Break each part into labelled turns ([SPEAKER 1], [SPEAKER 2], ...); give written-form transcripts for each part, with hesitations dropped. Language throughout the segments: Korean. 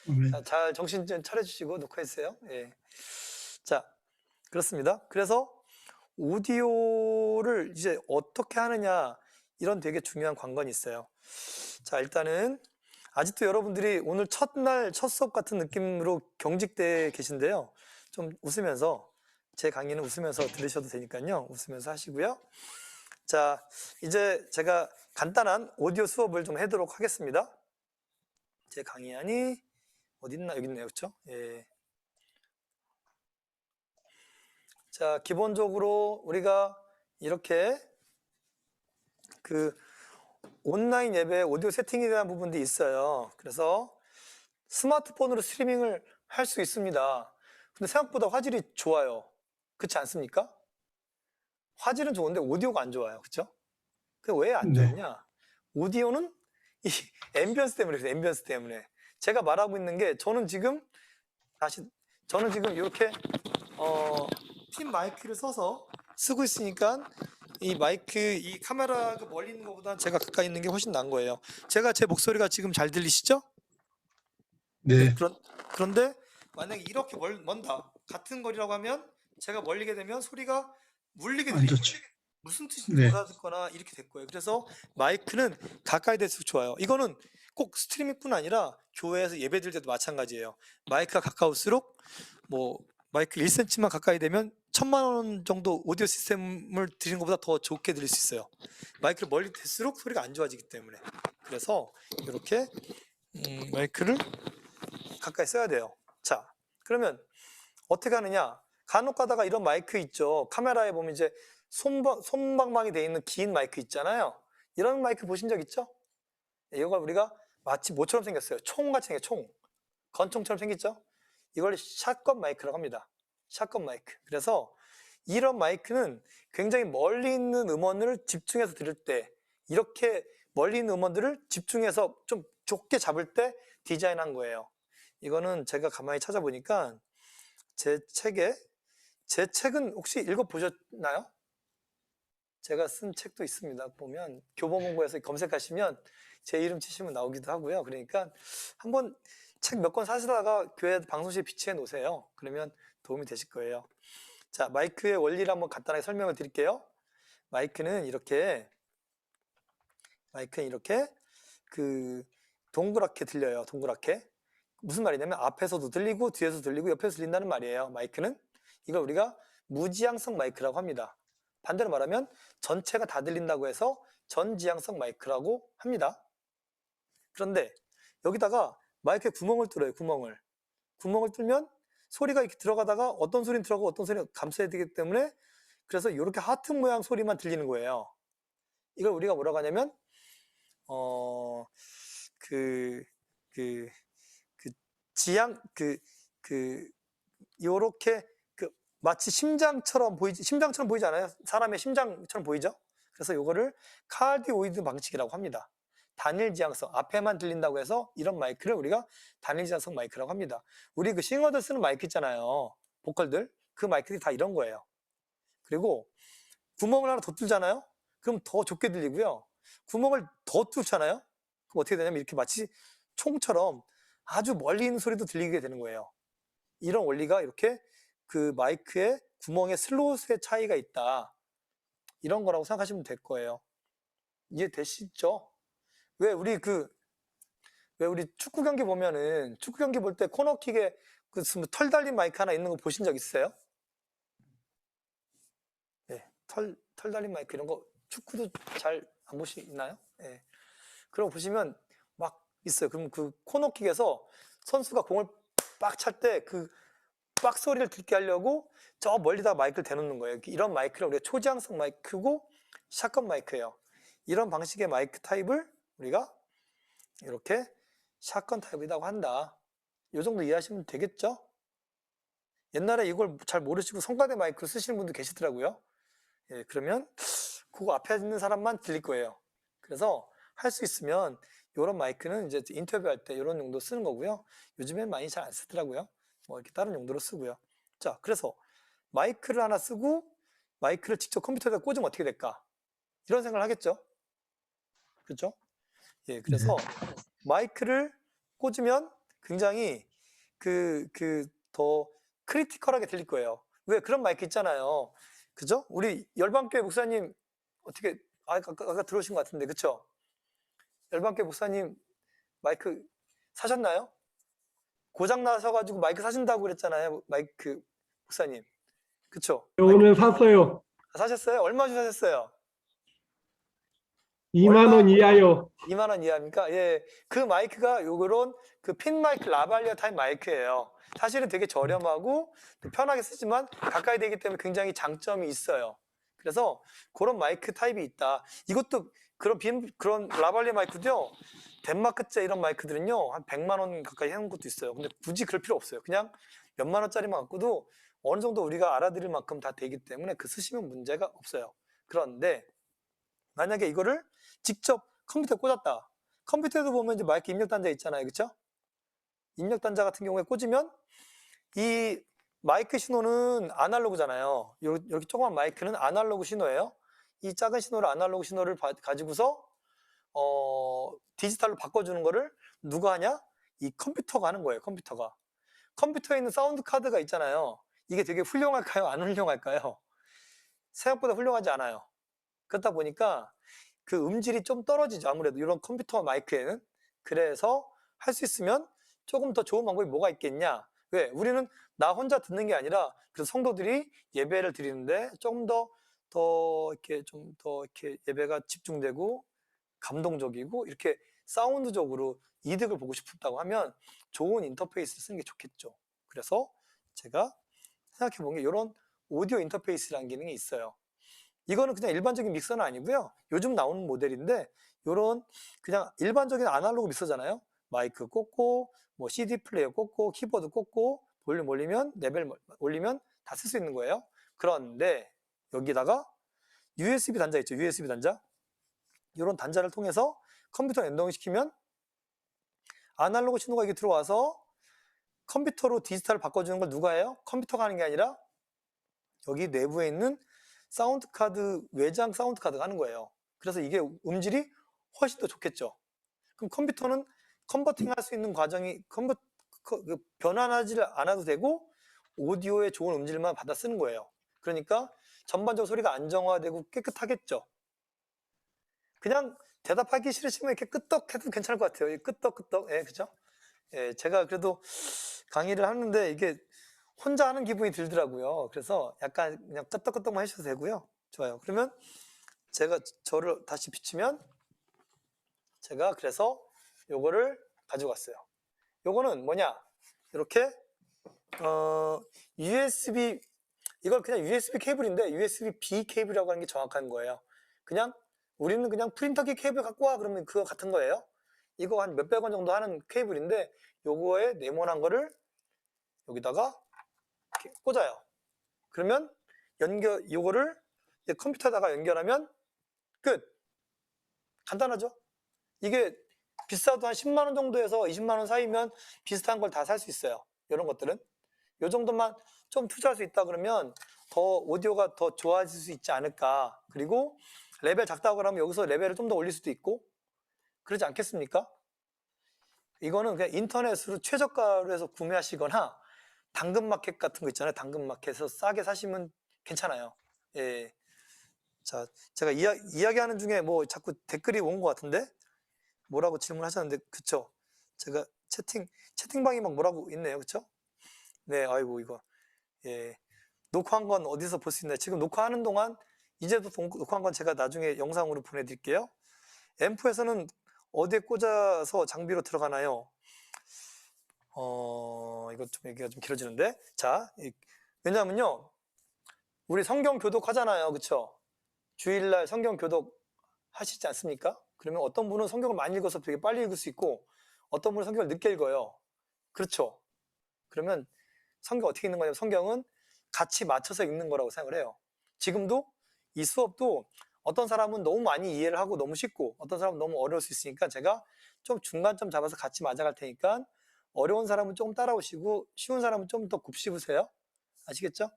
[SPEAKER 1] 아멘.
[SPEAKER 2] 자, 잘 정신 좀 차려주시고 녹화해주세요. 예. 자, 그렇습니다. 그래서 오디오를 이제 어떻게 하느냐, 이런 되게 중요한 관건이 있어요. 자, 일단은 아직도 여러분들이 오늘 첫날 첫 수업 같은 느낌으로 경직돼 계신데요. 좀 웃으면서, 제 강의는 웃으면서 들으셔도 되니까요. 웃으면서 하시고요. 자, 이제 제가 간단한 오디오 수업을 좀 해도록 하겠습니다. 제 강의안이 어디 있나? 여기 있네요. 그렇죠? 예. 자, 기본적으로 우리가 이렇게 그 온라인 예배 오디오 세팅에 대한 부분도 있어요. 그래서 스마트폰으로 스트리밍을 할 수 있습니다. 근데 생각보다 화질이 좋아요. 그렇지 않습니까? 화질은 좋은데 오디오가 안 좋아요. 그렇죠? 그 왜 안
[SPEAKER 1] 네.
[SPEAKER 2] 좋냐? 오디오는 이 앰비언스 때문에 그래요. 앰비언스 때문에. 제가 말하고 있는 게 저는 지금 이렇게 핀 마이크를 써서 쓰고 있으니까 이 마이크, 이 카메라가 멀리 있는 것보다 제가 가까이 있는 게 훨씬 나은 거예요. 제가 제 목소리가 지금 잘 들리시죠? 네,
[SPEAKER 1] 네.
[SPEAKER 2] 그런데 만약에 이렇게 먼다. 같은 거리라고 하면 제가 멀리게 되면 소리가 물리게
[SPEAKER 1] 안
[SPEAKER 2] 들릴
[SPEAKER 1] 좋죠.
[SPEAKER 2] 거예요. 무슨 뜻인지 못
[SPEAKER 1] 네.
[SPEAKER 2] 알아듣거나 이렇게 될 거예요. 그래서 마이크는 가까이 될수록 좋아요. 이거는 꼭 스트리밍뿐 아니라 교회에서 예배 드릴 때도 마찬가지예요. 마이크가 가까울수록 뭐 마이크 1cm만 가까이 되면 1,000만 원 정도 오디오 시스템을 드리는 것보다 더 좋게 들릴 수 있어요. 마이크를 멀리 될수록 소리가 안 좋아지기 때문에. 그래서 이렇게 마이크를 가까이 써야 돼요. 자, 그러면 어떻게 하느냐? 간혹 가다가 이런 마이크 있죠. 카메라에 보면 이제 손방망이 돼 있는 긴 마이크 있잖아요. 이런 마이크 보신 적 있죠? 이걸 우리가 마치 뭐처럼 생겼어요. 총같이 생겨, 총. 권총처럼 생겼죠? 이걸 샷건 마이크라고 합니다. 샷건 마이크. 그래서 이런 마이크는 굉장히 멀리 있는 음원을 집중해서 들을 때, 이렇게 멀리 있는 음원들을 집중해서 좀 좁게 잡을 때 디자인한 거예요. 이거는 제가 가만히 찾아보니까 제 책은 혹시 읽어보셨나요? 제가 쓴 책도 있습니다. 보면 교보문고에서 검색하시면 제 이름 치시면 나오기도 하고요. 그러니까 한번 책 몇 권 사시다가 교회 방송실에 비치해 놓으세요. 그러면 도움이 되실 거예요. 자, 마이크의 원리를 한번 간단하게 설명을 드릴게요. 마이크는 이렇게 그 동그랗게 들려요. 동그랗게. 무슨 말이냐면 앞에서도 들리고 뒤에서 들리고 옆에서 들린다는 말이에요. 마이크는. 이걸 우리가 무지향성 마이크라고 합니다. 반대로 말하면 전체가 다 들린다고 해서 전지향성 마이크라고 합니다. 그런데 여기다가 마이크에 구멍을 뚫어요. 구멍을 뚫면 소리가 이렇게 들어가다가 어떤 소리는 들어가고 어떤 소리는 감싸야 되기 때문에, 그래서 이렇게 하트 모양 소리만 들리는 거예요. 이걸 우리가 뭐라고 하냐면 어, 그, 그, 요렇게 마치 심장처럼 보이지 않아요? 사람의 심장처럼 보이죠? 그래서 요거를 카디오이드 방식이라고 합니다. 단일 지향성, 앞에만 들린다고 해서 이런 마이크를 우리가 단일 지향성 마이크라고 합니다. 우리 그 싱어들 쓰는 마이크 있잖아요. 보컬들. 그 마이크들이 다 이런 거예요. 그리고 구멍을 하나 더 뚫잖아요? 그럼 더 좁게 들리고요. 구멍을 더 뚫잖아요? 그럼 어떻게 되냐면 이렇게 마치 총처럼 아주 멀리 있는 소리도 들리게 되는 거예요. 이런 원리가 이렇게 그 마이크의 구멍의 슬롯의 차이가 있다. 이런 거라고 생각하시면 될 거예요. 이해되시죠? 왜 우리 축구 경기 보면은 축구 경기 볼 때 코너킥에 털 달린 마이크 하나 있는 거 보신 적 있어요? 네, 털 달린 마이크 이런 거 축구도 잘 안 보시나요? 네. 그런 거 보시면 막 있어요. 그럼 그 코너킥에서 선수가 공을 빡 찰 때 그 빡 소리를 듣게 하려고 저 멀리다 마이크를 대놓는 거예요. 이런 마이크를 우리가 초지향성 마이크고 샷건 마이크예요. 이런 방식의 마이크 타입을 우리가 이렇게 샷건 타입이라고 한다. 이 정도 이해하시면 되겠죠? 옛날에 이걸 잘 모르시고 성가대 마이크 쓰시는 분도 계시더라고요. 예, 그러면 그거 앞에 있는 사람만 들릴 거예요. 그래서 할 수 있으면 이런 마이크는 이제 인터뷰할 때 이런 용도 쓰는 거고요. 요즘엔 많이 잘 안 쓰더라고요. 뭐 이렇게 다른 용도로 쓰고요. 자, 그래서 마이크를 하나 쓰고 마이크를 직접 컴퓨터에다 꽂으면 어떻게 될까? 이런 생각을 하겠죠. 그렇죠? 예,
[SPEAKER 1] 네.
[SPEAKER 2] 그래서 마이크를 꽂으면 굉장히 더 크리티컬하게 들릴 거예요. 왜 그런 마이크 있잖아요. 그죠? 우리 열방교회 목사님 어떻게 아까 들어오신 것 같은데 그쵸? 열방교회 목사님 마이크 사셨나요? 고장 나셔가지고 마이크 사신다고 그랬잖아요. 마이크 목사님. 그쵸?
[SPEAKER 1] 오늘 샀어요.
[SPEAKER 2] 사셨어요? 얼마 주셨어요?
[SPEAKER 1] 2만 원 이하요.
[SPEAKER 2] 2만 원 이하입니까? 예. 그 마이크가 요런 핀 마이크 라발리아 타입 마이크예요. 사실은 되게 저렴하고 편하게 쓰지만 가까이 되기 때문에 굉장히 장점이 있어요. 그래서 그런 마이크 타입이 있다. 이것도 그런 라발리아 마이크도요. 덴마크제 이런 마이크들은요. 한 100만 원 가까이 하는 것도 있어요. 근데 굳이 그럴 필요 없어요. 그냥 몇만 원짜리만 갖고도 어느 정도 우리가 알아들을 만큼 다 되기 때문에 쓰시면 문제가 없어요. 그런데 만약에 이거를 직접 컴퓨터에 꽂았다. 컴퓨터에도 보면 이제 마이크 입력 단자 있잖아요. 그렇죠? 입력 단자 같은 경우에 꽂으면 이 마이크 신호는 아날로그잖아요. 이렇게 조그만 마이크는 아날로그 신호예요. 이 작은 신호를 아날로그 신호를 가지고서 디지털로 바꿔주는 거를 누가 하냐? 이 컴퓨터가 하는 거예요. 컴퓨터에 있는 사운드 카드가 있잖아요. 이게 되게 훌륭할까요? 안 훌륭할까요? 생각보다 훌륭하지 않아요. 그렇다 보니까 그 음질이 좀 떨어지죠. 아무래도 이런 컴퓨터 마이크에는. 그래서 할 수 있으면 조금 더 좋은 방법이 뭐가 있겠냐? 왜? 우리는 나 혼자 듣는 게 아니라 그 성도들이 예배를 드리는데 조금 더 이렇게 예배가 집중되고 감동적이고 이렇게 사운드적으로 이득을 보고 싶다고 하면 좋은 인터페이스를 쓰는 게 좋겠죠. 그래서 제가 생각해 본 게 이런 오디오 인터페이스라는 기능이 있어요. 이거는 그냥 일반적인 믹서는 아니고요. 요즘 나오는 모델인데 이런 그냥 일반적인 아날로그 믹서잖아요. 마이크 꽂고 뭐 CD 플레이어 꽂고 키보드 꽂고 볼륨 올리면 레벨 올리면 다 쓸 수 있는 거예요. 그런데 여기다가 USB 단자 있죠. USB 단자. 이런 단자를 통해서 컴퓨터에 연동시키면 아날로그 신호가 여기 들어와서 컴퓨터로 디지털을 바꿔주는 걸 누가 해요? 컴퓨터가 하는 게 아니라 여기 내부에 있는 사운드 카드, 외장 사운드 카드가 하는 거예요. 그래서 이게 음질이 훨씬 더 좋겠죠. 그럼 컴퓨터는 컨버팅 할 수 있는 과정이 변환하지 않아도 되고 오디오의 좋은 음질만 받아 쓰는 거예요. 그러니까 전반적으로 소리가 안정화되고 깨끗하겠죠. 그냥 대답하기 싫으시면 이렇게 끄떡해도 괜찮을 것 같아요. 끄떡끄떡. 예, 그죠? 예, 제가 그래도 강의를 하는데 이게 혼자 하는 기분이 들더라고요. 그래서 약간 그냥 끄떡끄떡만 해주셔도 되고요. 좋아요. 그러면 제가 저를 다시 비추면 제가 그래서 요거를 가지고 왔어요. 요거는 뭐냐? 이렇게 USB 이걸 그냥 USB 케이블인데 USB-B 케이블이라고 하는 게 정확한 거예요. 그냥 우리는 그냥 프린터기 케이블 갖고 와 그러면 그거 같은 거예요. 이거 한 몇백 원 정도 하는 케이블인데 요거에 네모난 거를 여기다가 이렇게 꽂아요. 그러면 요거를 컴퓨터에다가 연결하면 끝. 간단하죠? 이게 비싸도 한 10만 원 정도에서 20만 원 사이면 비슷한 걸 다 살 수 있어요. 이런 것들은. 요 정도만 좀 투자할 수 있다 그러면 더 오디오가 더 좋아질 수 있지 않을까. 그리고 레벨 작다고 그러면 여기서 레벨을 좀 더 올릴 수도 있고 그러지 않겠습니까? 이거는 그냥 인터넷으로 최저가로 해서 구매하시거나 당근마켓 같은 거 있잖아요. 당근마켓에서 싸게 사시면 괜찮아요. 예. 자, 제가 이야기하는 중에 뭐 자꾸 댓글이 온 것 같은데 뭐라고 질문하셨는데 그쵸? 제가 채팅방이 막 뭐라고 있네요. 그쵸? 네, 아이고 이거 예. 녹화한 건 어디서 볼 수 있나요? 지금 녹화하는 동안 이제부터 녹화한 건 제가 나중에 영상으로 보내드릴게요. 앰프에서는 어디에 꽂아서 장비로 들어가나요? 이거 좀 얘기가 좀 길어지는데 자, 왜냐면요 우리 성경 교독 하잖아요. 그쵸? 주일날 성경 교독 하시지 않습니까? 그러면 어떤 분은 성경을 많이 읽어서 되게 빨리 읽을 수 있고 어떤 분은 성경을 늦게 읽어요. 그렇죠? 그러면 성경 어떻게 읽는 거냐면 성경은 같이 맞춰서 읽는 거라고 생각을 해요. 지금도 이 수업도 어떤 사람은 너무 많이 이해를 하고 너무 쉽고 어떤 사람은 너무 어려울 수 있으니까 제가 좀 중간점 잡아서 같이 맞아갈 테니까 어려운 사람은 조금 따라오시고 쉬운 사람은 좀 더 곱씹으세요. 아시겠죠?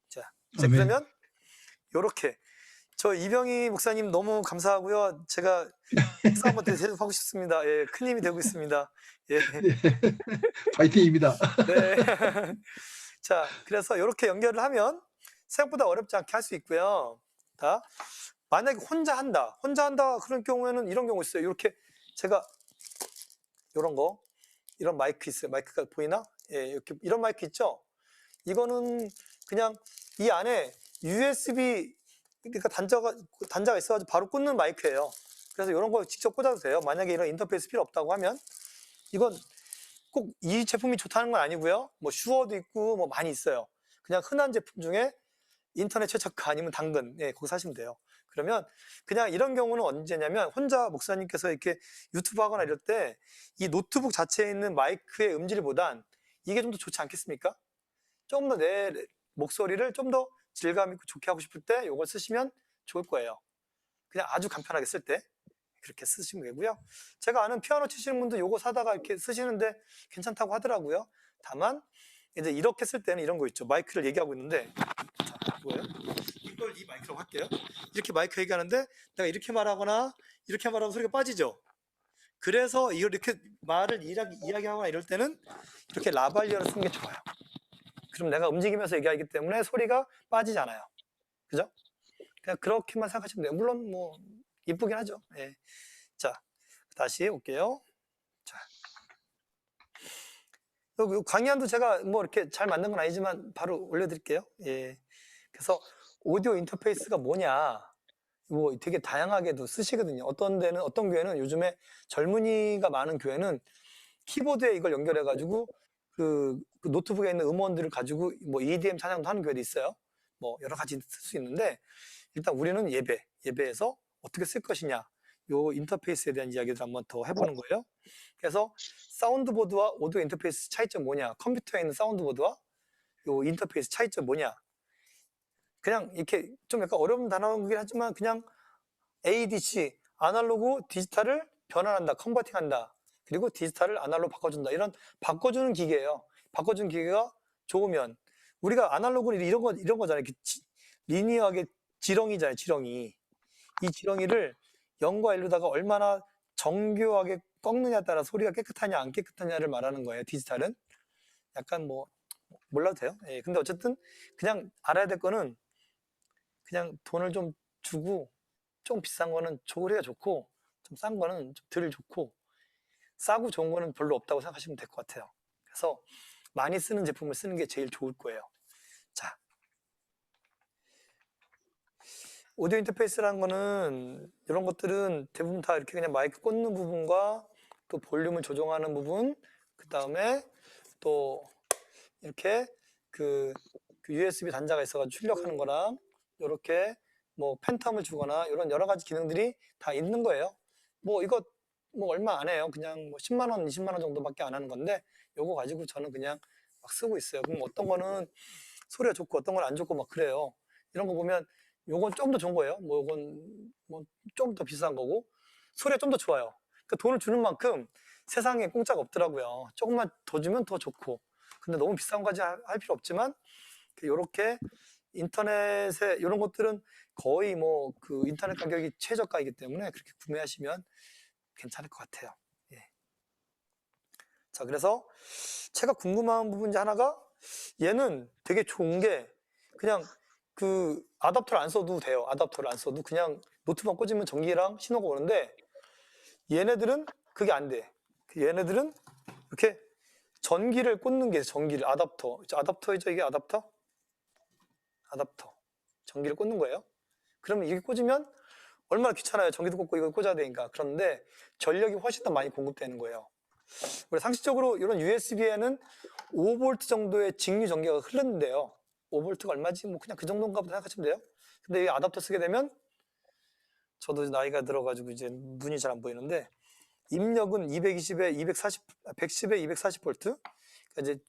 [SPEAKER 2] 자, 이제 그러면 요렇게 저 이병희 목사님 너무 감사하고요. 제가 목사 한번 대접하고 싶습니다. 예, 큰 힘이 되고 있습니다. 예,
[SPEAKER 3] 파이팅입니다.
[SPEAKER 2] 네. 자, 그래서 이렇게 연결을 하면 생각보다 어렵지 않게 할 수 있고요. 자, 만약에 혼자 한다 그런 경우에는 이런 경우 있어요. 이렇게 제가 이런 거, 이런 마이크 있어요. 마이크가 보이나? 예, 이렇게 이런 마이크 있죠? 이거는 그냥 이 안에 USB 그러니까 단자가 있어가지고 바로 꽂는 마이크예요. 그래서 이런 거 직접 꽂아도 돼요. 만약에 이런 인터페이스 필요 없다고 하면 이건 꼭 이 제품이 좋다는 건 아니고요. 뭐 슈어도 있고 뭐 많이 있어요. 그냥 흔한 제품 중에 인터넷 최저가 아니면 당근, 예, 거기 사시면 돼요. 그러면 그냥 이런 경우는 언제냐면 혼자 목사님께서 이렇게 유튜브 하거나 이럴 때 이 노트북 자체에 있는 마이크의 음질보단 이게 좀 더 좋지 않겠습니까? 좀 더 내 목소리를 좀 더 질감 있고 좋게 하고 싶을 때 이걸 쓰시면 좋을 거예요. 그냥 아주 간편하게 쓸 때 그렇게 쓰시면 되고요. 제가 아는 피아노 치시는 분도 이거 사다가 이렇게 쓰시는데 괜찮다고 하더라고요. 다만 이제 이렇게 쓸 때는 이런 거 있죠. 마이크를 얘기하고 있는데 자, 이거예요. 이걸 이 마이크라고 할게요. 이렇게 마이크 얘기하는데 내가 이렇게 말하거나 이렇게 말하면 소리가 빠지죠. 그래서 이걸 이렇게 말을 이야기하거나 이럴 때는 이렇게 라발리어를 쓰는 게 좋아요. 그럼 내가 움직이면서 얘기하기 때문에 소리가 빠지지 않아요. 그죠? 그냥 그렇게만 생각하시면 돼요. 물론 뭐 이쁘긴 하죠. 예. 자, 다시 올게요. 자, 여기 강의안도 제가 뭐 이렇게 잘 만든 건 아니지만 바로 올려드릴게요. 예. 그래서 오디오 인터페이스가 뭐냐, 뭐 되게 다양하게도 쓰시거든요. 어떤 데는 어떤 교회는 요즘에 젊은이가 많은 교회는 키보드에 이걸 연결해가지고 그 노트북에 있는 음원들을 가지고 뭐 EDM 찬양도 하는 교회도 있어요. 뭐 여러 가지 쓸 수 있는데 일단 우리는 예배에서 어떻게 쓸 것이냐, 요 인터페이스에 대한 이야기를 한번 더 해보는 거예요. 그래서 사운드보드와 오디오 인터페이스 차이점 뭐냐, 컴퓨터에 있는 사운드보드와 요 인터페이스 차이점 뭐냐, 그냥 이렇게 좀 약간 어려운 단어이긴 하지만 그냥 ADC, 아날로그 디지털을 변환한다, 컨버팅한다, 그리고 디지털을 아날로그 바꿔준다, 이런 바꿔주는 기계예요. 바꿔주는 기계가 좋으면 우리가 아날로그는 이런 거잖아요. 리니어하게 지렁이잖아요. 지렁이. 이 지렁이를 0과 1로다가 얼마나 정교하게 꺾느냐에 따라 소리가 깨끗하냐 안 깨끗하냐를 말하는 거예요. 디지털은 약간 뭐 몰라도 돼요. 예, 근데 어쨌든 그냥 알아야 될 거는 그냥 돈을 좀 주고 좀 비싼 거는 소리가 좋고 좀 싼 거는 좀 덜 좋고 싸고 좋은 거는 별로 없다고 생각하시면 될 것 같아요. 그래서 많이 쓰는 제품을 쓰는 게 제일 좋을 거예요. 자, 오디오 인터페이스라는 거는 이런 것들은 대부분 다 이렇게 그냥 마이크 꽂는 부분과 또 볼륨을 조정하는 부분, 그 다음에 또 이렇게 그 USB 단자가 있어가지고 출력하는 거랑 이렇게 뭐 팬텀을 주거나 이런 여러 가지 기능들이 다 있는 거예요. 뭐 이거 뭐 얼마 안 해요. 그냥 뭐 10만 원, 20만 원 정도밖에 안 하는 건데 요거 가지고 저는 그냥 막 쓰고 있어요. 그럼 어떤 거는 소리가 좋고 어떤 건 안 좋고 막 그래요. 이런 거 보면 요건 좀 더 좋은 거예요. 뭐 요건 뭐 좀 더 비싼 거고 소리가 좀 더 좋아요. 그러니까 돈을 주는 만큼 세상에 공짜가 없더라고요. 조금만 더 주면 더 좋고. 근데 너무 비싼 거까지 할 필요 없지만 이렇게 인터넷에 이런 것들은 거의 뭐 그 인터넷 가격이 최저가이기 때문에 그렇게 구매하시면 괜찮을 것 같아요. 예. 자, 그래서 제가 궁금한 부분 중 하나가 얘는 되게 좋은 게 그냥 그 아답터를 안 써도 돼요. 아답터를 안 써도 그냥 노트북 꽂으면 전기랑 신호가 오는데 얘네들은 그게 안 돼. 얘네들은 이렇게 전기를 꽂는 게 전기를 아답터이죠. 이게 아답터 전기를 꽂는 거예요. 그러면 이게 꽂으면 얼마나 귀찮아요. 전기도 꽂고 이걸 꽂아야 되니까. 그런데 전력이 훨씬 더 많이 공급되는 거예요. 우리 상식적으로 이런 USB에는 5V 정도의 직류 전기가 흐르는데요. 5V가 얼마지? 뭐 그냥 그 정도인가 보다 생각하시면 돼요. 근데 이 아답터 쓰게 되면 저도 나이가 들어가지고 이제 눈이 잘 안 보이는데 입력은 220에 240, 110에 240V. 그러니까 이제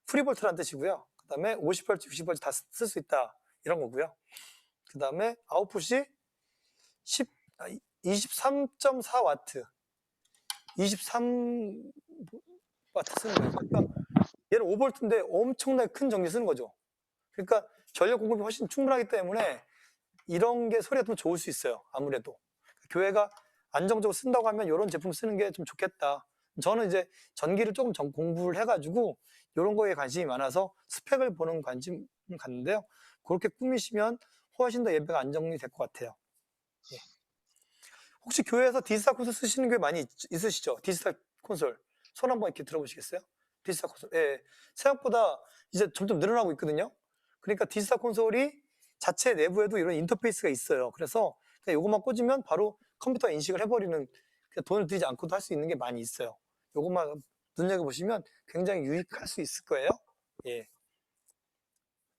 [SPEAKER 2] 프리볼트라는 뜻이고요. 그 다음에 50V, 60V 다 쓸 수 있다. 이런 거고요. 그 다음에 아웃풋이 23.4W. 23W 쓰는 거예요. 그러니까 얘는 5V인데 엄청나게 큰 전기 쓰는 거죠. 그러니까 전력 공급이 훨씬 충분하기 때문에 이런 게 소리가 좀 좋을 수 있어요. 아무래도 교회가 안정적으로 쓴다고 하면 이런 제품 쓰는 게 좀 좋겠다. 저는 이제 전기를 조금 공부를 해가지고 이런 거에 관심이 많아서 스펙을 보는 관심을 갖는데요. 그렇게 꾸미시면 훨씬 더 예배가 안정이 될 것 같아요. 예. 혹시 교회에서 디지털 콘솔 쓰시는 게 많이 있으시죠? 디지털 콘솔 손 한번 이렇게 들어보시겠어요? 디지털 콘솔. 예. 생각보다 이제 점점 늘어나고 있거든요. 그러니까 디지털 콘솔이 자체 내부에도 이런 인터페이스가 있어요. 그래서 그냥 이것만 꽂으면 바로 컴퓨터 인식을 해버리는, 그냥 돈을 들이지 않고도 할 수 있는 게 많이 있어요. 이것만 눈여겨보시면 굉장히 유익할 수 있을 거예요. 예.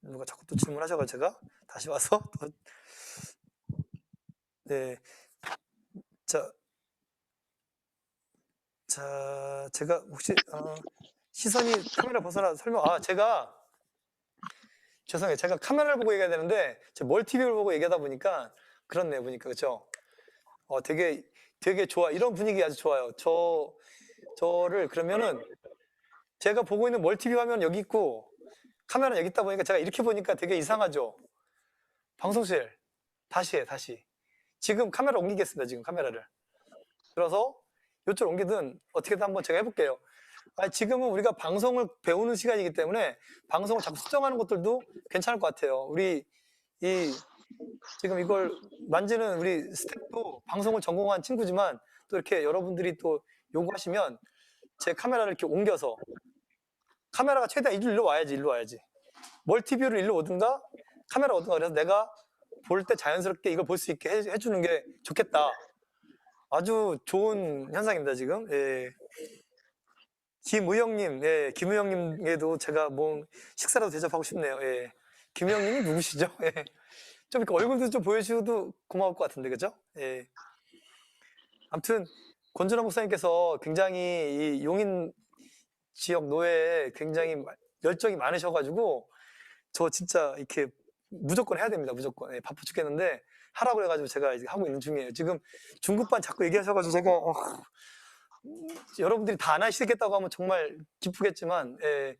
[SPEAKER 2] 누가 자꾸 또 질문하셔가지고 제가 다시 와서 또, 네. 자, 제가 혹시 시선이 카메라 벗어나 제가 죄송해요. 제가 카메라를 보고 얘기해야 되는데 제가 멀티뷰를 보고 얘기하다 보니까 그렇네요. 보니까 그렇죠. 되게 좋아. 이런 분위기 아주 좋아요. 저를 그러면은 제가 보고 있는 멀티뷰 화면 여기 있고 카메라 여기 있다 보니까 제가 이렇게 보니까 되게 이상하죠. 방송실 다시 해. 지금 카메라 옮기겠습니다. 지금 카메라를 들어서 이쪽으로 옮기든 어떻게든 한번 제가 해볼게요. 지금은 우리가 방송을 배우는 시간이기 때문에 방송을 자꾸 수정하는 것들도 괜찮을 것 같아요. 우리 지금 이걸 만지는 우리 스태프도 방송을 전공한 친구지만 또 이렇게 여러분들이 또 요구하시면 제 카메라를 이렇게 옮겨서, 카메라가 최대한 일로 와야지. 멀티뷰를 일로 오든가 카메라 오든가, 그래서 내가 볼 때 자연스럽게 이걸 볼 수 있게 해주는 게 좋겠다. 아주 좋은 현상입니다, 지금. 예. 김우영님, 예, 김우영님에도 제가 뭐 식사라도 대접하고 싶네요. 예. 김우영님이 누구시죠? 예. 좀 이렇게 얼굴도 좀 보여주셔도 고마울 것 같은데, 그죠? 예. 아무튼 권준호 목사님께서 굉장히 이 용인 지역 노예에 굉장히 열정이 많으셔가지고 저 진짜 이렇게 무조건 해야 됩니다. 무조건. 예, 바빠 죽겠는데 하라고 해가지고 제가 이제 하고 있는 중이에요. 지금 중급반 자꾸 얘기하셔가지고 제가 여러분들이 다 안 하시겠다고 하면 정말 기쁘겠지만, 예,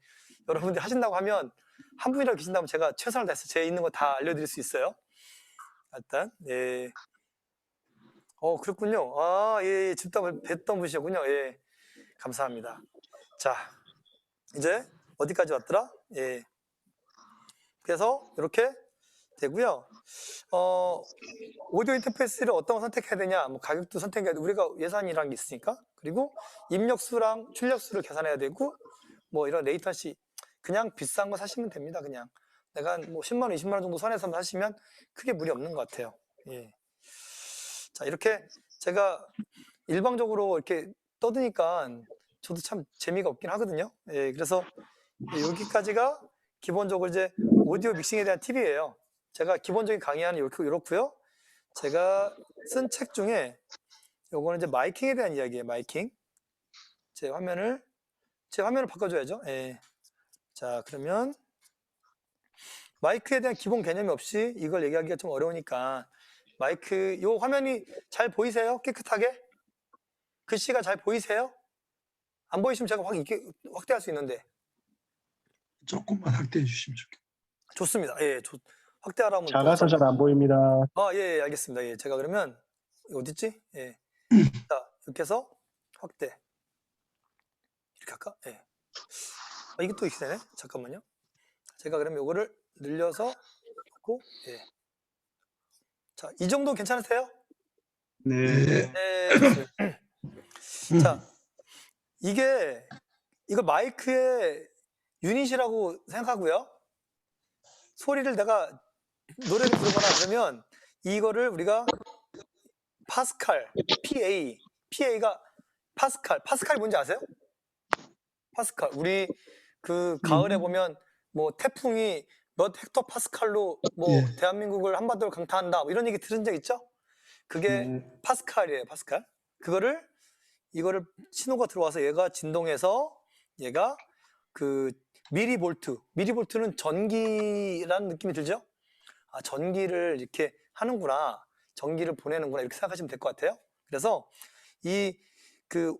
[SPEAKER 2] 여러분들이 하신다고 하면 한 분이라도 계신다면 제가 최선을 다해서 제 있는 거 다 알려드릴 수 있어요. 일단 예. 그렇군요. 예, 집답을 뵀던 분이셨군요. 예, 감사합니다. 자, 이제 어디까지 왔더라? 예. 그래서 이렇게 되고요. 오디오 인터페이스를 어떤 거 선택해야 되냐, 뭐 가격도 선택해야 돼. 우리가 예산이라는 게 있으니까. 그리고 입력수랑 출력수를 계산해야 되고, 뭐 이런 레이턴시, 그냥 비싼 거 사시면 됩니다. 그냥 내가 뭐 10만 원, 20만 원 정도 선에서 사시면 크게 무리 없는 것 같아요. 예. 자, 이렇게 제가 일방적으로 이렇게 떠드니까 저도 참 재미가 없긴 하거든요. 예, 그래서 여기까지가 기본적으로 이제 오디오 믹싱에 대한 팁이에요. 제가 기본적인 강의하는 이렇고요. 제가 쓴 책 중에 요거는 이제 마이킹에 대한 이야기예요. 마이킹. 제 화면을 바꿔줘야죠. 예. 자, 그러면 마이크에 대한 기본 개념이 없이 이걸 얘기하기가 좀 어려우니까 마이크, 요 화면이 잘 보이세요? 깨끗하게? 글씨가 잘 보이세요? 안 보이시면 제가 확대할 수 있는데.
[SPEAKER 3] 조금만 확대해 주시면 좋겠습니다.
[SPEAKER 2] 좋습니다. 예, 확대하라면.
[SPEAKER 4] 작아서 잘 안 보입니다.
[SPEAKER 2] 예, 알겠습니다. 예, 제가 그러면 어딨지? 예. 자, 이렇게 해서 확대. 이렇게 할까? 예. 이게 또 이렇게 되네? 잠깐만요. 제가 그러면 요거를 늘려서 놓고, 예. 자, 이 정도 괜찮으세요?
[SPEAKER 4] 네.
[SPEAKER 2] 네, 좋습니다. 자, 이거 마이크의 유닛이라고 생각하고요. 소리를 내가 노래를 부르거나 그러면 이거를 우리가 파스칼, PA가 파스칼이 뭔지 아세요? 파스칼. 우리 그 가을에 보면 뭐 태풍이 몇 헥토 파스칼로 뭐
[SPEAKER 3] 예.
[SPEAKER 2] 대한민국을 한반도를 강타한다, 뭐 이런 얘기 들은 적 있죠? 그게 파스칼이에요. 파스칼. 이거를 신호가 들어와서 얘가 진동해서 얘가 그 미리볼트는 전기라는 느낌이 들죠? 전기를 이렇게 하는구나, 전기를 보내는구나, 이렇게 생각하시면 될 것 같아요. 그래서 그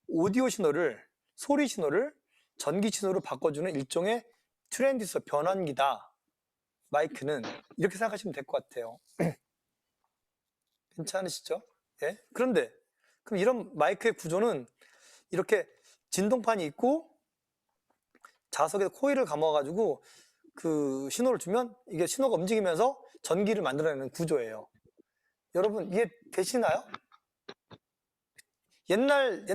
[SPEAKER 2] 오디오 신호를, 소리 신호를 전기 신호로 바꿔주는 일종의 트랜지스터 변환기다, 마이크는. 이렇게 생각하시면 될 것 같아요. 괜찮으시죠? 예? 그런데 그럼 이런 마이크의 구조는 이렇게 진동판이 있고 자석에 코일을 감아가지고 그 신호를 주면 이게 신호가 움직이면서 전기를 만들어내는 구조예요. 여러분 이해 되시나요? 옛날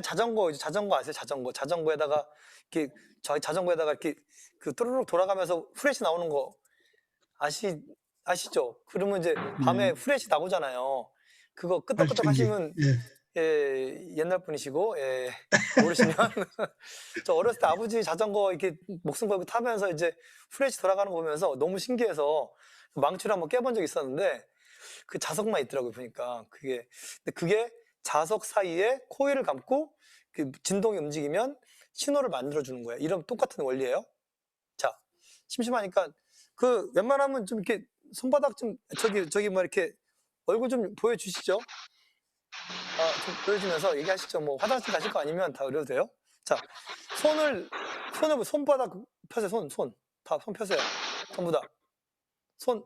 [SPEAKER 2] 자전거 아세요? 자전거에다가 이렇게 자전거에다가 이렇게 그 또르륵 돌아가면서 후레쉬 나오는 거 아시죠? 그러면 이제 밤에 후레쉬 나오잖아요. 그거 끄덕끄덕
[SPEAKER 3] 발전기.
[SPEAKER 2] 하시면 예, 옛날 분이시고 예, 모르시면 저 어렸을 때 아버지 자전거 이렇게 목숨 걸고 타면서 이제 후레쉬 돌아가는 거 보면서 너무 신기해서 망치를 한번 깨본 적이 있었는데 그 자석만 있더라고요 보니까 근데 그게 자석 사이에 코일을 감고 그 진동이 움직이면 신호를 만들어 주는 거예요. 이런 똑같은 원리예요. 자, 심심하니까 그 웬만하면 좀 이렇게 손바닥 좀 저기 뭐 이렇게 얼굴 좀 보여주시죠. 좀 보여주면서 얘기하시죠. 뭐 화장실 가실 거 아니면 다 그래도 돼요. 자, 손바닥 펴세요. 다 손 펴세요. 전부 다. 손.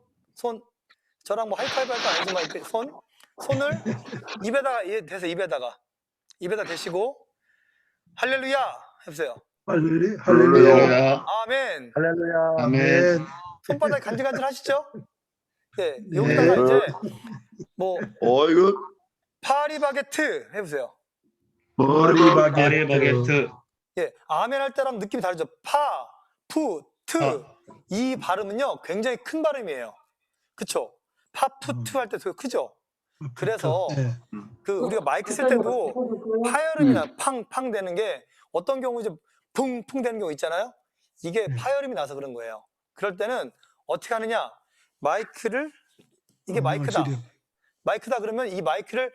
[SPEAKER 2] 저랑 뭐 하이파이브 할 거 아니지만 이렇게 손을 입에다가 대세요. 입에다 대시고 할렐루야 해보세요.
[SPEAKER 3] 할렐루야.
[SPEAKER 2] 아멘.
[SPEAKER 4] 할렐루야.
[SPEAKER 3] 아멘.
[SPEAKER 2] 손바닥 간질간질 하시죠? 예,
[SPEAKER 3] 네.
[SPEAKER 2] 여기다가 이제 뭐
[SPEAKER 5] 이거
[SPEAKER 2] 파리바게트 해보세요.
[SPEAKER 3] 파리바게트.
[SPEAKER 2] 예, 아멘 할 때랑 느낌이 다르죠. 이 발음은요 굉장히 큰 발음이에요. 그쵸? 파푸트 할 때 되게 크죠? 그래서
[SPEAKER 3] 네.
[SPEAKER 2] 그 우리가 마이크 쓸 때도 파열음이나 팡팡 되는 게 어떤 경우 이제 붕풍 되는 경우 있잖아요. 이게 파열음이 나서 그런 거예요. 그럴 때는 어떻게 하느냐? 이게 마이크다. 마이크다 그러면 이 마이크를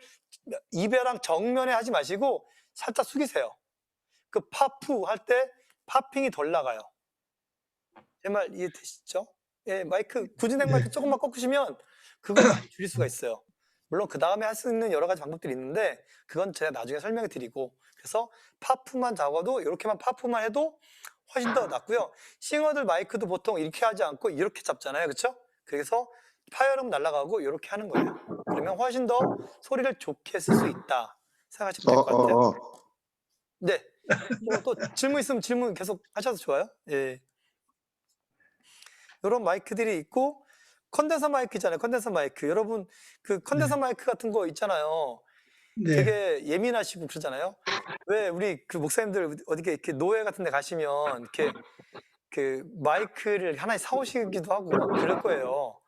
[SPEAKER 2] 입에랑 정면에 하지 마시고 살짝 숙이세요. 그 파푸 할 때 파핑이 덜 나가요. 제 말 이해되시죠? 예, 마이크 구진행 마이크 조금만 꺾으시면 그걸 많이 줄일 수가 있어요. 물론 그 다음에 할 수 있는 여러 가지 방법들이 있는데 그건 제가 나중에 설명해 드리고 그래서 파프만 잡아도 이렇게만 파프만 해도 훨씬 더 낫고요. 싱어들 마이크도 보통 이렇게 하지 않고 이렇게 잡잖아요. 그렇죠? 그래서 파열음 날아가고 이렇게 하는 거예요. 그러면 훨씬 더 소리를 좋게 쓸 수 있다 생각하시면 될 것 같아요. 네. 또 질문 있으면 질문 계속 하셔도 좋아요. 예. 이런 마이크들이 있고 컨덴서 마이크 있잖아요. 컨덴서 마이크. 여러분 그 컨덴서 마이크 같은 거 있잖아요.
[SPEAKER 3] 네.
[SPEAKER 2] 되게 예민하시고 그러잖아요. 왜 우리 그 목사님들 어디 이렇게 노예 같은 데 가시면 이렇게 그 마이크를 하나씩 사오시기도 하고 그럴 거예요.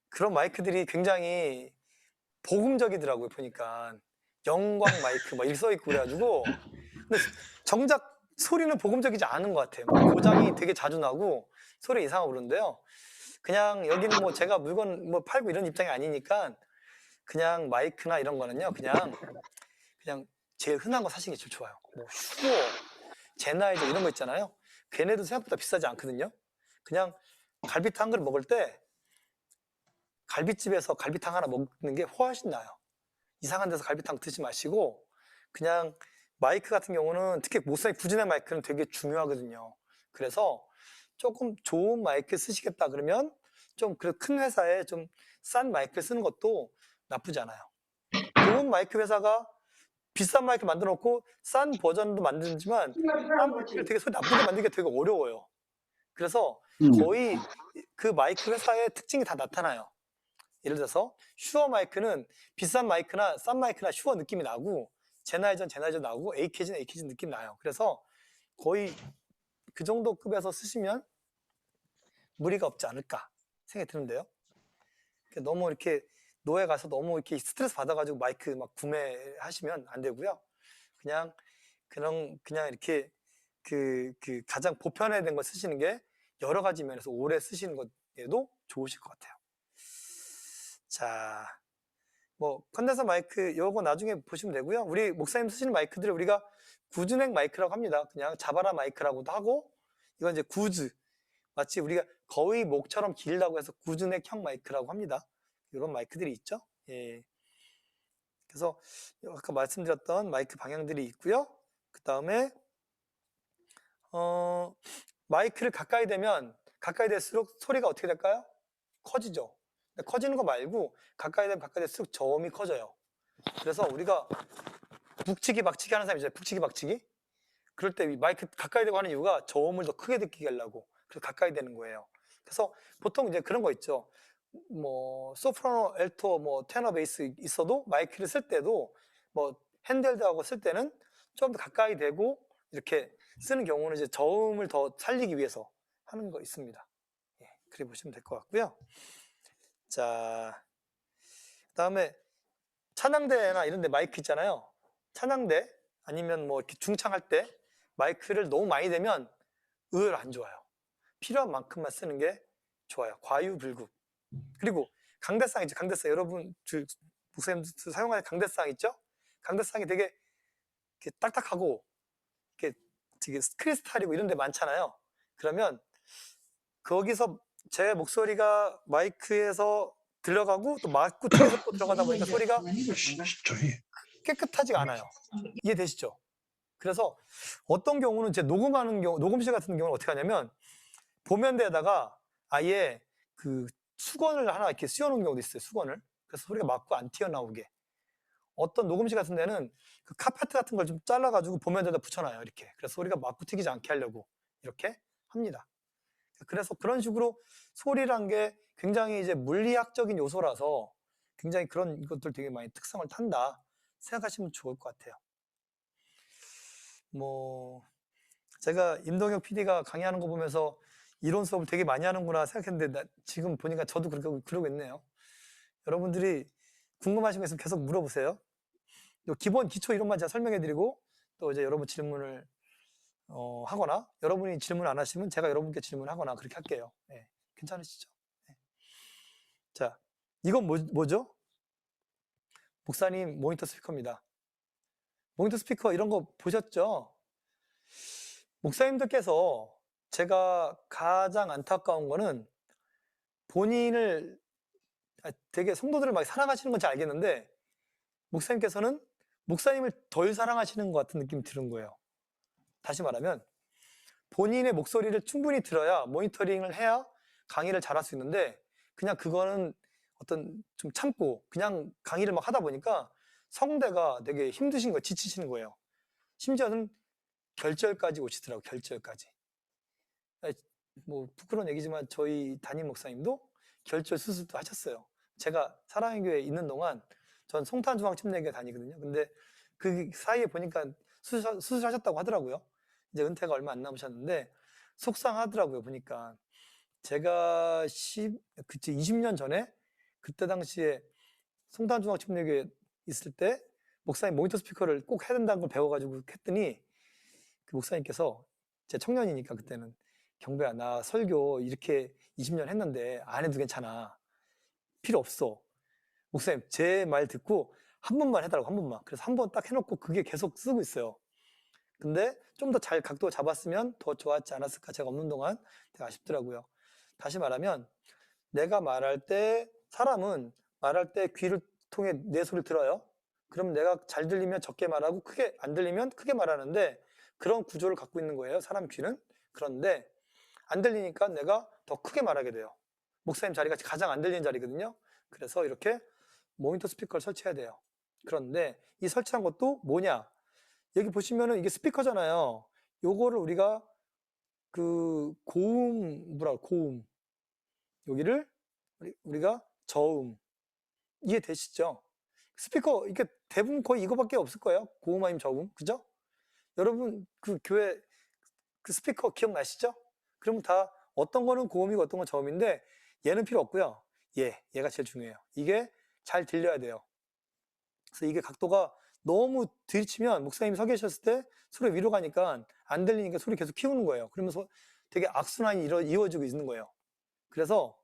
[SPEAKER 2] 그런 마이크들이 굉장히 복음적이더라고요. 보니까 영광 마이크 막 이렇게 써 있고 그래가지고 근데 정작 소리는 복음적이지 않은 것 같아요. 고장이 되게 자주 나고 소리 이상하고 그러는데요. 그냥 여기는 뭐 제가 물건 뭐 팔고 이런 입장이 아니니까 그냥 마이크나 이런 거는요 그냥 제일 흔한 거 사시는 게 제일 좋아요. 뭐 슈어, 제나이저 이런 거 있잖아요. 걔네도 생각보다 비싸지 않거든요. 그냥 갈비탕 한 그릇 먹을 때 갈비집에서 갈비탕 하나 먹는 게 훨씬 나아요. 이상한 데서 갈비탕 드시지 마시고 그냥 마이크 같은 경우는 특히 목사님 구진의 마이크는 되게 중요하거든요. 그래서 조금 좋은 마이크 쓰시겠다 그러면 좀 큰 회사에 좀 싼 마이크 쓰는 것도 나쁘지 않아요. 좋은 마이크 회사가 비싼 마이크 만들어 놓고 싼 버전도 만들지만 싼 마이크를 되게 소리 나쁘게 만들기가 되게 어려워요. 그래서 거의 그 마이크 회사의 특징이 다 나타나요. 예를 들어서 슈어 마이크는 비싼 마이크나 싼 마이크나 슈어 느낌이 나고 제나이전 나고 에이케이지는 느낌 나요. 그래서 거의 그 정도 급에서 쓰시면 무리가 없지 않을까 생각이 드는데요. 너무 이렇게 노예 가서 너무 이렇게 스트레스 받아가지고 마이크 막 구매하시면 안 되고요. 그냥 이렇게 그 가장 보편화된 걸 쓰시는 게 여러 가지 면에서 오래 쓰시는 것에도 좋으실 것 같아요. 자, 뭐 컨덴서 마이크 요거 나중에 보시면 되고요. 우리 목사님 쓰시는 마이크들을 우리가 구준액 마이크라고 합니다. 그냥 자바라 마이크라고도 하고 이건 이제 구즈 마치 우리가 거의 목처럼 길다고 해서 구준액형 마이크라고 합니다. 이런 마이크들이 있죠. 예. 그래서 아까 말씀드렸던 마이크 방향들이 있고요. 그 다음에 마이크를 가까이 대면 가까이 될수록 소리가 어떻게 될까요? 커지죠. 근데 커지는 거 말고 가까이 되면 가까이 될수록 저음이 커져요. 그래서 우리가 북치기 박치기 하는 사람 있잖아요. 북치기 박치기. 그럴 때 마이크 가까이 대고 하는 이유가 저음을 더 크게 듣게 하려고. 그래서 가까이 되는 거예요. 그래서 보통 이제 그런 거 있죠. 뭐 소프라노, 알토, 뭐 테너, 베이스 있어도 마이크를 쓸 때도 뭐 핸드헬드하고 쓸 때는 좀 더 가까이 대고 이렇게 쓰는 경우는 이제 저음을 더 살리기 위해서 하는 거 있습니다. 예, 그래 보시면 될 것 같고요. 자, 그다음에 찬양대나 이런 데 마이크 있잖아요. 찬양대 아니면 뭐 이렇게 중창할 때 마이크를 너무 많이 대면 의외로 안 좋아요. 필요한 만큼만 쓰는 게 좋아요. 과유불급. 그리고 강대상 있죠. 강대상 여러분 목사님들 사용하는 강대상 있죠? 강대상이 되게 이렇게 딱딱하고 이렇게 되게 크리스탈이고 이런 데 많잖아요. 그러면 거기서 제 목소리가 마이크에서 들어가고 또 마이크 뒤에서 또 들어가다 보니까 소리가
[SPEAKER 3] 저희
[SPEAKER 2] 깨끗하지가 않아요. 이해되시죠? 그래서 어떤 경우는 제 녹음하는 경우, 녹음실 같은 경우는 어떻게 하냐면 보면대에다가 아예 그 수건을 하나 이렇게 씌워놓은 경우도 있어요. 수건을. 그래서 소리가 막고 안 튀어나오게. 어떤 녹음실 같은 데는 그 카페트 같은 걸 좀 잘라가지고 보면대에다 붙여놔요. 이렇게. 그래서 소리가 막고 튀기지 않게 하려고 이렇게 합니다. 그래서 그런 식으로 소리란 게 굉장히 이제 물리학적인 요소라서 굉장히 그런 것들 되게 많이 특성을 탄다 생각하시면 좋을 것 같아요. 뭐 제가 임동혁 PD가 강의하는 거 보면서 이론 수업을 되게 많이 하는구나 생각했는데 지금 보니까 저도 그러고 있네요. 여러분들이 궁금하신 거 있으면 계속 물어보세요. 기본 기초 이론만 제가 설명해드리고 또 이제 여러분 질문을 하거나 여러분이 질문 안 하시면 제가 여러분께 질문하거나 그렇게 할게요. 네, 괜찮으시죠? 네. 자, 이건 뭐죠? 목사님 모니터 스피커입니다. 모니터 스피커 이런 거 보셨죠? 목사님들께서 제가 가장 안타까운 거는 본인을 되게 성도들을 막 사랑하시는 건 잘 알겠는데 목사님께서는 목사님을 덜 사랑하시는 것 같은 느낌이 드는 거예요. 다시 말하면 본인의 목소리를 충분히 들어야 모니터링을 해야 강의를 잘할 수 있는데 그냥 그거는 어떤 좀 참고 그냥 강의를 막 하다 보니까 성대가 되게 힘드신 거예요. 지치시는 거예요. 심지어는 결절까지 오시더라고요. 결절까지. 뭐 부끄러운 얘기지만 저희 담임 목사님도 결절 수술도 하셨어요. 제가 사랑의 교회에 있는 동안 전 송탄중앙침례교회 다니거든요. 근데 그 사이에 보니까 수술하셨다고 하더라고요. 이제 은퇴가 얼마 안 남으셨는데 속상하더라고요. 보니까 제가 20년 전에 그때 당시에 송탄중앙침례교회 있을 때 목사님 모니터 스피커를 꼭 해야 된다는 걸 배워가지고 했더니 그 목사님께서 제 청년이니까 그때는 경배야 나 설교 이렇게 20년 했는데 안 해도 괜찮아. 필요 없어. 목사님 제 말 듣고 한 번만 해달라고 한 번만. 그래서 한 번 딱 해놓고 그게 계속 쓰고 있어요. 근데 좀 더 잘 각도 잡았으면 더 좋았지 않았을까 제가 없는 동안 되게 아쉽더라고요. 다시 말하면 내가 말할 때 사람은 말할 때 귀를 통해 내 소리를 들어요. 그럼 내가 잘 들리면 적게 말하고 크게 안 들리면 크게 말하는데 그런 구조를 갖고 있는 거예요. 사람 귀는. 그런데 안 들리니까 내가 더 크게 말하게 돼요. 목사님 자리가 가장 안 들리는 자리거든요. 그래서 이렇게 모니터 스피커를 설치해야 돼요. 그런데 이 설치한 것도 뭐냐? 여기 보시면은 이게 스피커잖아요. 요거를 우리가 그 고음 여기를 우리가 저음 이해되시죠? 스피커 이게 대부분 거의 이거밖에 없을 거예요. 고음 아니면 저음, 그죠? 여러분 그 교회 그 스피커 기억나시죠? 그러면 다 어떤 거는 고음이고 어떤 건 저음인데 얘는 필요 없고요. 얘가 제일 중요해요. 이게 잘 들려야 돼요. 그래서 이게 각도가 너무 들이치면 목사님이 서 계셨을 때 소리 위로 가니까 안 들리니까 소리 계속 키우는 거예요. 그러면서 되게 악순환이 이어지고 있는 거예요. 그래서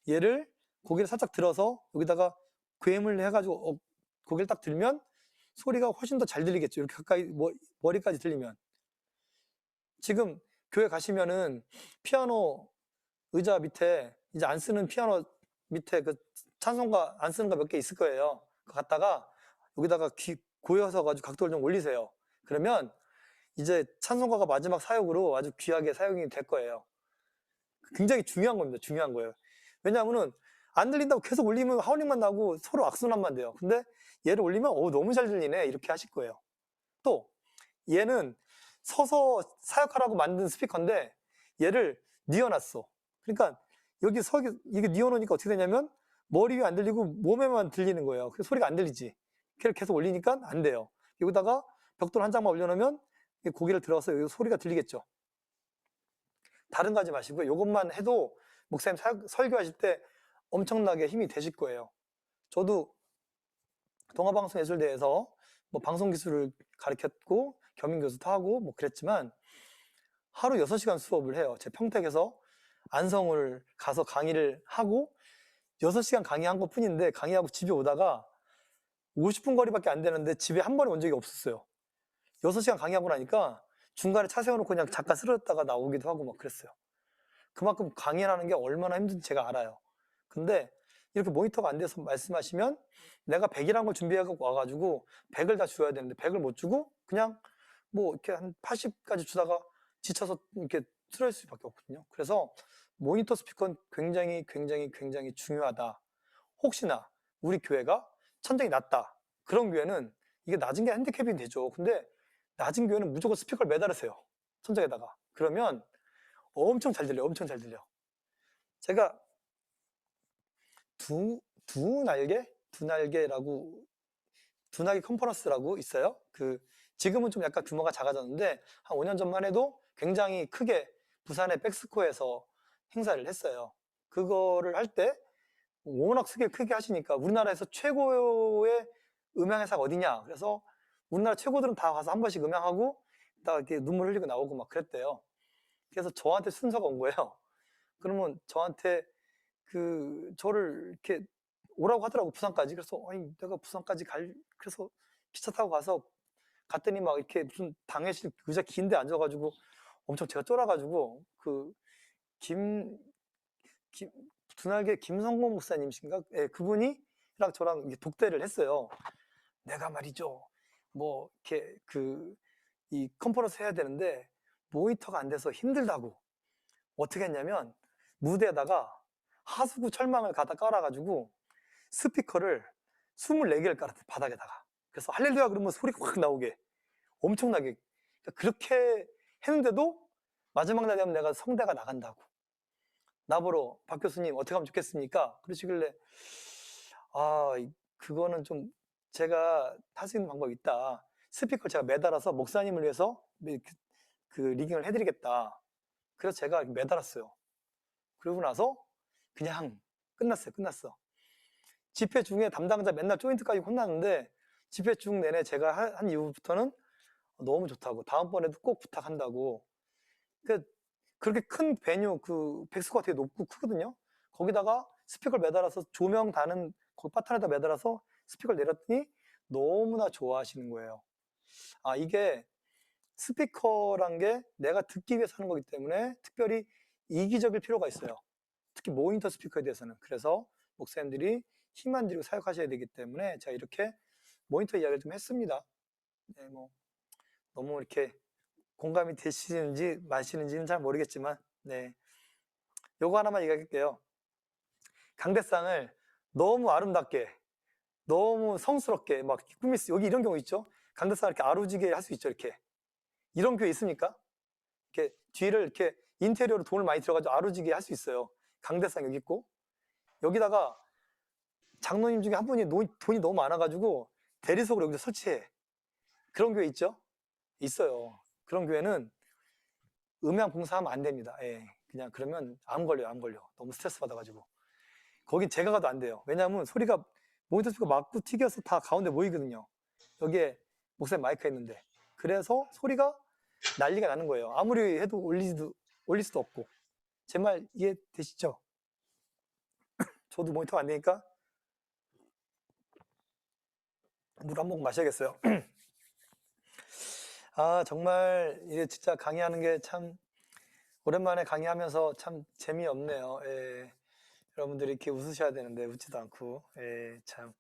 [SPEAKER 2] 얘를 고개를 살짝 들어서 여기다가 괸을 해가지고 고개를 딱 들면 소리가 훨씬 더 잘 들리겠죠. 이렇게 가까이 머리까지 들리면. 지금 교회 가시면은 피아노 의자 밑에 이제 안 쓰는 피아노 밑에 그 찬송가 안 쓰는 거 몇 개 있을 거예요. 그거 갖다가 여기다가 귀 고여서 가지고 각도를 좀 올리세요. 그러면 이제 찬송가가 마지막 사역으로 아주 귀하게 사용이 될 거예요. 굉장히 중요한 겁니다. 중요한 거예요. 왜냐하면은 안 들린다고 계속 올리면 하울링만 나고 서로 악순환만 돼요. 근데 얘를 올리면 너무 잘 들리네 이렇게 하실 거예요. 또 얘는 서서 사역하라고 만든 스피커인데 얘를 뉘어놨어. 그러니까 여기 이게 뉘어놓으니까 어떻게 되냐면 머리 위에 안 들리고 몸에만 들리는 거예요. 그래서 소리가 안 들리지. 걔를 계속 올리니까 안 돼요. 여기다가 벽돌 한 장만 올려놓으면 고개를 들어서 여기 소리가 들리겠죠. 다른 거 하지 마시고요. 이것만 해도 목사님 설교하실 때 엄청나게 힘이 되실 거예요. 저도 동아방송예술대에서 뭐 방송기술을 가르쳤고 겸임교수도 하고 뭐 그랬지만 하루 6시간 수업을 해요. 제 평택에서 안성을 가서 강의를 하고 6시간 강의한 것 뿐인데 강의하고 집에 오다가 50분 거리밖에 안 되는데 집에 한 번에 온 적이 없었어요. 6시간 강의하고 나니까 중간에 차 세워놓고 그냥 잠깐 쓰러졌다가 나오기도 하고 막 그랬어요. 그만큼 강의하는 게 얼마나 힘든지 제가 알아요. 근데 이렇게 모니터가 안 돼서 말씀하시면 내가 100이라는 걸 준비해서 와가지고 100을 다 줘야 되는데 100을 못 주고 그냥 뭐 이렇게 한 80까지 주다가 지쳐서 이렇게 쓰러질 수밖에 없거든요. 그래서 모니터 스피커는 굉장히 중요하다. 혹시나 우리 교회가 천장이 낮다. 그런 교회는 이게 낮은 게 핸디캡이 되죠. 근데 낮은 교회는 무조건 스피커를 매달으세요. 천장에다가. 그러면 엄청 잘 들려요. 엄청 잘 들려. 제가 두 날개 컨퍼런스라고 있어요. 지금은 좀 약간 규모가 작아졌는데 한 5년 전만 해도 굉장히 크게 부산의 백스코에서 행사를 했어요. 그거를 할 때 워낙 크게 하시니까 우리나라에서 최고의 음향회사가 어디냐? 그래서 우리나라 최고들은 다 가서 한 번씩 음향하고 다 이렇게 눈물 흘리고 나오고 막 그랬대요. 그래서 저한테 순서가 온 거예요. 그러면 저한테 저를 이렇게 오라고 하더라고, 부산까지. 그래서 아니 내가 부산까지 그래서 기차 타고 갔더니 막 이렇게 무슨 당회실 의자 긴데 앉아가지고 엄청 제가 쫄아가지고 두날개 김성곤 목사님이신가? 예, 그분이랑 저랑 독대를 했어요. 내가 말이죠, 뭐 이렇게 이 컨퍼런스 해야 되는데 모니터가 안 돼서 힘들다고. 어떻게 했냐면 무대에다가 하수구 철망을 갖다 깔아가지고 스피커를 24개를 깔았대, 바닥에다가. 그래서 할렐루야 그러면 소리가 확 나오게 엄청나게. 그렇게 했는데도 마지막 날 되면 내가 성대가 나간다고. 나보러 박 교수님 어떻게 하면 좋겠습니까? 그러시길래 그거는 좀 제가 할 수 있는 방법이 있다. 스피커를 제가 매달아서 목사님을 위해서 리깅을 해드리겠다. 그래서 제가 매달았어요. 그러고 나서 그냥 끝났어. 집회 중에 담당자 맨날 조인트까지 혼나는데 집회 중 내내 제가 한 이후부터는 너무 좋다고, 다음번에도 꼭 부탁한다고. 그렇게 큰 베뉴, 백스코가 되게 높고 크거든요. 거기다가 스피커를 매달아서 조명 다는 바탄에다 매달아서 스피커를 내렸더니 너무나 좋아하시는 거예요. 이게 스피커란 게 내가 듣기 위해서 하는 거기 때문에 특별히 이기적일 필요가 있어요. 특히 모니터 스피커에 대해서는. 그래서 목사님들이 힘 안 들이고 사역하셔야 되기 때문에 제가 이렇게 모니터 이야기를 좀 했습니다. 네, 뭐 너무 이렇게 공감이 되시는지 마시는지는 잘 모르겠지만, 네, 요거 하나만 얘기할게요. 강대상을 너무 아름답게, 너무 성스럽게 막 여기 이런 경우 있죠. 강대상을 이렇게 아루지게 할 수 있죠. 이렇게 이런 교회 있습니까? 이렇게 뒤를 이렇게 인테리어로 돈을 많이 들어가지고 아루지게 할 수 있어요. 강대상 여기 있고, 여기다가 장로님 중에 한 분이 돈이 너무 많아가지고 대리석으로 여기서 설치해. 그런 교회 있죠? 있어요. 그런 교회는 음향 봉사하면 안 됩니다. 예, 그냥 그러면 암 걸려. 너무 스트레스 받아가지고. 거긴 제가 가도 안 돼요. 왜냐하면 소리가 모니터 스피커 맞고 튀겨서 다 가운데 모이거든요. 여기에 목사님 마이크가 있는데. 그래서 소리가 난리가 나는 거예요. 아무리 해도 올릴 수도 없고. 제 말 이해되시죠? 저도 모니터가 안 되니까 물 한 모금 마셔야겠어요. 정말 이게 진짜 강의하는 게 참 오랜만에 강의하면서 참 재미없네요. 예. 여러분들이 이렇게 웃으셔야 되는데 웃지도 않고. 예, 참.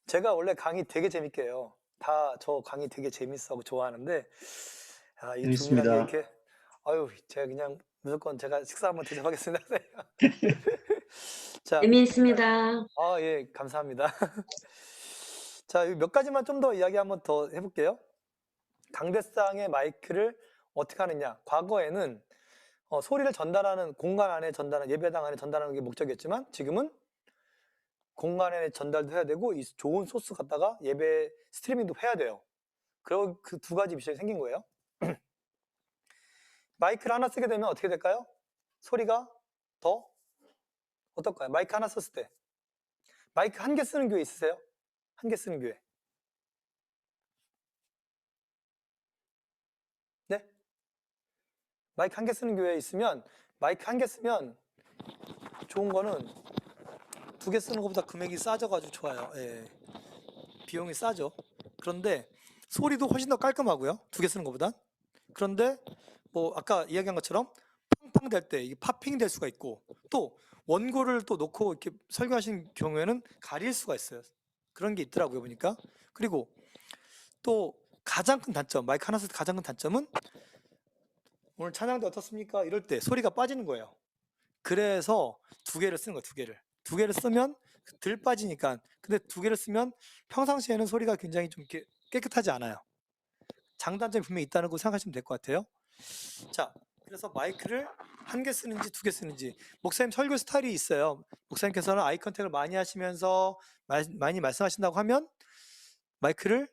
[SPEAKER 2] 제가 원래 강의 되게 재밌게 해요. 다 저 강의 되게 재밌어하고 좋아하는데 이 두 분이랑 이렇게 제가 그냥 무조건 제가 식사 한번 대접하겠습니다. 자,
[SPEAKER 5] 재미있습니다.
[SPEAKER 2] 예, 감사합니다. 자, 몇 가지만 좀 더 이야기 한번 더 해볼게요. 강대상의 마이크를 어떻게 하느냐. 과거에는 소리를 전달하는 공간 안에 전달하는 예배당 안에 전달하는 게 목적이었지만 지금은 공간 안에 전달도 해야 되고 이 좋은 소스 갖다가 예배 스트리밍도 해야 돼요. 그리고 그 두 가지 미션이 생긴 거예요. 마이크를 하나 쓰게 되면 어떻게 될까요? 소리가 더 어떨까요? 마이크 하나 썼을 때 마이크 한 개 쓰는 교회 있으세요? 한 개 쓰는 교회. 네? 마이크 한 개 쓰는 교회 있으면 마이크 한 개 쓰면 좋은 거는 두 개 쓰는 것보다 금액이 싸져가지고 좋아요. 예. 비용이 싸죠. 그런데 소리도 훨씬 더 깔끔하고요. 두 개 쓰는 것보단. 그런데 뭐 아까 이야기한 것처럼 팡팡 될 때 이게 팝핑 될 수가 있고 또 원고를 또 놓고 이렇게 설교하신 경우에는 가릴 수가 있어요. 그런 게 있더라고요 보니까. 그리고 또 가장 큰 단점, 마이크 하나 쓸 때 가장 큰 단점은 오늘 찬양도 어떻습니까? 이럴 때 소리가 빠지는 거예요. 그래서 두 개를 쓰는 거예요. 두 개를. 두 개를 쓰면 덜 빠지니까. 근데 두 개를 쓰면 평상시에는 소리가 굉장히 좀 이렇게 깨끗하지 않아요. 장단점이 분명히 있다는 거 생각하시면 될 것 같아요. 자, 그래서 마이크를 한 개 쓰는지 두 개 쓰는지 목사님 설교 스타일이 있어요. 목사님께서는 아이 컨택을 많이 하시면서 많이 말씀하신다고 하면 마이크를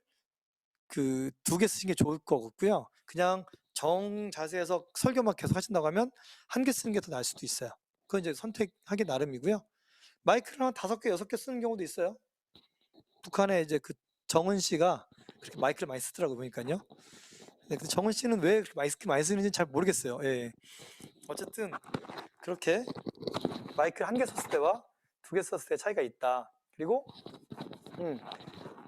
[SPEAKER 2] 그 두 개 쓰시는 게 좋을 것 같고요. 그냥 정 자세에서 설교만 계속 하신다고 하면 한 개 쓰는 게 더 나을 수도 있어요. 그건 이제 선택하기 나름이고요. 마이크를 한 5개, 6개 쓰는 경우도 있어요. 북한에 이제 그 정은 씨가 그렇게 마이크를 많이 쓰더라고요, 보니까요. 네, 근데 정은 씨는 왜 그렇게 마이크 많이 쓰는지 잘 모르겠어요. 예. 어쨌든 그렇게 마이크를 한 개 썼을 때와 두 개 썼을 때 차이가 있다. 그리고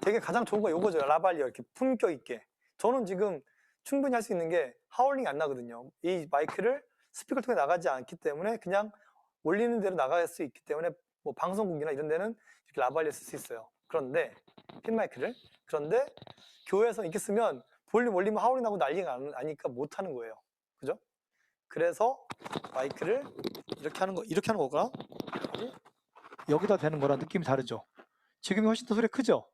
[SPEAKER 2] 되게 가장 좋은 거 요거죠. 라발리어 이렇게 품격 있게. 저는 지금 충분히 할 수 있는 게 하울링이 안 나거든요. 이 마이크를 스피커를 통해 나가지 않기 때문에 그냥 올리는 대로 나갈 수 있기 때문에 뭐 방송국이나 이런 데는 이렇게 라발리어 쓸 수 있어요. 그런데 핀 마이크를 그런데 교회에서 이렇게 쓰면 볼륨 올리면 하울링 나고 난리가 나니까 못 하는 거예요. 그죠? 그래서 마이크를 이렇게 하는 거가 여기다 대는 거랑 느낌이 다르죠. 지금이 훨씬 더 소리가 크죠?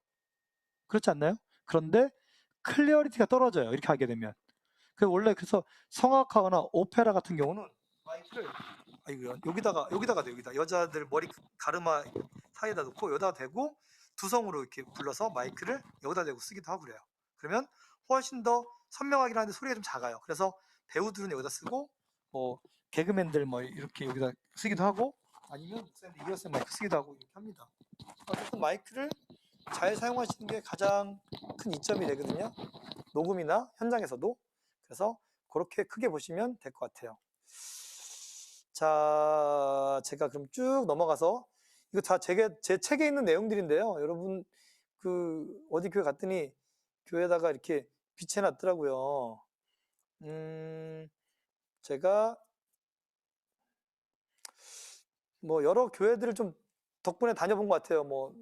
[SPEAKER 2] 그렇지 않나요? 그런데 클리어리티가 떨어져요. 이렇게 하게 되면. 그래서 성악하거나 오페라 같은 경우는 마이크를 여기다가 대 여기다 여자들 머리 가르마 사이에다 놓고 여기다 대고 두성으로 이렇게 불러서 마이크를 여기다 대고 쓰기도 하고 그래요. 그러면 훨씬 더 선명하긴 한데 소리가 좀 작아요. 그래서 배우들은 여기다 쓰고 뭐 개그맨들 뭐 이렇게 여기다 쓰기도 하고 아니면 이어서 마이크 쓰기도 하고 이렇게 합니다. 어쨌든 마이크를 잘 사용하시는 게 가장 큰 이점이 되거든요. 녹음이나 현장에서도. 그래서 그렇게 크게 보시면 될 것 같아요. 자, 제가 그럼 쭉 넘어가서 이거 다 제 책에 있는 내용들인데요. 여러분 그 어디 교회 갔더니 교회에다가 이렇게 비치해놨더라고요. 제가 뭐 여러 교회들을 좀 덕분에 다녀본 것 같아요. 뭐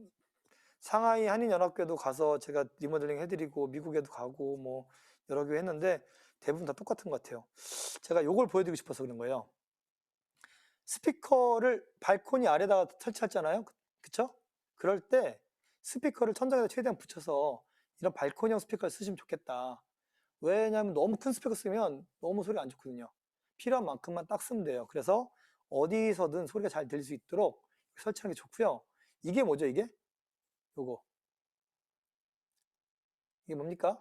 [SPEAKER 2] 상하이 한인연합교회도 가서 제가 리모델링 해드리고 미국에도 가고 뭐 여러 교회 했는데 대부분 다 똑같은 것 같아요. 제가 요걸 보여드리고 싶어서 그런 거예요. 스피커를 발코니 아래다가 설치했잖아요. 그쵸? 그럴 때 스피커를 천장에다 최대한 붙여서 이런 발코니형 스피커를 쓰시면 좋겠다. 왜냐하면 너무 큰 스피커 쓰면 너무 소리가 안 좋거든요. 필요한 만큼만 딱 쓰면 돼요. 그래서 어디서든 소리가 잘 들릴 수 있도록 설치하는 게 좋고요. 이게 뭐죠, 이게? 요거. 이게 뭡니까?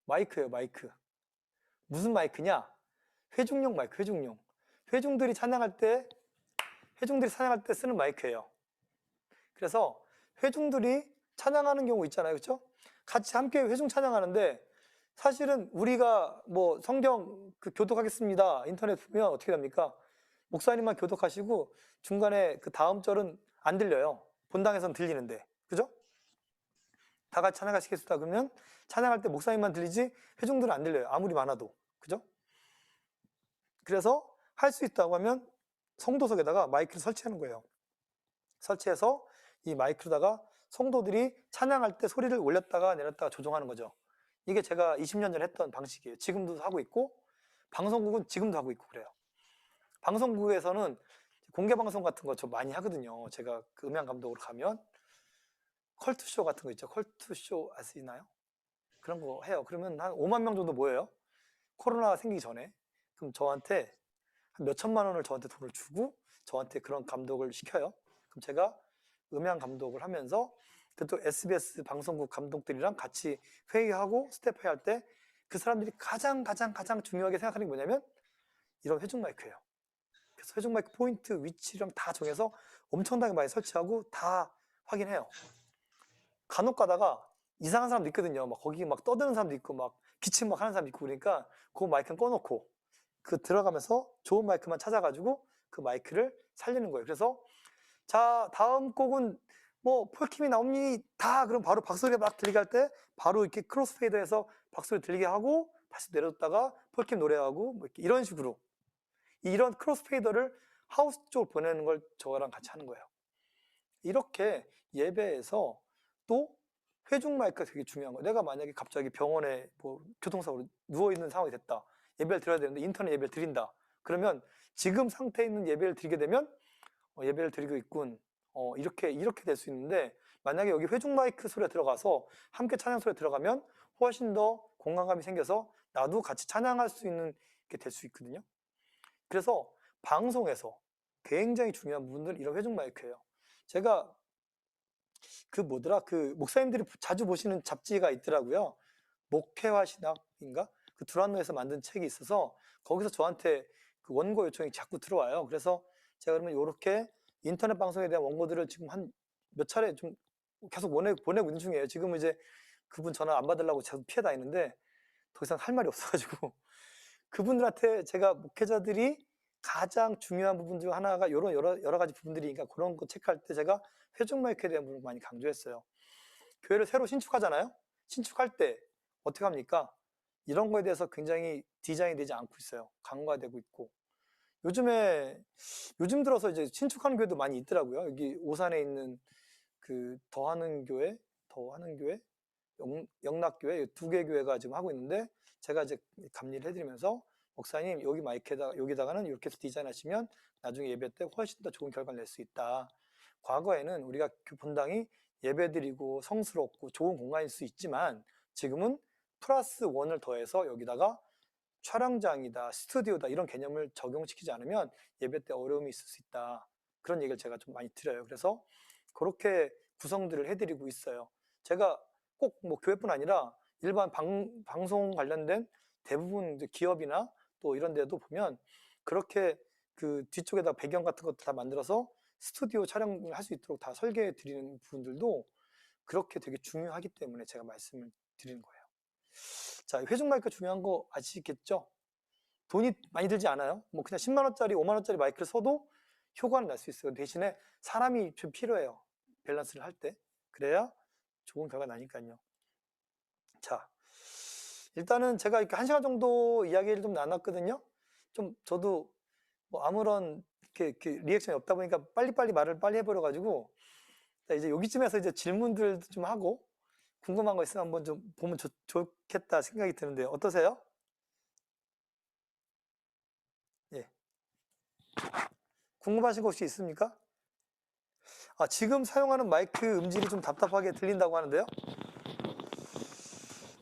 [SPEAKER 2] 마이크예요, 마이크. 무슨 마이크냐? 회중용 마이크, 회중용. 회중들이 찬양할 때 쓰는 마이크예요. 그래서 회중들이 찬양하는 경우 있잖아요. 그렇죠? 같이 함께 회중 찬양하는데 사실은 우리가 뭐 성경 교독하겠습니다. 인터넷 보면 어떻게 됩니까? 목사님만 교독하시고 중간에 그 다음 절은 안 들려요. 본당에서는 들리는데. 그죠? 다 같이 찬양하시겠습니다. 그러면 찬양할 때 목사님만 들리지 회중들은 안 들려요. 아무리 많아도. 그죠? 그래서 할 수 있다고 하면 성도석에다가 마이크를 설치하는 거예요. 설치해서 이 마이크로다가 성도들이 찬양할 때 소리를 올렸다가 내렸다가 조정하는 거죠. 이게 제가 20년 전에 했던 방식이에요. 지금도 하고 있고 방송국은 지금도 하고 있고 그래요. 방송국에서는 공개 방송 같은 거 저 많이 하거든요. 제가 그 음향 감독으로 가면 컬투쇼 같은 거 있죠. 컬투쇼 아시나요? 그런 거 해요. 그러면 한 5만 명 정도 모여요. 코로나 생기기 전에. 그럼 저한테 한 몇 천만 원을 저한테 돈을 주고 저한테 그런 감독을 시켜요. 그럼 제가 음향 감독을 하면서 또 SBS 방송국 감독들이랑 같이 회의하고 스태프 할 때 그 사람들이 가장 중요하게 생각하는 게 뭐냐면 이런 회중 마이크예요. 그래서 회중 마이크 포인트 위치랑 다 정해서 엄청나게 많이 설치하고 다 확인해요. 간혹 가다가 이상한 사람도 있거든요. 막 거기 막 떠드는 사람도 있고 막 기침 막 하는 사람도 있고 그러니까 그 마이크는 꺼놓고 그 들어가면서 좋은 마이크만 찾아가지고 그 마이크를 살리는 거예요. 그래서 자 다음 곡은 뭐 폴킴이 나옵니 다 그럼 바로 박소리가 막 들리게 할 때 바로 이렇게 크로스페이더해서 박소리 들리게 하고 다시 내려뒀다가 폴킴 노래하고 뭐 이런 식으로 이런 크로스페이더를 하우스 쪽으로 보내는 걸 저랑 같이 하는 거예요. 이렇게 예배에서 또 회중 마이크가 되게 중요한 거예요. 내가 만약에 갑자기 병원에 뭐 교통사고로 누워있는 상황이 됐다. 예배를 드려야 되는데 인터넷 예배를 드린다. 그러면 지금 상태에 있는 예배를 드리게 되면 예배를 드리고 있군. 이렇게 될 수 있는데 만약에 여기 회중 마이크 소리가 들어가서 함께 찬양 소리가 들어가면 훨씬 더 공간감이 생겨서 나도 같이 찬양할 수 있는 게 될 수 있거든요. 그래서 방송에서 굉장히 중요한 부분들은 이런 회중 마이크예요. 제가 그 목사님들이 자주 보시는 잡지가 있더라고요. 목회와 신학인가? 그 두란노에서 만든 책이 있어서 거기서 저한테 그 원고 요청이 자꾸 들어와요. 그래서 제가 그러면 이렇게 인터넷 방송에 대한 원고들을 지금 한 몇 차례 좀 계속 보내고 있는 중이에요. 지금은 이제 그분 전화 안 받으려고 계속 피해 다니는데 더 이상 할 말이 없어가지고 그분들한테 제가 목회자들이 가장 중요한 부분 중 하나가 이런 여러 가지 부분들이니까 그런 거 체크할 때 제가 회중 마이크에 대한 부분을 많이 강조했어요. 교회를 새로 신축하잖아요. 신축할 때 어떻게 합니까? 이런 거에 대해서 굉장히 디자인이 되지 않고 있어요. 강화되고 있고. 요즘 들어서 이제 신축하는 교회도 많이 있더라고요. 여기 오산에 있는 그 더하는 교회, 영락교회 두 개 교회가 지금 하고 있는데 제가 이제 감리를 해드리면서 목사님 여기 여기다가는 이렇게 해서 디자인하시면 나중에 예배 때 훨씬 더 좋은 결과를 낼 수 있다. 과거에는 우리가 본당이 예배드리고 성스럽고 좋은 공간일 수 있지만 지금은 플러스 원을 더해서 여기다가 촬영장이다, 스튜디오다 이런 개념을 적용시키지 않으면 예배 때 어려움이 있을 수 있다. 그런 얘기를 제가 좀 많이 드려요. 그래서 그렇게 구성들을 해드리고 있어요. 제가 꼭 뭐 교회뿐 아니라 일반 방송 관련된 대부분 기업이나 또 이런 데도 보면 그렇게 그 뒤쪽에다 배경 같은 것도 다 만들어서 스튜디오 촬영을 할 수 있도록 다 설계해 드리는 부분들도 그렇게 되게 중요하기 때문에 제가 말씀을 드리는 거예요. 자, 회중 마이크 중요한 거 아시겠죠? 돈이 많이 들지 않아요. 뭐 그냥 10만 원짜리, 5만 원짜리 마이크를 써도 효과는 날 수 있어요. 대신에 사람이 좀 필요해요. 밸런스를 할 때. 그래야 좋은 결과가 나니까요. 자, 일단은 제가 이렇게 1시간 정도 이야기를 좀 나눴거든요. 좀 저도 뭐 아무런 이렇게 리액션이 없다 보니까 빨리빨리 말을 빨리 해버려가지고 이제 여기쯤에서 이제 질문들도 좀 하고 궁금한 거 있으면 한번 좀 보면 좋겠다 생각이 드는데 어떠세요? 예. 궁금하신 거 혹시 있습니까? 아, 지금 사용하는 마이크 음질이 좀 답답하게 들린다고 하는데요?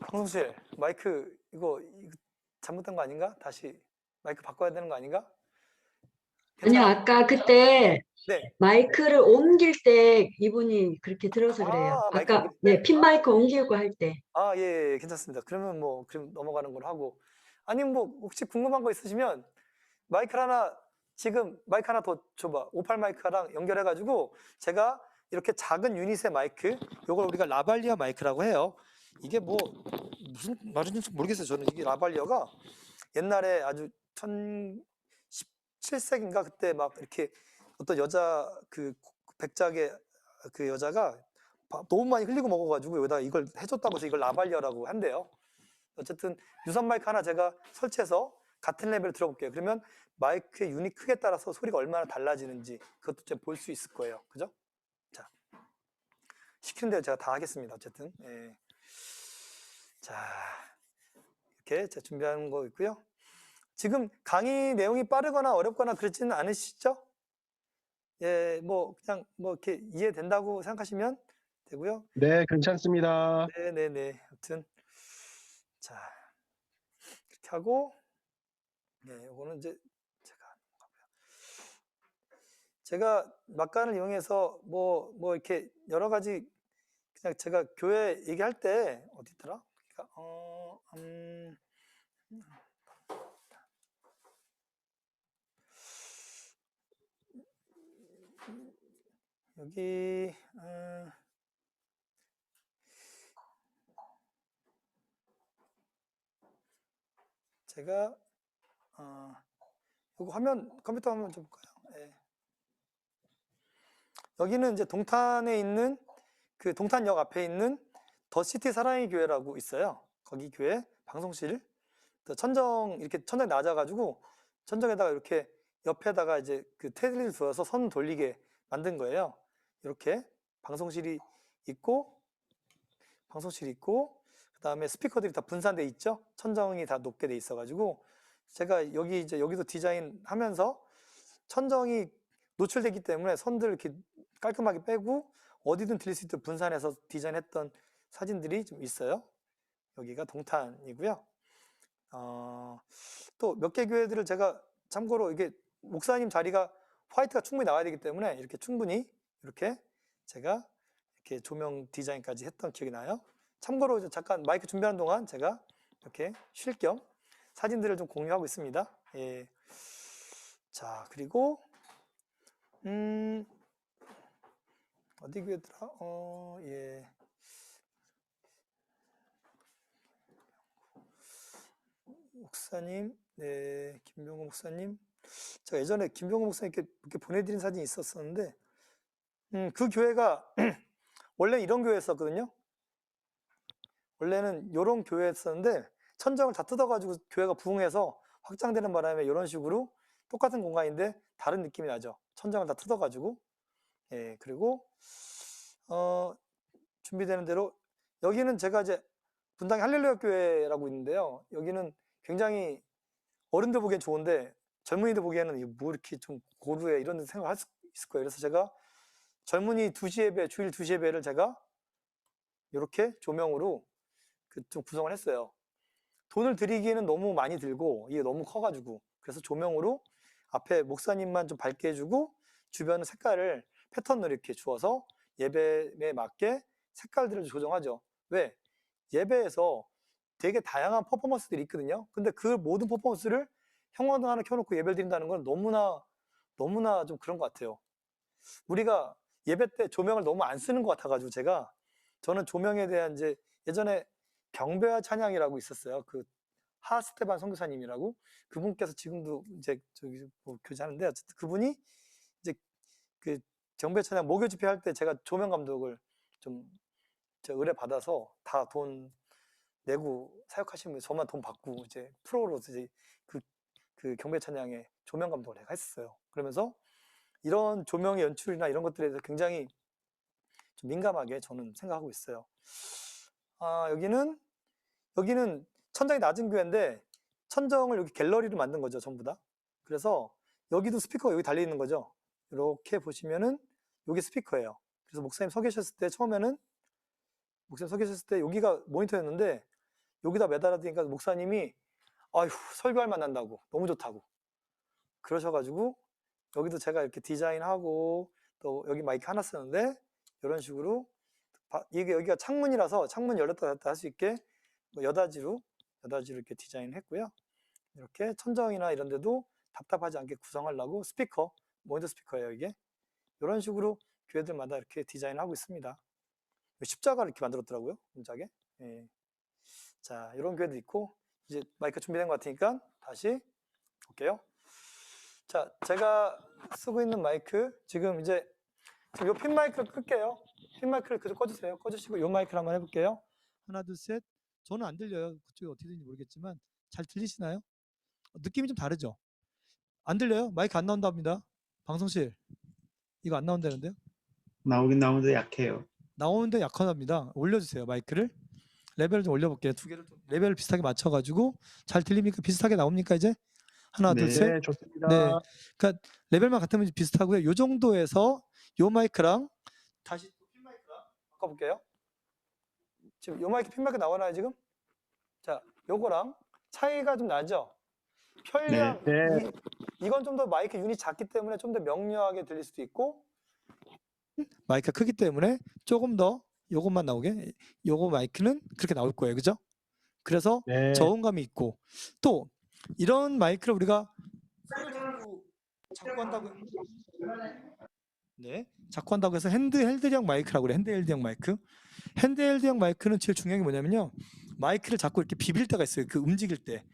[SPEAKER 2] 황성실, 마이크 이거 잘못된 거 아닌가? 다시 마이크 바꿔야 되는 거 아닌가?
[SPEAKER 5] 아니요, 아까 그때
[SPEAKER 2] 네.
[SPEAKER 5] 마이크를 옮길 때 이분이 그렇게 들어서 그래요.
[SPEAKER 2] 마이크
[SPEAKER 5] 아까
[SPEAKER 2] 옮길 때?
[SPEAKER 5] 네, 핀 마이크 옮기고 할 때.
[SPEAKER 2] 예, 괜찮습니다. 그러면 뭐 그럼 넘어가는 걸로 하고 아니면 뭐 혹시 궁금한 거 있으시면 지금 마이크 하나 더 줘봐. 58 마이크랑 연결해가지고 제가 이렇게 작은 유닛의 마이크, 요걸 우리가 라발리아 마이크라고 해요. 이게 뭐 무슨 말인지 모르겠어요. 저는 이게 라발리아가 옛날에 아주 17세기인가 그때 막 이렇게 어떤 여자 그 백작의 그 여자가 너무 많이 흘리고 먹어가지고 여기다 이걸 해줬다고 해서 이걸 라발리아라고 한대요. 어쨌든 유선 마이크 하나 제가 설치해서 같은 레벨을 들어볼게요. 그러면 마이크의 유닛 크기에 따라서 소리가 얼마나 달라지는지 그것도 제가 볼 수 있을 거예요. 그죠? 자, 시키는 대로 제가 다 하겠습니다. 어쨌든. 예. 자, 이렇게 제가 준비한 거 있고요. 지금 강의 내용이 빠르거나 어렵거나 그렇지는 않으시죠? 예, 뭐 그냥 뭐 이렇게 이해된다고 생각하시면 되고요.
[SPEAKER 4] 네, 괜찮습니다.
[SPEAKER 2] 네네네. 아무튼 자 이렇게 하고 네, 요거는 이제 제가 막간을 이용해서 뭐 이렇게 여러 가지 그냥 제가 교회 얘기할 때 어디 있더라? 그러니까 여기 제가 이거 컴퓨터 화면 좀 볼까요? 예. 여기는 이제 동탄에 있는 그 동탄역 앞에 있는 더시티 사랑의 교회라고 있어요. 거기 교회 방송실 천정 이렇게 천장이 낮아가지고 천정에다가 이렇게 옆에다가 이제 그 테두리를 두어서 선 돌리게 만든 거예요. 이렇게 방송실이 있고 그 다음에 스피커들이 다 분산돼 있죠. 천정이 다 높게 돼 있어가지고 제가 여기도 디자인하면서 천정이 노출되기 때문에 선들 이렇게 깔끔하게 빼고 어디든 들릴 수 있도록 분산해서 디자인했던 사진들이 좀 있어요. 여기가 동탄이고요. 또 몇 개 교회들을 제가 참고로 이게 목사님 자리가 화이트가 충분히 나와야 되기 때문에 이렇게 충분히 이렇게 제가 이렇게 조명 디자인까지 했던 기억이 나요. 참고로 이제 잠깐 마이크 준비하는 동안 제가 이렇게 쉴 겸 사진들을 좀 공유하고 있습니다. 예. 자, 그리고 어디 교회더라? 예. 목사님, 네, 김병호 목사님. 제가 예전에 김병호 목사님께 이렇게 보내드린 사진이 있었었는데, 그 교회가 원래 이런 교회였었거든요. 원래는 이런 교회였었는데 천정을 다 뜯어가지고 교회가 부흥해서 확장되는 바람에 이런 식으로 똑같은 공간인데 다른 느낌이 나죠. 천정을 다 뜯어가지고. 예, 그리고 준비되는 대로 여기는 제가 이제 분당의 할렐루야 교회라고 있는데요. 여기는 굉장히 어른들 보기엔 좋은데 젊은이들 보기에는 뭐 이렇게 좀 고루해 이런 생각할 수 있을 거예요. 그래서 제가 젊은이 2시 예배, 주일 2시 예배를 제가 이렇게 조명으로 좀 구성을 했어요. 돈을 들이기에는 너무 많이 들고 이게 너무 커가지고 그래서 조명으로 앞에 목사님만 좀 밝게 해주고 주변 색깔을 패턴을 이렇게 주어서 예배에 맞게 색깔들을 조정하죠. 왜? 예배에서 되게 다양한 퍼포먼스들이 있거든요. 근데 그 모든 퍼포먼스를 형광등 하나 켜놓고 예배를 드린다는 건 너무나 좀 그런 것 같아요. 우리가 예배 때 조명을 너무 안 쓰는 것 같아가지고 저는 조명에 대한 이제 예전에 경배와 찬양이라고 있었어요. 그 하스테반 선교사님이라고 그분께서 지금도 이제 저기 뭐 교제하는데 어쨌든 그분이 이제 그 경배 찬양 목요 집회 할 때 제가 조명 감독을 좀 의뢰 받아서 다 돈 내고 사역하시면 저만 돈 받고 이제 프로로 이제 그 경배 찬양의 조명 감독을 내가 했었어요. 그러면서 이런 조명의 연출이나 이런 것들에 대해서 굉장히 좀 민감하게 저는 생각하고 있어요. 여기는 천장이 낮은 교회인데 천정을 여기 갤러리로 만든 거죠, 전부 다. 그래서 여기도 스피커가 여기 달려 있는 거죠. 이렇게 보시면은 여기 스피커예요. 그래서 목사님 서 계셨을 때 처음에는 여기가 모니터였는데 여기다 매달아두니까 목사님이 아휴 설교할 만 난다고 너무 좋다고 그러셔가지고 여기도 제가 이렇게 디자인하고 또 여기 마이크 하나 쓰는데 이런 식으로 이게 여기가 창문이라서 창문 열렸다 닫았다 할 수 있게 뭐 여다지로 이렇게 디자인했고요. 이렇게 천정이나 이런 데도 답답하지 않게 구성하려고 스피커, 모니터 스피커예요 이게. 이런 식으로 교회들마다 이렇게 디자인하고 있습니다. 십자가를 이렇게 만들었더라고요, 문짝에. 예. 자, 이런 교회도 있고 이제 마이크 준비된 것 같으니까 다시 볼게요. 자, 제가 쓰고 있는 마이크 지금 이 핀 마이크를 끌게요. 핀 마이크를 계속 꺼주세요. 꺼주시고 이 마이크를 한번 해볼게요. 하나, 둘, 셋. 저는 안 들려요. 그쪽이 어떻게 되는지 모르겠지만 잘 들리시나요? 느낌이 좀 다르죠? 안 들려요? 마이크 안 나온답니다. 방송실 이거 안 나온다는데요?
[SPEAKER 3] 나오긴 나오는데 약해요.
[SPEAKER 2] 나오는데 약하답니다. 올려주세요 마이크를. 레벨을 좀 올려볼게요. 두 개를 좀 레벨을 비슷하게 맞춰가지고 잘 들립니까? 비슷하게 나옵니까 이제? 하나,
[SPEAKER 3] 네.
[SPEAKER 2] 둘, 셋.
[SPEAKER 4] 네, 좋습니다.
[SPEAKER 2] 네. 그러니까 레벨만 같으면 비슷하고요. 요 정도에서 요 마이크랑 다시 또 핀 마이크랑 바꿔볼게요. 지금 요 마이크 핀 마이크 나오나요 지금? 자, 요거랑 차이가 좀 나죠? 편리함,
[SPEAKER 4] 네.
[SPEAKER 2] 이건 좀 더 마이크 유닛 작기 때문에 좀 더 명료하게 들릴 수도 있고, 마이크가 크기 때문에 조금 더 요것만 나오게, 요거 마이크는 그렇게 나올 거예요. 그죠? 그래서
[SPEAKER 4] 네.
[SPEAKER 2] 저음감이 있고, 또 이런 마이크를 우리가 자꾸 한다고, 네, 자꾸 한다고 해서 핸드헬드형 마이크라고 그래. 핸드헬드형 마이크. 핸드헬드형 마이크는 제일 중요한 게 뭐냐면요, 마이크를 자꾸 이렇게 비빌 때가 있어요. 그 움직일 때,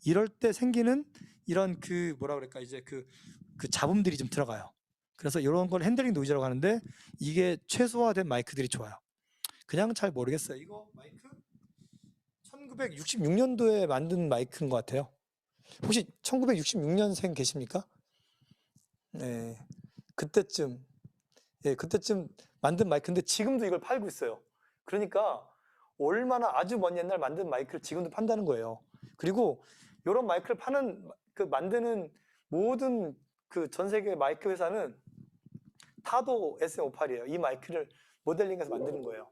[SPEAKER 2] 이럴 때 생기는 이런 그 뭐라 그럴까, 이제 그 잡음들이 좀 들어가요. 그래서 이런 걸 핸들링 노이즈라고 하는데, 이게 최소화된 마이크들이 좋아요. 그냥 잘 모르겠어요. 이거 마이크 1966년도에 만든 마이크인 것 같아요. 혹시 1966년생 계십니까? 네, 그때쯤, 예, 그때쯤 만든 마이크인데 지금도 이걸 팔고 있어요. 그러니까 얼마나 아주 먼 옛날 만든 마이크를 지금도 판다는 거예요. 그리고 이런 마이크를 파는, 만드는 모든 그 전 세계 마이크 회사는 타도 SM58이에요. 이 마이크를 모델링해서 만드는 거예요.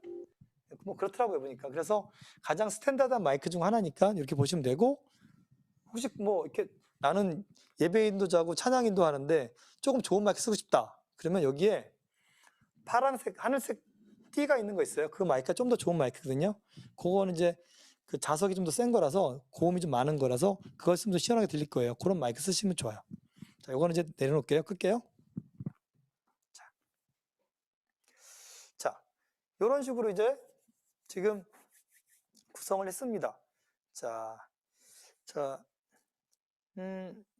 [SPEAKER 2] 뭐 그렇더라고요, 보니까. 그래서 가장 스탠다드한 마이크 중 하나니까 이렇게 보시면 되고, 혹시 뭐 이렇게 나는 예배 인도자고 찬양 인도 하는데 조금 좋은 마이크 쓰고 싶다, 그러면 여기에 파란색, 하늘색 띠가 있는 거 있어요. 그 마이크가 좀 더 좋은 마이크거든요. 그거는 이제 그 자석이 좀 더 센 거라서, 고음이 좀 많은 거라서 그걸 쓰면 더 시원하게 들릴 거예요. 그런 마이크 쓰시면 좋아요. 자, 이거는 이제 내려놓을게요. 끌게요. 자, 이런 식으로 이제 지금 구성을 했습니다. 자,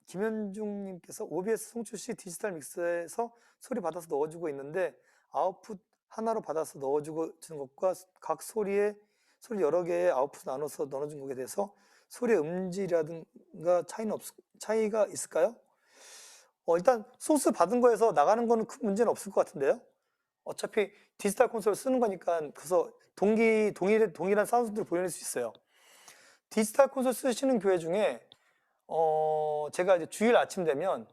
[SPEAKER 2] 김현중님께서 OBS 송출 시 디지털 믹서에서 소리 받아서 넣어주고 있는데, 아웃풋 하나로 받아서 넣어주고 주는 것과 각 소리 여러 개의 아웃풋 나눠서 넣어준 것에 대해서 소리의 음질이라든가 차이가 있을까요? 일단 소스 받은 거에서 나가는 거는 큰 문제는 없을 것 같은데요. 어차피 디지털 콘솔 쓰는 거니까, 그래서 동일한 사운드를 보여낼 수 있어요. 디지털 콘솔 쓰시는 교회 중에 제가 이제 주일 아침 되면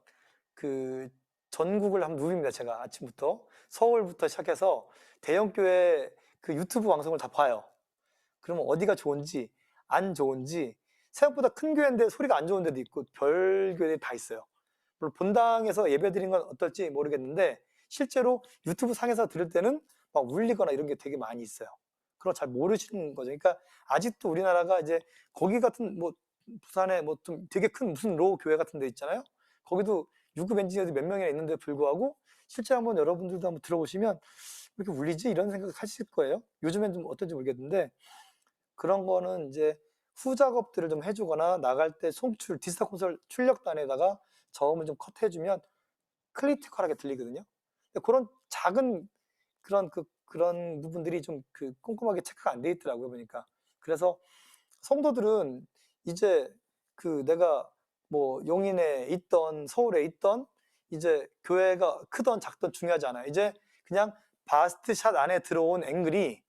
[SPEAKER 2] 그 전국을 한번 누빕니다. 제가 아침부터 서울부터 시작해서 대형 교회 그 유튜브 방송을 다 봐요. 그러면 어디가 좋은지 안 좋은지, 생각보다 큰 교회인데 소리가 안 좋은 데도 있고 별 교회들이 다 있어요. 물론 본당에서 예배 드린 건 어떨지 모르겠는데, 실제로 유튜브 상에서 들을 때는 막 울리거나 이런 게 되게 많이 있어요. 그런 거 잘 모르시는 거죠. 그러니까 아직도 우리나라가 이제 거기 같은, 뭐 부산에 뭐 좀 되게 큰 무슨 로 교회 같은 데 있잖아요. 거기도 유급 엔지니어들이 몇 명이나 있는데 불구하고 실제 한번 여러분들도 한번 들어보시면 왜 이렇게 울리지? 이런 생각 하실 거예요. 요즘엔 좀 어떤지 모르겠는데, 그런 거는 이제 후작업들을 좀 해주거나 나갈 때 송출, 디지털 콘솔 출력단에다가 저음을 좀 컷해주면 크리티컬하게 들리거든요. 그런 작은 그런 부분들이 좀 꼼꼼하게 체크가 안 돼 있더라고요, 보니까. 그래서 성도들은 이제 내가 뭐 용인에 있던 서울에 있던 이제 교회가 크던 작던 중요하지 않아요. 이제 그냥 바스트샷 안에 들어온 앵글이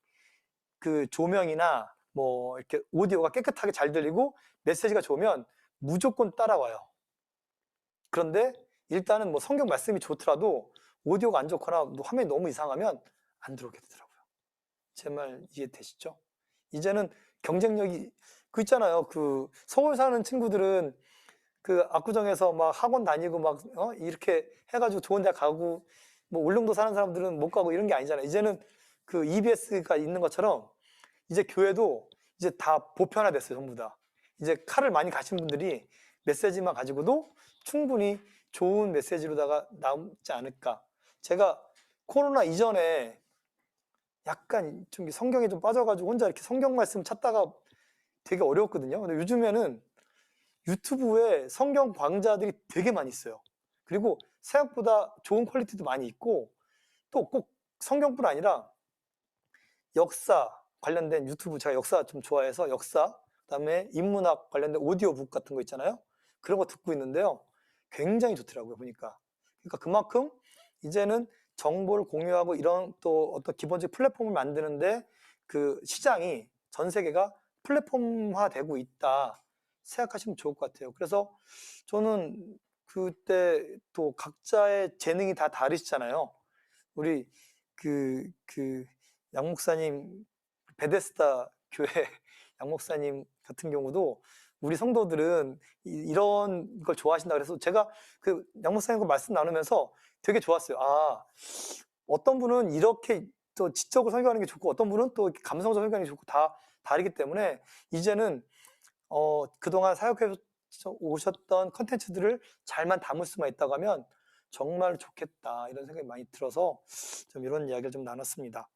[SPEAKER 2] 그 조명이나 뭐 이렇게 오디오가 깨끗하게 잘 들리고 메시지가 좋으면 무조건 따라와요. 그런데 일단은 뭐 성경 말씀이 좋더라도 오디오가 안 좋거나 화면이 너무 이상하면 안 들어오게 되더라고요. 제 말 이해되시죠? 이제는 경쟁력이 있잖아요. 서울 사는 친구들은 압구정에서 막 학원 다니고 막 이렇게 해가지고 좋은 데 가고, 뭐 울릉도 사는 사람들은 못 가고 이런 게 아니잖아요. 이제는 EBS가 있는 것처럼 이제 교회도 이제 다 보편화됐어요. 전부 다. 이제 칼을 많이 가신 분들이 메시지만 가지고도 충분히 좋은 메시지로다가 남지 않을까. 제가 코로나 이전에 약간 좀 성경에 좀 빠져가지고 혼자 이렇게 성경 말씀 찾다가 되게 어려웠거든요. 근데 요즘에는 유튜브에 성경 강좌들이 되게 많이 있어요. 그리고 생각보다 좋은 퀄리티도 많이 있고, 또 꼭 성경뿐 아니라 역사 관련된 유튜브, 제가 역사 좀 좋아해서 역사, 그다음에 인문학 관련된 오디오북 같은 거 있잖아요. 그런 거 듣고 있는데요. 굉장히 좋더라고요, 보니까. 그러니까 그만큼 이제는 정보를 공유하고 이런 또 어떤 기본적인 플랫폼을 만드는데 시장이 전 세계가 플랫폼화되고 있다. 생각하시면 좋을 것 같아요. 그래서 저는 그때 또 각자의 재능이 다 다르시잖아요. 우리 양 목사님, 베데스다 교회 양 목사님 같은 경우도 우리 성도들은 이런 걸 좋아하신다 그래서 제가 그 양 목사님과 말씀 나누면서 되게 좋았어요. 아, 어떤 분은 이렇게 또 지적으로 설교하는 게 좋고 어떤 분은 또 감성적으로 설교하는 게 좋고 다 다르기 때문에 이제는 그동안 사역해 오셨던 컨텐츠들을 잘만 담을 수만 있다고 하면 정말 좋겠다 이런 생각이 많이 들어서 좀 이런 이야기를 좀 나눴습니다.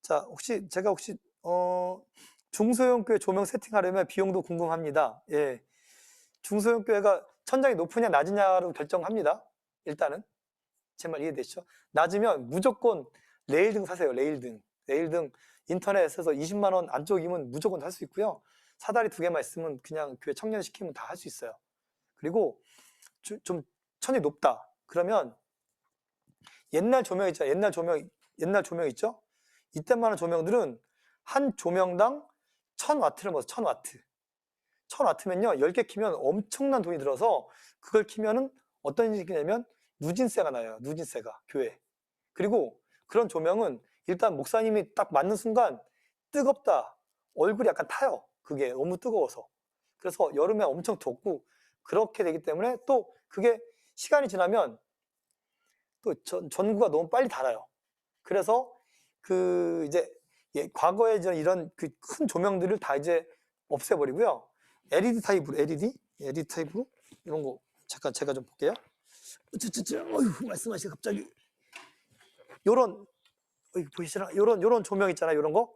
[SPEAKER 2] 자, 혹시 제가 중소형 교회 조명 세팅하려면 비용도 궁금합니다. 예, 중소형 교회가 천장이 높으냐 낮으냐로 결정합니다. 일단은 제 말 이해되시죠? 낮으면 무조건 레일등 사세요. 레일등 인터넷에서 20만 원 안쪽이면 무조건 살 수 있고요. 사다리 2개만 있으면 그냥 교회 청년시키면 다 할 수 있어요. 그리고 좀 천이 높다. 그러면 옛날 조명 있잖아요. 옛날 조명 있죠? 이때만한 조명들은 한 조명당 1000와트를 먹어서 1000와트. 1000와트면요. 10개 키면 엄청난 돈이 들어서 그걸 키면은 어떤 일이 있냐면 누진세가 나요. 누진세가 교회. 그리고 그런 조명은 일단 목사님이 딱 맞는 순간 뜨겁다. 얼굴이 약간 타요. 그게 너무 뜨거워서. 그래서 여름에 엄청 덥고 그렇게 되기 때문에 또 그게 시간이 지나면 또 전구가 너무 빨리 닳아요. 그래서 이제 과거에 이런 그 큰 조명들을 다 이제 없애버리고요. LED 타입으로 이런 거 잠깐 제가 좀 볼게요. 어휴, 말씀하시고 갑자기 보이시나? 요런 조명 있잖아요. 요런 거.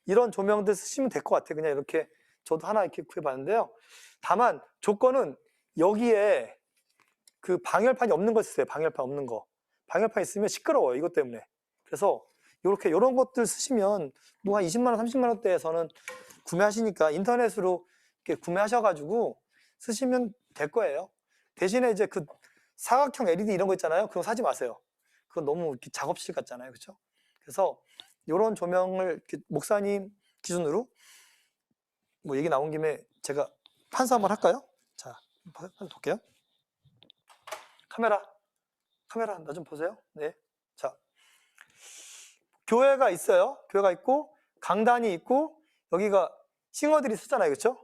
[SPEAKER 2] 이런 조명들 쓰시면 될 것 같아요. 그냥 이렇게 저도 하나 이렇게 구해봤는데요. 다만 조건은 여기에 그 방열판이 없는 거 쓰세요. 방열판 없는 거. 방열판 있으면 시끄러워요. 이것 때문에. 그래서 요런 것들 쓰시면 뭐 한 20만 원, 30만 원대에서는 구매하시니까 인터넷으로 이렇게 구매하셔가지고 쓰시면 될 거예요. 대신에 이제 그 사각형 LED 이런 거 있잖아요. 그거 사지 마세요. 그건 너무 이렇게 작업실 같잖아요. 그렇죠? 그래서 이런 조명을 목사님 기준으로 뭐 얘기 나온 김에 제가 판사 한번 할까요? 자, 한번 볼게요. 카메라 나 좀 보세요. 네. 자, 교회가 있어요. 교회가 있고 강단이 있고 여기가 싱어들이 쓰잖아요. 그렇죠?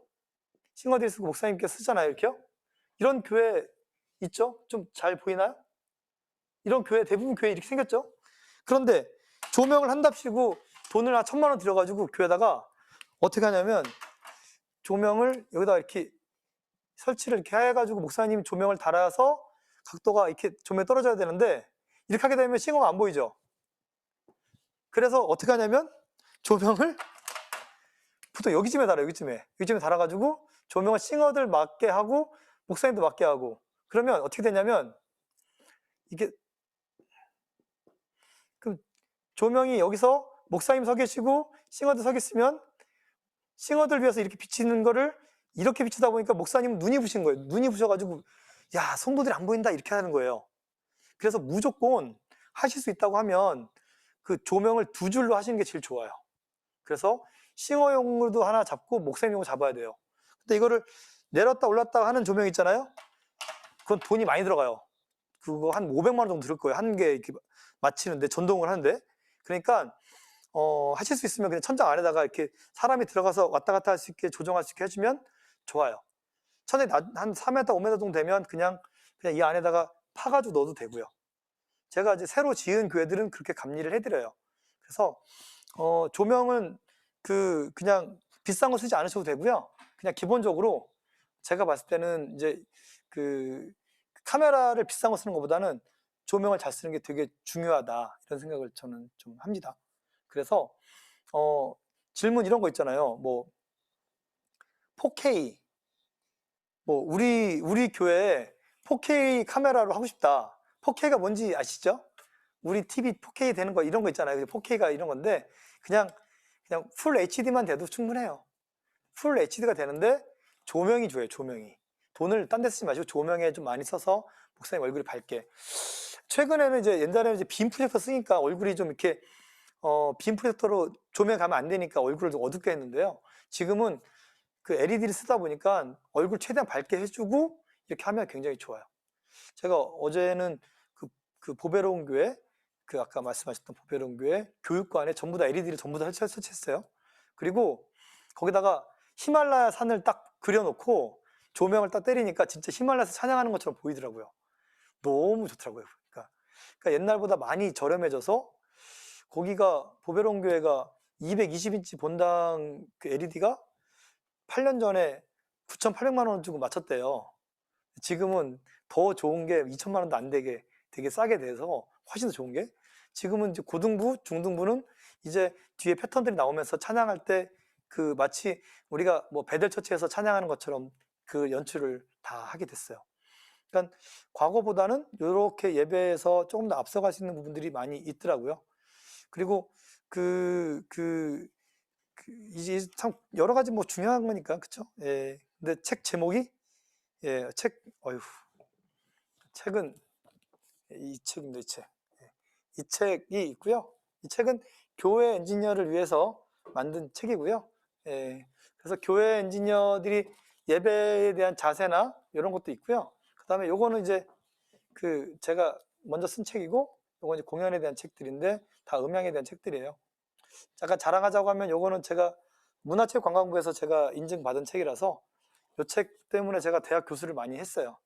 [SPEAKER 2] 싱어들이 쓰고 목사님께 쓰잖아요. 이렇게요. 이런 교회 있죠? 좀 잘 보이나요? 이런 교회 대부분 교회 이렇게 생겼죠? 그런데 조명을 한답시고 돈을 한 1000만 원 들여가지고 교회다가 어떻게 하냐면 조명을 여기다 이렇게 설치를 이렇게 해가지고 목사님 조명을 달아서 각도가 이렇게 조명이 떨어져야 되는데 이렇게 하게 되면 싱어가 안 보이죠? 그래서 어떻게 하냐면 조명을 보통 여기쯤에 달아요. 여기쯤에 달아가지고 조명을 싱어들 맞게 하고 목사님도 맞게 하고 그러면 어떻게 되냐면 이게 그럼 조명이 여기서 목사님 서 계시고 싱어들 서 계시면 싱어들 위해서 이렇게 비치는 거를 이렇게 비치다 보니까 목사님은 눈이 부신 거예요. 눈이 부셔가지고 야 성도들이 안 보인다 이렇게 하는 거예요. 그래서 무조건 하실 수 있다고 하면 그 조명을 2줄로 하시는 게 제일 좋아요. 그래서 싱어용으로도 하나 잡고 목사님용으로 잡아야 돼요. 근데 이거를 내렸다 올랐다 하는 조명 있잖아요. 그건 돈이 많이 들어가요. 그거 한 500만 원 정도 들을 거예요. 한 개 이렇게 맞히는데 전동을 하는데 그러니까 하실 수 있으면 그냥 천장 안에다가 이렇게 사람이 들어가서 왔다 갔다 할 수 있게 조정할 수 있게 해주면 좋아요. 천장이 한 4m, 5m 정도 되면 그냥 이 안에다가 파가지고 넣어도 되고요. 제가 이제 새로 지은 교회들은 그렇게 감리를 해드려요. 그래서 조명은 그냥 비싼 거 쓰지 않으셔도 되고요. 그냥 기본적으로 제가 봤을 때는 이제 카메라를 비싼 거 쓰는 것보다는 조명을 잘 쓰는 게 되게 중요하다 이런 생각을 저는 좀 합니다. 그래서 질문 이런 거 있잖아요. 뭐 4K 뭐 우리 교회에 4K 카메라로 하고 싶다. 4K가 뭔지 아시죠? 우리 TV 4K 되는 거 이런 거 있잖아요. 4K가 이런 건데 그냥 풀 HD만 돼도 충분해요. 풀 HD가 되는데 조명이 좋아요. 조명이. 돈을 딴 데 쓰지 마시고 조명에 좀 많이 써서 목사님 얼굴이 밝게. 최근에는 이제 옛날에는 이제 빔 프로젝터 쓰니까 얼굴이 좀 이렇게 빔 프로젝터로 조명 가면 안 되니까 얼굴을 좀 어둡게 했는데요. 지금은 그 LED를 쓰다 보니까 얼굴 최대한 밝게 해주고 이렇게 하면 굉장히 좋아요. 제가 어제는 그 보배로운 교회, 그 아까 말씀하셨던 보배로운 교회 교육관에 전부 다 LED를 전부 다 설치했어요. 그리고 거기다가 히말라야 산을 딱 그려놓고 조명을 딱 때리니까 진짜 히말라야에서 찬양하는 것처럼 보이더라고요. 너무 좋더라고요. 그러니까 옛날보다 많이 저렴해져서 거기가 보배로운 교회가 220인치 본당 그 LED가 8년 전에 9,800만 원 주고 맞췄대요. 지금은 더 좋은 게 2천만 원도 안 되게 되게 싸게 돼서 훨씬 더 좋은 게 지금은 이제 고등부, 중등부는 이제 뒤에 패턴들이 나오면서 찬양할 때 그 마치 우리가 뭐 베델처치에서 찬양하는 것처럼 그 연출을 다 하게 됐어요. 그러니까 과거보다는 이렇게 예배에서 조금 더 앞서갈 수 있는 부분들이 많이 있더라고요. 그리고 이제 참 여러 가지 뭐 중요한 거니까 그쵸? 예. 근데 책 제목이 책은 이 책입니다. 이 책. 이 책이 있고요. 이 책은 교회 엔지니어를 위해서 만든 책이고요. 그래서 교회 엔지니어들이 예배에 대한 자세나 이런 것도 있고요. 그 다음에 요거는 이제 제가 먼저 쓴 책이고, 요건 이제 공연에 대한 책들인데 다 음향에 대한 책들이에요. 잠깐 자랑하자고 하면 요거는 제가 문화체육관광부에서 제가 인증받은 책이라서 요 책 때문에 제가 대학 교수를 많이 했어요.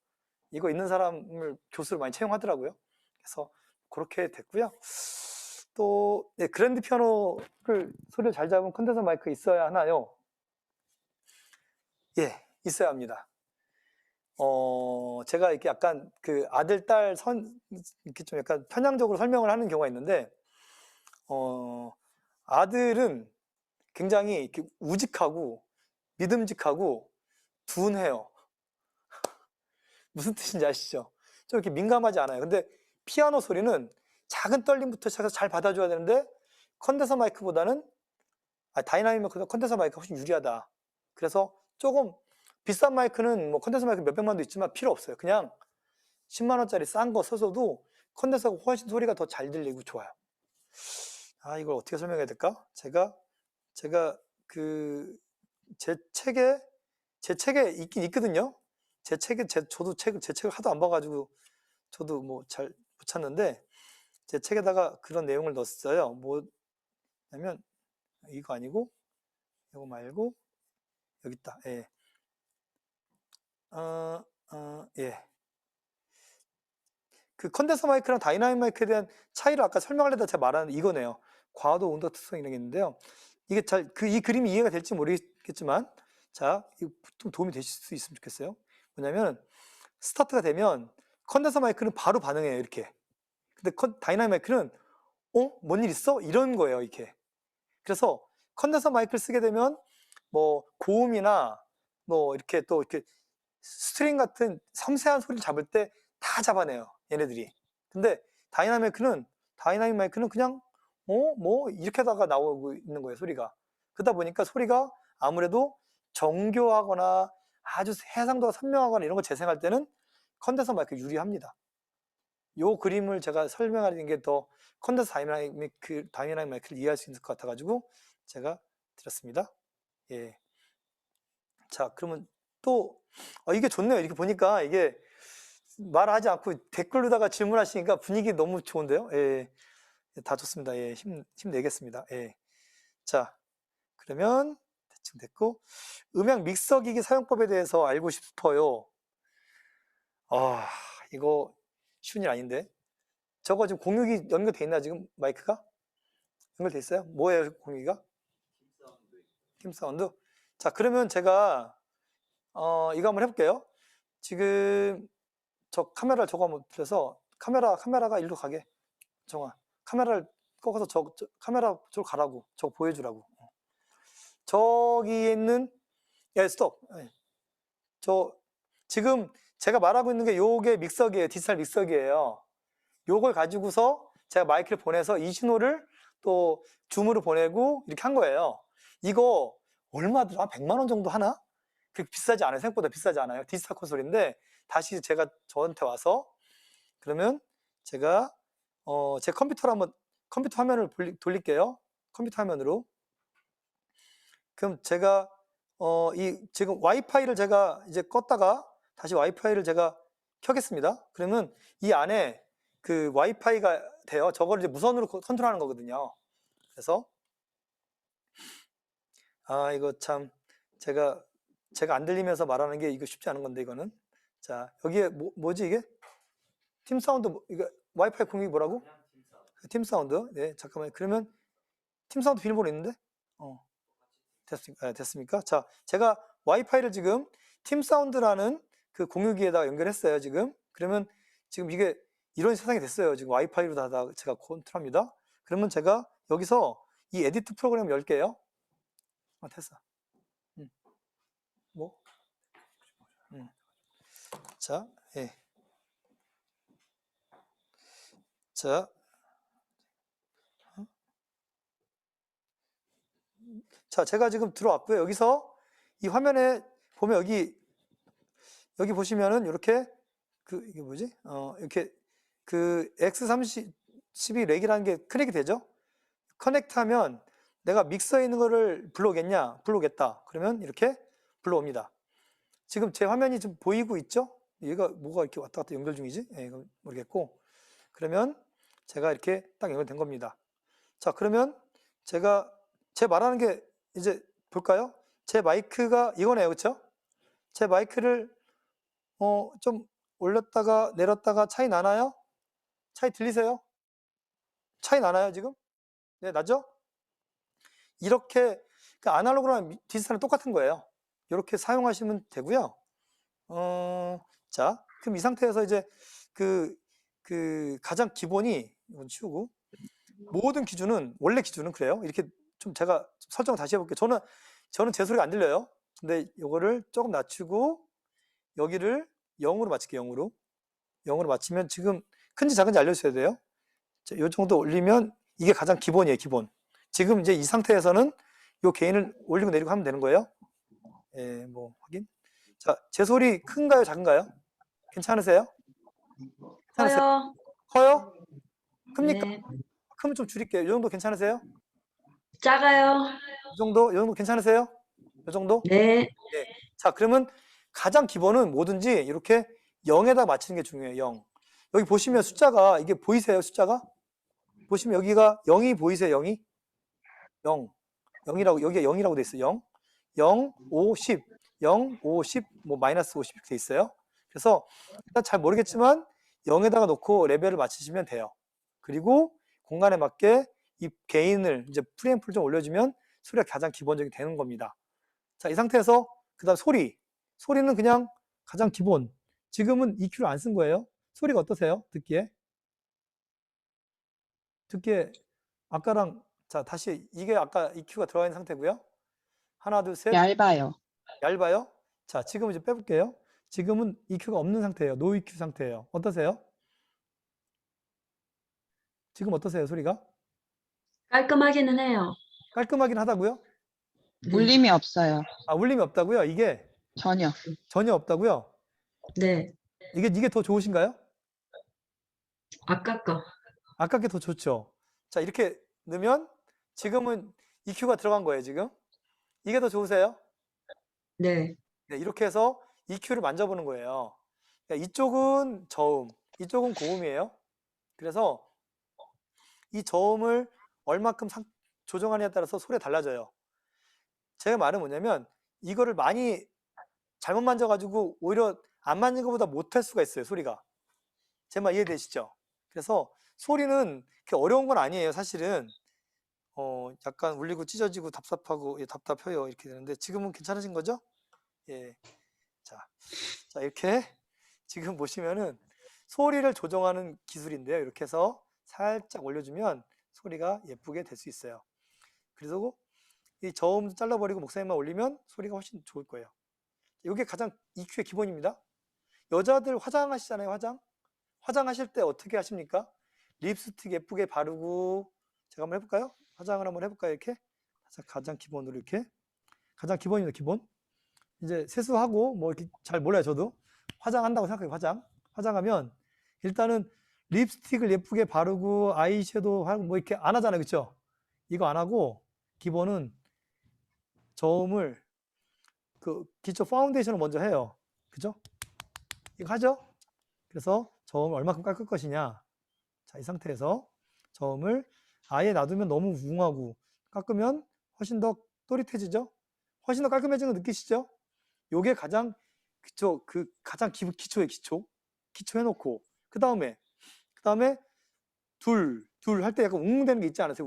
[SPEAKER 2] 이거 있는 사람을 교수를 많이 채용하더라고요. 그래서 그렇게 됐고요. 또 그랜드 피아노를 소리를 잘 잡은 컨덴서 마이크 있어야 하나요? 예, 있어야 합니다. 제가 이렇게 약간 그 아들, 딸 이렇게 좀 약간 편향적으로 설명을 하는 경우가 있는데, 아들은 굉장히 이렇게 우직하고 믿음직하고 둔해요. 무슨 뜻인지 아시죠? 좀 이렇게 민감하지 않아요. 근데 피아노 소리는 작은 떨림부터 시작해서 잘 받아줘야 되는데 컨덴서 마이크보다는 다이나믹 마이크보다 컨덴서 마이크가 훨씬 유리하다. 그래서 조금 비싼 마이크는 뭐 컨덴서 마이크 몇백만도 있지만 필요 없어요. 그냥 10만 원짜리 싼 거 써서도 컨덴서가 훨씬 소리가 더 잘 들리고 좋아요. 이걸 어떻게 설명해야 될까? 제가 제 책에 있긴 있거든요. 제 책을 하도 안 봐가지고 저도 뭐 잘 못 찾는데 제 책에다가 그런 내용을 넣었어요. 뭐냐면 이거 아니고 이거 말고 여기 있다. 예. 예. 그 컨덴서 마이크랑 다이나믹 마이크에 대한 차이를 아까 설명하려다 제가 말하는 이거네요. 과도 온도 특성 이런 게 있는데요. 이게 이 그림이 이해가 될지 모르겠지만 자, 이거 좀 도움이 되실 수 있으면 좋겠어요. 뭐냐면 스타트가 되면 컨덴서 마이크는 바로 반응해요. 이렇게. 근데 다이나믹 마이크는 뭔 일 있어? 이런 거예요. 이렇게. 그래서 컨덴서 마이크를 쓰게 되면 뭐 고음이나 뭐 이렇게 또 이렇게 스트링 같은 섬세한 소리를 잡을 때 다 잡아내요. 얘네들이. 근데 다이나믹 마이크는 그냥 뭐 이렇게 하다가 나오고 있는 거예요. 소리가. 그러다 보니까 소리가 아무래도 정교하거나 아주 해상도가 선명하거나 이런 거 재생할 때는 컨덴서 마이크 유리합니다. 요 그림을 제가 설명하는 게 더 컨덴서 다이나믹 마이크를 이해할 수 있을 것 같아가지고 제가 드렸습니다. 예. 자, 그러면 또 이게 좋네요. 이렇게 보니까 이게 말하지 않고 댓글로다가 질문하시니까 분위기 너무 좋은데요. 예. 다 좋습니다. 예. 힘내겠습니다. 예. 자, 그러면 대충 됐고 음향 믹서기기 사용법에 대해서 알고 싶어요. 이거 쉬운 일 아닌데. 저거 지금 공유기 연결돼 있나 지금 마이크가? 연결돼 있어요? 뭐예요 공유기가? 팀사운드. 자, 그러면 제가 이거 한번 해볼게요. 지금 저 카메라를 저거 한번 빌려서 카메라가 일로 가게. 정아, 카메라를 꺾어서 카메라 저로 가라고. 저거 보여주라고. 저기에 있는 스톱. 지금 제가 말하고 있는 게 요게 믹서기예요. 디지털 믹서기예요. 요걸 가지고서 제가 마이크를 보내서 이 신호를 또 줌으로 보내고 이렇게 한 거예요. 이거 얼마더라? 100만 원 정도 하나? 그렇게 비싸지 않아요. 생각보다 비싸지 않아요. 디지털 콘솔인데 다시 제가 저한테 와서 그러면 제가 제 컴퓨터 화면을 돌릴게요. 컴퓨터 화면으로. 그럼 제가 이 지금 와이파이를 제가 이제 껐다가 다시 와이파이를 제가 켜겠습니다. 그러면 이 안에 그 와이파이가 돼요. 저걸 이제 무선으로 컨트롤하는 거거든요. 그래서 이거 참 제가 안 들리면서 말하는 게 이거 쉽지 않은 건데 이거는. 자, 여기에 뭐지 이게? 팀 사운드 이거 와이파이 공유기 뭐라고? 팀 사운드. 네, 잠깐만요. 그러면 팀 사운드 비밀번호 있는데? 됐습니까? 자, 제가 와이파이를 지금 팀 사운드라는 그 공유기에다가 연결했어요, 지금. 그러면 지금 이게 이런 세상이 됐어요. 지금 와이파이로 다 제가 컨트롤합니다. 그러면 제가 여기서 이 에디트 프로그램 열게요. 됐어. 자, 예. 자, 제가 지금 들어왔고요. 여기서 이 화면에 보면 여기 보시면은 이렇게 이게 뭐지? 이렇게 그 X32 렉이라는 게 커넥이 되죠? 커넥트하면 내가 믹서에 있는 거를 불러오겠냐? 불러오겠다. 그러면 이렇게 불러옵니다. 지금 제 화면이 좀 보이고 있죠? 얘가 뭐가 이렇게 왔다 갔다 연결 중이지? 예, 이거 모르겠고. 그러면 제가 이렇게 딱 연결된 겁니다. 자, 그러면 제 말하는 게 이제 볼까요? 제 마이크가 이거네요. 그쵸? 제 마이크를 좀 올렸다가 내렸다가 차이 나나요? 차이 들리세요? 차이 나나요, 지금? 네, 나죠? 이렇게 그 아날로그랑 디지털은 똑같은 거예요. 이렇게 사용하시면 되고요. 자, 그럼 이 상태에서 이제 그 가장 기본이 이건 치우고 모든 기준은 원래 기준은 그래요. 이렇게 좀 제가 설정을 다시 해볼게요. 저는 제 소리가 안 들려요. 근데 이거를 조금 낮추고 여기를 0으로 맞출게요. 0으로 맞추면 지금 큰지 작은지 알려주셔야 돼요. 자, 이 정도 올리면 이게 가장 기본이에요. 기본. 지금 이제 이 상태에서는 이 게인을 올리고 내리고 하면 되는 거예요. 예, 뭐 확인. 자, 제 소리 큰가요, 작은가요? 괜찮으세요?
[SPEAKER 5] 커요.
[SPEAKER 2] 커요? 큽니까?
[SPEAKER 5] 네.
[SPEAKER 2] 크면 좀 줄일게요. 이 정도 괜찮으세요?
[SPEAKER 5] 작아요.
[SPEAKER 2] 이 정도 괜찮으세요? 이 정도?
[SPEAKER 5] 네.
[SPEAKER 2] 네. 자, 그러면 가장 기본은 뭐든지 이렇게 0에다 맞추는 게 중요해요. 0. 여기 보시면 숫자가 이게 보이세요? 숫자가? 보시면 여기가 0이 보이세요? 0이? 0. 0이라고 여기가 0이라고 돼 있어요. 0. 0, 5, 10. 0, 5, 10, 뭐 마이너스 50 이렇게 돼 있어요. 그래서 일단 잘 모르겠지만 0에다가 놓고 레벨을 맞추시면 돼요. 그리고 공간에 맞게 이 게인을 이제 프리앰프를 좀 올려주면 소리가 가장 기본적이 되는 겁니다. 자, 이 상태에서 그다음 소리는 그냥 가장 기본. 지금은 EQ를 안 쓴 거예요. 소리가 어떠세요? 듣기에 아까랑 자 다시 이게 아까 EQ가 들어가 있는 상태고요. 하나 둘 셋.
[SPEAKER 6] 얇아요.
[SPEAKER 2] 얇아요? 자, 지금 이제 빼볼게요. 지금은 EQ가 없는 상태예요. 노 EQ 상태예요. 어떠세요? 지금 어떠세요, 소리가?
[SPEAKER 5] 깔끔하기는 해요.
[SPEAKER 2] 깔끔하긴 하다고요?
[SPEAKER 5] 네.
[SPEAKER 6] 울림이 없어요.
[SPEAKER 2] 울림이 없다고요? 이게
[SPEAKER 6] 전혀.
[SPEAKER 2] 전혀 없다고요?
[SPEAKER 5] 네.
[SPEAKER 2] 이게 더 좋으신가요?
[SPEAKER 5] 아까 거.
[SPEAKER 2] 아까 게 더 좋죠. 자, 이렇게 넣으면 지금은 EQ가 들어간 거예요, 지금. 이게 더 좋으세요?
[SPEAKER 5] 네.
[SPEAKER 2] 네, 이렇게 해서 EQ를 만져보는 거예요. 이쪽은 저음, 이쪽은 고음이에요. 그래서 이 저음을 얼마큼 조정하느냐에 따라서 소리가 달라져요. 제가 말은 뭐냐면 이거를 많이 잘못 만져가지고 오히려 안 만진 것보다 못할 수가 있어요, 소리가. 제 말 이해되시죠? 그래서 소리는 그렇게 어려운 건 아니에요, 사실은. 약간 울리고 찢어지고 답답하고, 예, 답답해요, 이렇게 되는데 지금은 괜찮으신 거죠? 예. 자, 이렇게 지금 보시면은 소리를 조정하는 기술인데요. 이렇게 해서 살짝 올려주면 소리가 예쁘게 될 수 있어요. 그래서 이 저음도 잘라버리고 목소리만 올리면 소리가 훨씬 좋을 거예요. 이게 가장 EQ의 기본입니다. 여자들 화장하시잖아요, 화장하실 때 어떻게 하십니까? 립스틱 예쁘게 바르고, 제가 한번 해볼까요? 화장을 한번 해볼까요? 이렇게 가장 기본으로 이렇게 가장 기본입니다. 기본. 이제 세수하고 뭐 이렇게 잘 몰라요, 저도. 화장한다고 생각해요. 화장하면 일단은 립스틱을 예쁘게 바르고 아이섀도우 하고 뭐 이렇게 안 하잖아요, 그렇죠? 이거 안 하고 기본은 저음을 그 기초 파운데이션을 먼저 해요. 그죠? 이거 하죠? 그래서 저음을 얼마큼 깎을 것이냐. 자, 이 상태에서 저음을 아예 놔두면 너무 웅하고 깎으면 훨씬 더 또릿해지죠? 훨씬 더 깔끔해지는 거 느끼시죠? 요게 가장 가장 기초의 기초 해놓고 그 다음에 둘 할 때 약간 웅웅대는 게 있지 않으세요?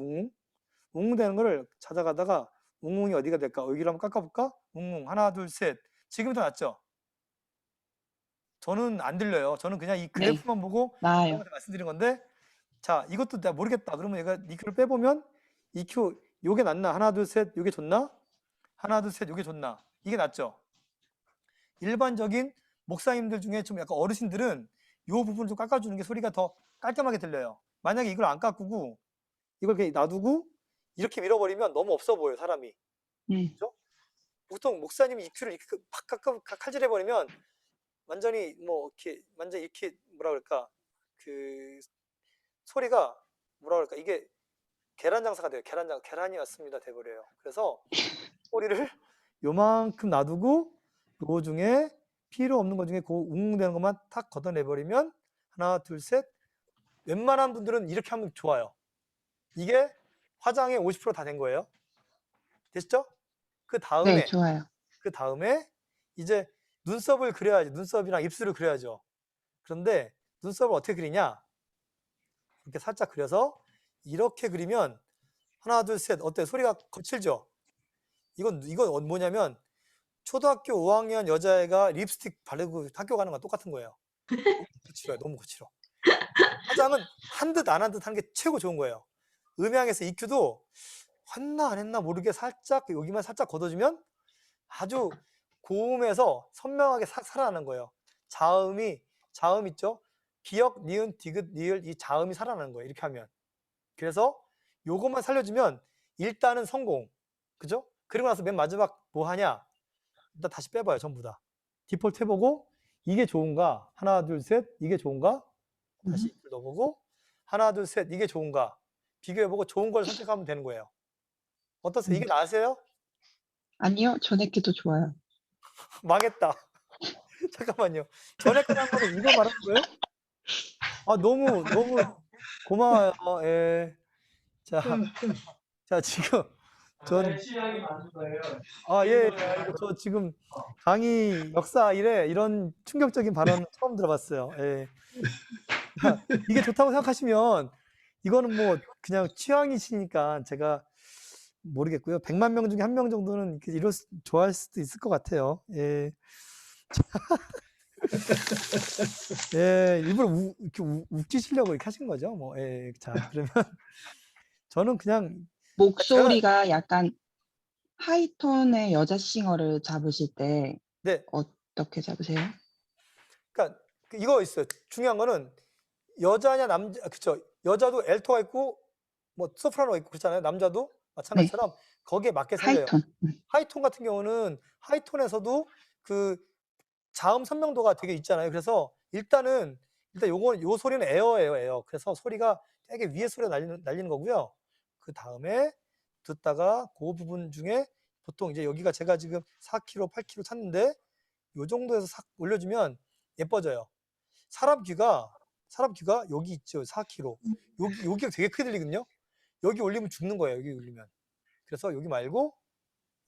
[SPEAKER 2] 웅웅대는 거를 찾아가다가 웅웅이 어디가 될까? 여기를 한번 깎아볼까? 웅웅 하나 둘 셋. 지금이 더 낫죠? 저는 안 들려요. 저는 그냥 이 그래프만 보고
[SPEAKER 6] 나아요.
[SPEAKER 2] 말씀드린 건데, 자, 이것도 내가 모르겠다. 그러면 얘가 EQ를 빼보면 EQ 요게 낫나? 하나 둘 셋 요게 좋나? 하나 둘 셋 요게 좋나? 이게 낫죠? 일반적인 목사님들 중에 좀 약간 어르신들은 요 부분을 좀 깎아주는 게 소리가 더 깔끔하게 들려요. 만약에 이걸 안 깎고 이걸 이렇게 놔두고 이렇게 밀어버리면 너무 없어 보여요, 사람이. 그죠? 보통 목사님이 EQ를 이렇게 팍 칼질해버리면 완전히 뭐 이렇게 완전 이렇게 뭐라 그럴까, 그 소리가 뭐라 그럴까, 이게 계란 장사가 돼요. 계란이 왔습니다 돼버려요. 그래서 소리를 요만큼 놔두고 요 중에 필요 없는 것 중에 그 웅웅대는 것만 탁 걷어내버리면 하나 둘 셋. 웬만한 분들은 이렇게 하면 좋아요. 이게 화장의 50% 다 된 거예요. 됐죠? 그 다음에
[SPEAKER 6] 네, 좋아요.
[SPEAKER 2] 이제 눈썹을 그려야지. 눈썹이랑 입술을 그려야죠. 그런데 눈썹을 어떻게 그리냐? 이렇게 살짝 그려서 이렇게 그리면 하나 둘 셋. 어때요? 소리가 거칠죠? 이건 뭐냐면 초등학교 5학년 여자애가 립스틱 바르고 학교 가는 거랑 똑같은 거예요. 거칠어요. 너무 거칠어. 화장은 한 듯 안 한 듯 하는 게 최고 좋은 거예요. 음향에서 EQ도 했나 안 했나 모르게 살짝 여기만 살짝 걷어주면 아주 고음에서 선명하게 살아나는 거예요. 자음 있죠? 기역, 니은, 디귿, 리을, 이 자음이 살아나는 거예요. 이렇게 하면. 그래서 요것만 살려주면 일단은 성공. 그죠? 그리고 나서 맨 마지막 뭐 하냐? 일단 다시 빼봐요. 전부 다. 디폴트 해보고 이게 좋은가? 하나, 둘, 셋. 이게 좋은가? 다시 EQ를 넣어보고 하나, 둘, 셋. 이게 좋은가? 비교해보고 좋은 걸 선택하면 되는 거예요. 어떠세요? 이게 나으세요?
[SPEAKER 6] 아니요, 전액기도 좋아요.
[SPEAKER 2] 망했다. 잠깐만요. 전에 거한 거는 이거 말하는 거예요? 아, 너무 고마워요. 예. 자, 지금 전 저 지금 강의 역사 이래 이런 충격적인 발언 처음 들어봤어요. 예. 이게 좋다고 생각하시면 이거는 뭐 그냥 취향이시니까 제가 모르겠고요. 100만 명 중에 1명 정도는 좋아할 수도 있을 것 같아요. 예. 예, 일부러 이렇게 웃기시려고 이렇게 하신 거죠. 뭐, 예. 자, 그러면 저는 그냥
[SPEAKER 6] 목소리가 약간 하이톤의 여자 싱어를 잡으실 때
[SPEAKER 2] 네,
[SPEAKER 6] 어떻게 잡으세요?
[SPEAKER 2] 그러니까 이거 있어요. 중요한 거는 여자냐 남자, 그쵸? 여자도 엘토가 있고 뭐 소프라노가 있고 그렇잖아요. 남자도 마찬가지처럼 거기에 맞게 살려요.
[SPEAKER 6] 하이톤.
[SPEAKER 2] 하이톤 같은 경우는 하이톤에서도 그 자음 선명도가 되게 있잖아요. 그래서 일단 요 소리는 에어예요, 에어. 그래서 소리가 되게 위에 소리가 날리는 거고요. 그 다음에 듣다가 그 부분 중에 보통 이제 여기가 제가 지금 4kg, 8kg 찼는데 요 정도에서 싹 올려주면 예뻐져요. 사람 귀가 여기 있죠, 4kg. 여기가 되게 크게 들리거든요. 여기 올리면 죽는 거예요, 여기 올리면. 그래서 여기 말고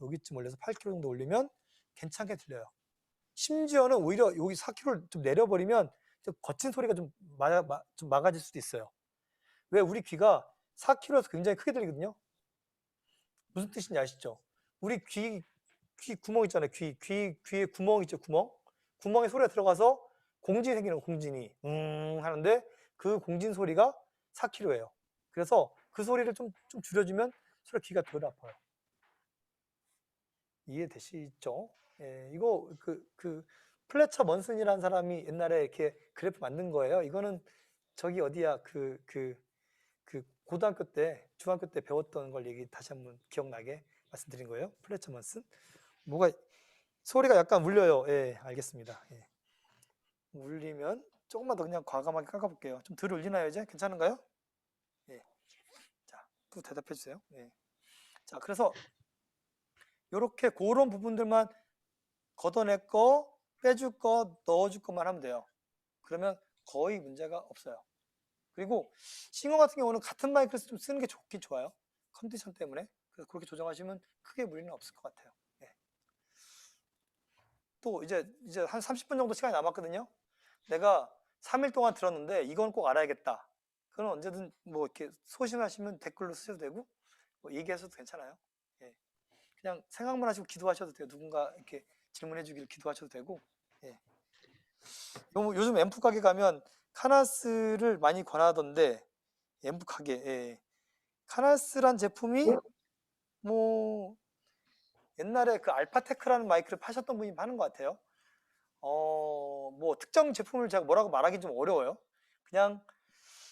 [SPEAKER 2] 여기쯤 올려서 8kg 정도 올리면 괜찮게 들려요. 심지어는 오히려 여기 4kg를 좀 내려버리면 좀 거친 소리가 좀 막아질 수도 있어요. 왜? 우리 귀가 4kg에서 굉장히 크게 들리거든요. 무슨 뜻인지 아시죠? 우리 귀 구멍 있잖아요. 귀에 구멍 있죠, 구멍에 소리가 들어가서 공진이 생기는 거, 공진이 하는데 그 공진 소리가 4kg예요. 그래서 그 소리를 좀 줄여주면 소리 귀가 덜 아파요. 이해되시죠? 예, 이거 그 플래처 먼슨이라는 사람이 옛날에 이렇게 그래프 만든 거예요. 이거는 저기 어디야 그 고등학교 때, 중학교 때 배웠던 걸 다시 한번 기억나게 말씀드린 거예요. 플래처 먼슨. 뭐가 소리가 약간 울려요. 예, 알겠습니다. 예. 울리면 조금만 더 그냥 과감하게 깎아볼게요. 좀 덜 울리나요 이제? 괜찮은가요? 예. 자, 또 대답해 주세요. 예. 자, 그래서 요렇게 그런 부분들만 걷어낼 거, 빼줄 거, 넣어줄 것만 하면 돼요. 그러면 거의 문제가 없어요. 그리고 싱어 같은 경우는 같은 마이크를 좀 쓰는 게 좋긴 좋아요. 컨디션 때문에. 그래서 그렇게 조정하시면 크게 무리는 없을 것 같아요. 예. 또 이제 한 30분 정도 시간이 남았거든요. 내가 3일 동안 들었는데 이건 꼭 알아야겠다. 그건 언제든 뭐 이렇게 소심하시면 댓글로 쓰셔도 되고 뭐 얘기하셔도 괜찮아요. 예. 그냥 생각만 하시고 기도하셔도 돼요. 누군가 이렇게 질문해 주기를 기도하셔도 되고. 예. 요즘 앰프 가게 가면 카나스를 많이 권하던데 앰프 가게. 예. 카나스란 제품이 뭐 옛날에 그 알파테크라는 마이크를 파셨던 분이 파는 것 같아요. 뭐 특정 제품을 제가 뭐라고 말하기 좀 어려워요.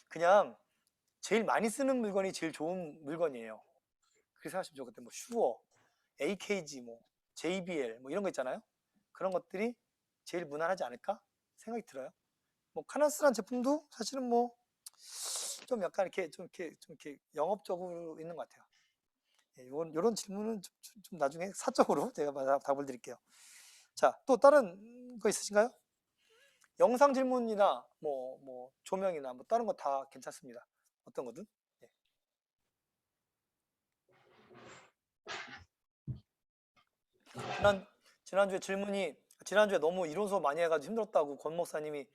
[SPEAKER 2] 그냥 제일 많이 쓰는 물건이 제일 좋은 물건이에요. 그렇게 생각하시면 좋을 것 같아요. 뭐 슈어, AKG, 뭐 JBL 뭐 이런 거 있잖아요. 그런 것들이 제일 무난하지 않을까 생각이 들어요. 뭐 카나스란 제품도 사실은 뭐 좀 약간 좀 이렇게 영업적으로 있는 것 같아요. 예, 요런 질문은 좀 나중에 사적으로 제가 답을 드릴게요. 자, 또 다른 거 있으신가요? 영상 질문이나 뭐 조명이나 뭐 다른 거 다 괜찮습니다. 어떤 거든. 예. 지난주에 너무 이론 수업 많이 해가지고 힘들었다고 권 목사님이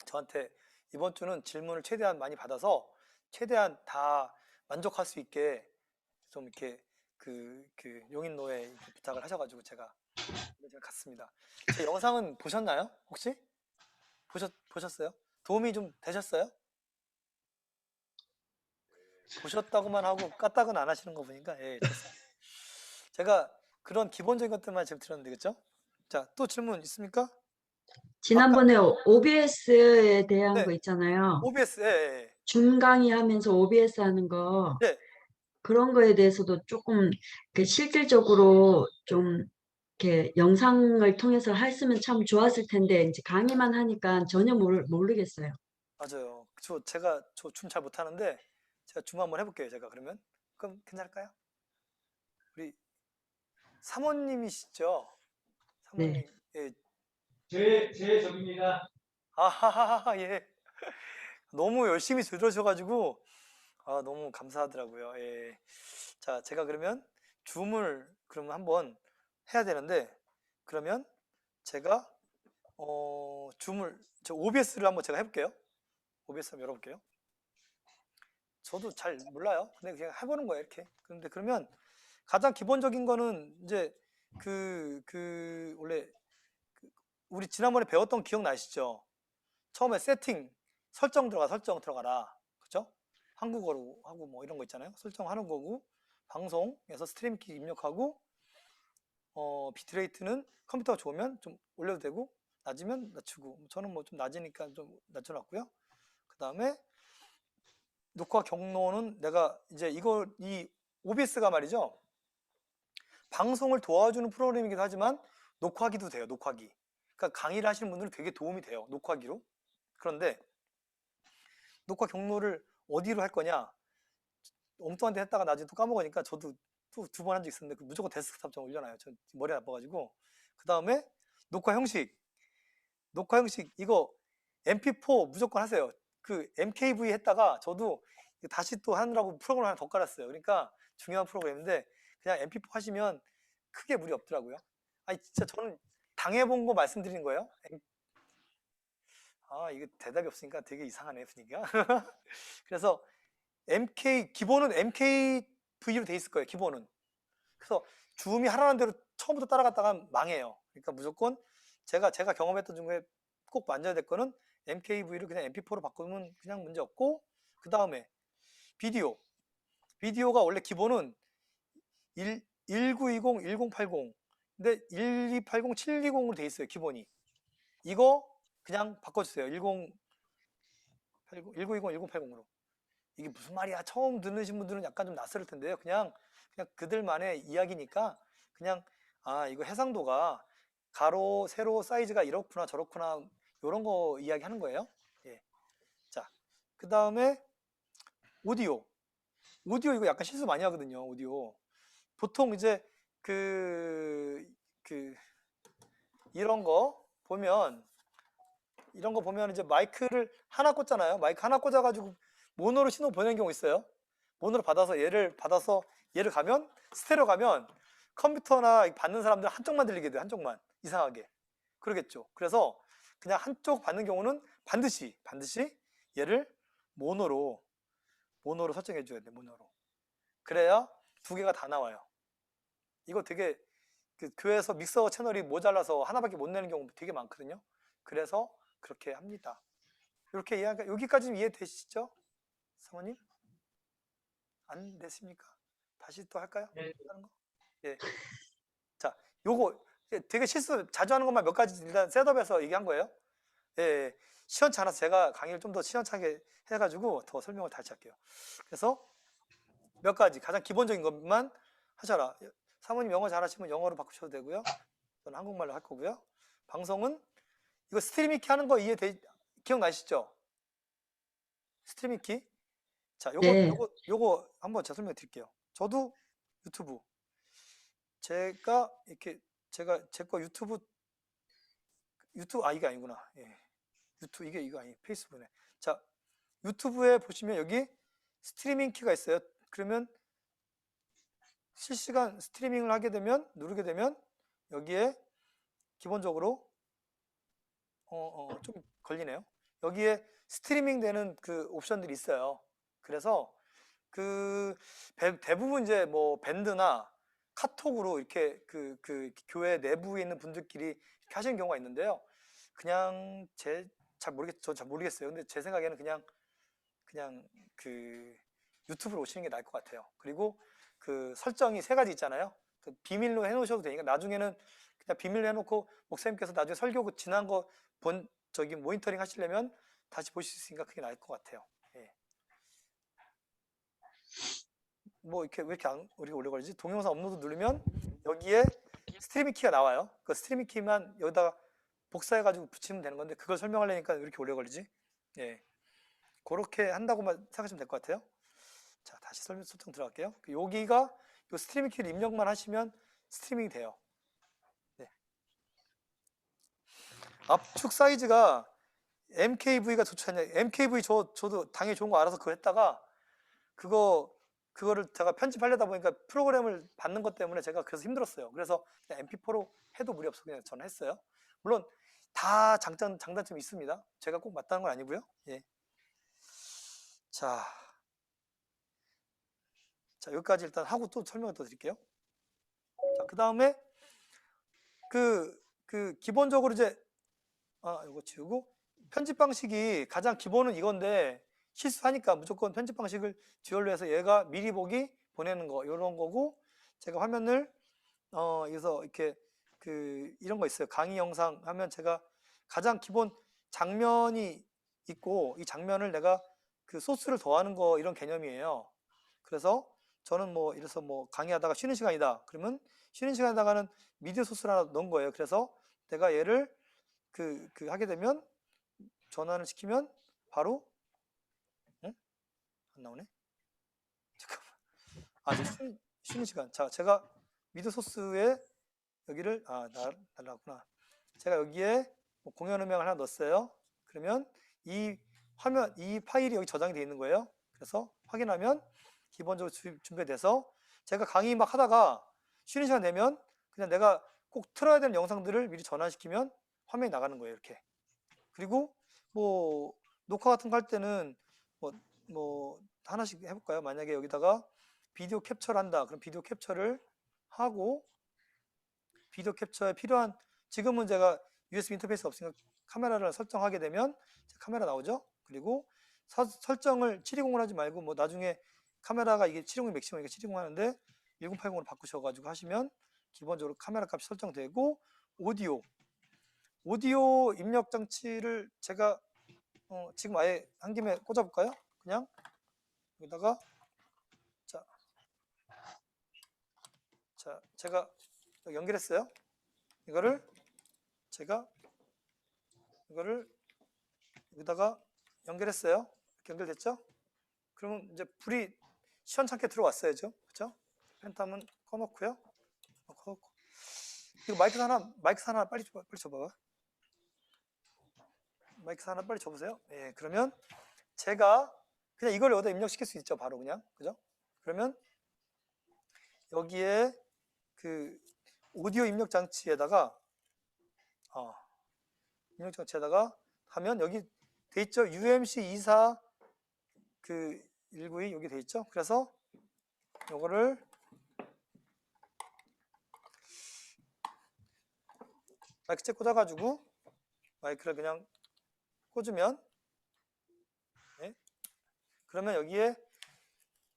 [SPEAKER 2] 저한테 이번 주는 질문을 최대한 많이 받아서 최대한 다 만족할 수 있게 좀 이렇게 그 용인노에 부탁을 하셔가지고 제가 갔습니다. 제 영상은 보셨나요? 혹시? 보셨어요? 도움이 좀 되셨어요? 보셨다고만 하고 까딱은 안 하시는 거 보니까 예, 좋습니다. 제가 그런 기본적인 것들만 지금 드렸는데 그렇죠? 자, 또 질문 있습니까?
[SPEAKER 5] 지난번에 OBS에 대한
[SPEAKER 2] 네,
[SPEAKER 5] 거 있잖아요.
[SPEAKER 2] OBS. 예.
[SPEAKER 5] 줌 강의하면서 OBS 하는 거
[SPEAKER 2] 네,
[SPEAKER 5] 그런 거에 대해서도 조금 이렇게 실질적으로 좀 이렇게 영상을 통해서 했으면 참 좋았을 텐데 이제 강의만 하니까 전혀 모르겠어요.
[SPEAKER 2] 맞아요. 제가 줌 잘 못하는데 제가 줌 한번 해볼게요. 제가 그러면 그럼 괜찮을까요? 우리 사모님이시죠? 사모님.
[SPEAKER 5] 네.
[SPEAKER 2] 예.
[SPEAKER 1] 제 적입니다.
[SPEAKER 2] 아하하하 예. 너무 열심히 들으셔가지고 너무 감사하더라고요. 예. 자, 제가 그러면 줌을 그러면 한번 해야 되는데 그러면 제가 저 OBS를 한번 제가 해볼게요. OBS 한번 열어볼게요. 저도 잘 몰라요. 근데 그냥 해보는 거예요, 이렇게. 그런데 그러면 가장 기본적인 거는 이제 원래 우리 지난번에 배웠던 기억 나시죠? 처음에 설정 들어가라. 그죠? 한국어로 하고 뭐 이런 거 있잖아요. 설정하는 거고, 방송에서 스트리밍 키 입력하고, 비트레이트는 컴퓨터가 좋으면 좀 올려도 되고, 낮으면 낮추고, 저는 뭐 좀 낮으니까 좀 낮춰놨고요. 그 다음에 녹화 경로는 내가 이제 이 OBS가 말이죠. 방송을 도와주는 프로그램이기도 하지만 녹화기도 돼요. 녹화기. 그러니까 강의를 하시는 분들은 되게 도움이 돼요. 녹화기로. 그런데 녹화 경로를 어디로 할 거냐? 엉뚱한 데 했다가 나중에 또 까먹으니까 저도 또 두 번 한 적 있었는데 무조건 데스크탑 좀 올려놔요. 저 머리 나빠가지고. 그 다음에 녹화 형식 이거 MP4 무조건 하세요. 그 MKV 했다가 저도 다시 또 하느라고 프로그램 하나 더 깔았어요. 그러니까 중요한 프로그램인데 그냥 MP4 하시면 크게 무리 없더라고요. 아니 진짜 저는 당해본 거 말씀드리는 거예요. 이거 대답이 없으니까 되게 이상하네 분위기가. 그래서 기본은 MKV로 돼 있을 거예요. 기본은. 그래서 줌이 하라는 대로 처음부터 따라갔다가 망해요. 그러니까 무조건 제가 경험했던 중에 꼭 만져야 될 거는 MKV를 그냥 MP4로 바꾸면 그냥 문제 없고, 그 다음에 비디오가 원래 기본은 1920, 1080 근데 1280, 720으로 돼 있어요. 기본이. 이거 그냥 바꿔주세요. 1920, 1080으로. 이게 무슨 말이야? 처음 듣는 분들은 약간 좀 낯설을 텐데요. 그냥 그들만의 이야기니까 그냥 이거 해상도가 가로, 세로 사이즈가 이렇구나 저렇구나 이런 거 이야기하는 거예요. 예. 자, 그 다음에 오디오 이거 약간 실수 많이 하거든요. 오디오 보통 이제 이런 거 보면 이제 마이크를 하나 꽂잖아요. 마이크 하나 꽂아가지고 모노로 신호 보내는 경우 있어요. 모노로 받아서 얘를 가면 스테레오 가면 컴퓨터나 받는 사람들 한쪽만 들리게 돼요. 한쪽만 이상하게 그러겠죠. 그래서 그냥 한쪽 받는 경우는 반드시 얘를 모노로 설정해 줘야 돼. 모노로. 그래야 두 개가 다 나와요. 이거 되게 그 교회에서 믹서 채널이 모자라서 하나밖에 못 내는 경우 되게 많거든요. 그래서 그렇게 합니다. 이렇게 여기까지 이해되시죠? 사모님? 안 됐습니까? 다시 또 할까요?
[SPEAKER 1] 네.
[SPEAKER 2] 하는 거? 예. 자, 요거 되게 실수 자주 하는 것만 몇 가지 일단 셋업해서 얘기한 거예요. 예, 시원치 않아서 제가 강의를 좀 더 시원찮게 해가지고 더 설명을 다시 할게요. 그래서 몇 가지 가장 기본적인 것만 하셔라. 사모님 영어 잘하시면 영어로 바꾸셔도 되고요. 저는 한국말로 할 거고요. 방송은 이거 스트리밍 키 하는 거 기억나시죠? 스트리밍 키. 자,
[SPEAKER 5] 네.
[SPEAKER 2] 요거 한번 제가 설명해 드릴게요. 저도 유튜브 제가 제 거 유튜브 이게 아니구나. 예. 유튜브 이거 아니 페이스북이네. 자, 유튜브에 보시면 여기 스트리밍 키가 있어요. 그러면 실시간 스트리밍을 누르게 되면 여기에 기본적으로 좀 걸리네요. 여기에 스트리밍 되는 그 옵션들이 있어요. 그래서 그 대부분 이제 뭐 밴드나 카톡으로 이렇게 그 교회 내부에 있는 분들끼리 이렇게 하시는 경우가 있는데요. 그냥 전 잘 모르겠어요. 근데 제 생각에는 그냥 그 유튜브로 오시는 게 나을 것 같아요. 그리고 그 설정이 세 가지 있잖아요. 그 비밀로 해놓으셔도 되니까 나중에는 그냥 비밀로 해놓고 목사님께서 나중에 설교 지난 거 모니터링 하시려면 다시 보실 수 있으니까 그게 나을 것 같아요. 예. 뭐 이렇게 왜 이렇게 우리가 오래 걸리지? 동영상 업로드 누르면 여기에 스트리밍 키가 나와요. 그 스트리밍 키만 여기다가 복사해가지고 붙이면 되는 건데 그걸 설명하려니까 왜 이렇게 오래 걸리지? 예. 그렇게 한다고만 생각하시면 될 것 같아요. 자, 다시 설명 들어갈게요. 여기가 요 스트리밍 키를 입력만 하시면 스트리밍이 돼요. 네. 압축 사이즈가 MKV가 좋지 않냐? MKV 저도 당연히 좋은 거 알아서 그거 했다가 그거를 제가 편집하려다 보니까 프로그램을 받는 것 때문에 제가 그래서 힘들었어요. 그래서 그냥 MP4로 해도 무리 없어 그냥 저는 했어요. 물론 다 장단점이 있습니다. 제가 꼭 맞다는 건 아니고요. 예. 자, 여기까지 일단 하고 또 설명을 더 드릴게요. 자, 그 다음에 기본적으로 이제 이거 지우고 편집 방식이 가장 기본은 이건데 실수하니까 무조건 편집 방식을 듀얼로 해서 얘가 미리 보기 보내는 거 이런 거고 제가 화면을 여기서 이렇게 이런 거 있어요. 강의 영상 하면 제가 가장 기본 장면이 있고 이 장면을 내가 그 소스를 더하는 거 이런 개념이에요. 그래서 저는 뭐 이래서 뭐 강의하다가 쉬는 시간이다. 그러면 쉬는 시간에다가는 미디어 소스를 하나 넣은 거예요. 그래서 내가 얘를 하게 되면 전환을 시키면 바로 응? 안 나오네. 잠깐만. 지금 쉬는 시간. 자, 제가 미디어 소스에 여기를 날라왔구나. 제가 여기에 뭐 공연 음향을 하나 넣었어요. 그러면 이 파일이 여기 저장이 되어 있는 거예요. 그래서 확인하면 기본적으로 준비돼서 제가 강의 막 하다가 쉬는 시간 되면 그냥 내가 꼭 틀어야 되는 영상들을 미리 전환시키면 화면이 나가는 거예요. 이렇게. 그리고 뭐 녹화 같은 거 할 때는 뭐 하나씩 해볼까요? 만약에 여기다가 비디오 캡처를 한다. 그럼 비디오 캡처를 하고 비디오 캡처에 필요한 지금은 제가 USB 인터페이스 없으니까 카메라를 설정하게 되면 카메라 나오죠. 그리고 설정을 720을 하지 말고 뭐 나중에 카메라가 이게 720이 맥시멈이니까 720 하는데 1080으로 바꾸셔가지고 하시면 기본적으로 카메라 값이 설정되고 오디오 입력 장치를 제가 지금 아예 한 김에 꽂아볼까요? 그냥 여기다가 자 제가 연결했어요. 이거를 여기다가 연결했어요. 이렇게 연결됐죠? 그러면 이제 불이 시원찮게 들어왔어야죠. 그렇죠? 펜타면 꺼놓고요. 이거 마이크 하나 빨리 줘봐봐. 마이크 하나 빨리 줘보세요. 예, 그러면 제가 그냥 이걸 여기다 입력시킬 수 있죠, 바로 그냥. 그죠? 그러면 여기에 그 오디오 입력 장치에다가 하면 여기 돼 있죠. UMC 24 그 192 여기 돼 있죠. 그래서 요거를 마이크째 꽂아가지고 마이크를 그냥 꽂으면, 네? 그러면 여기에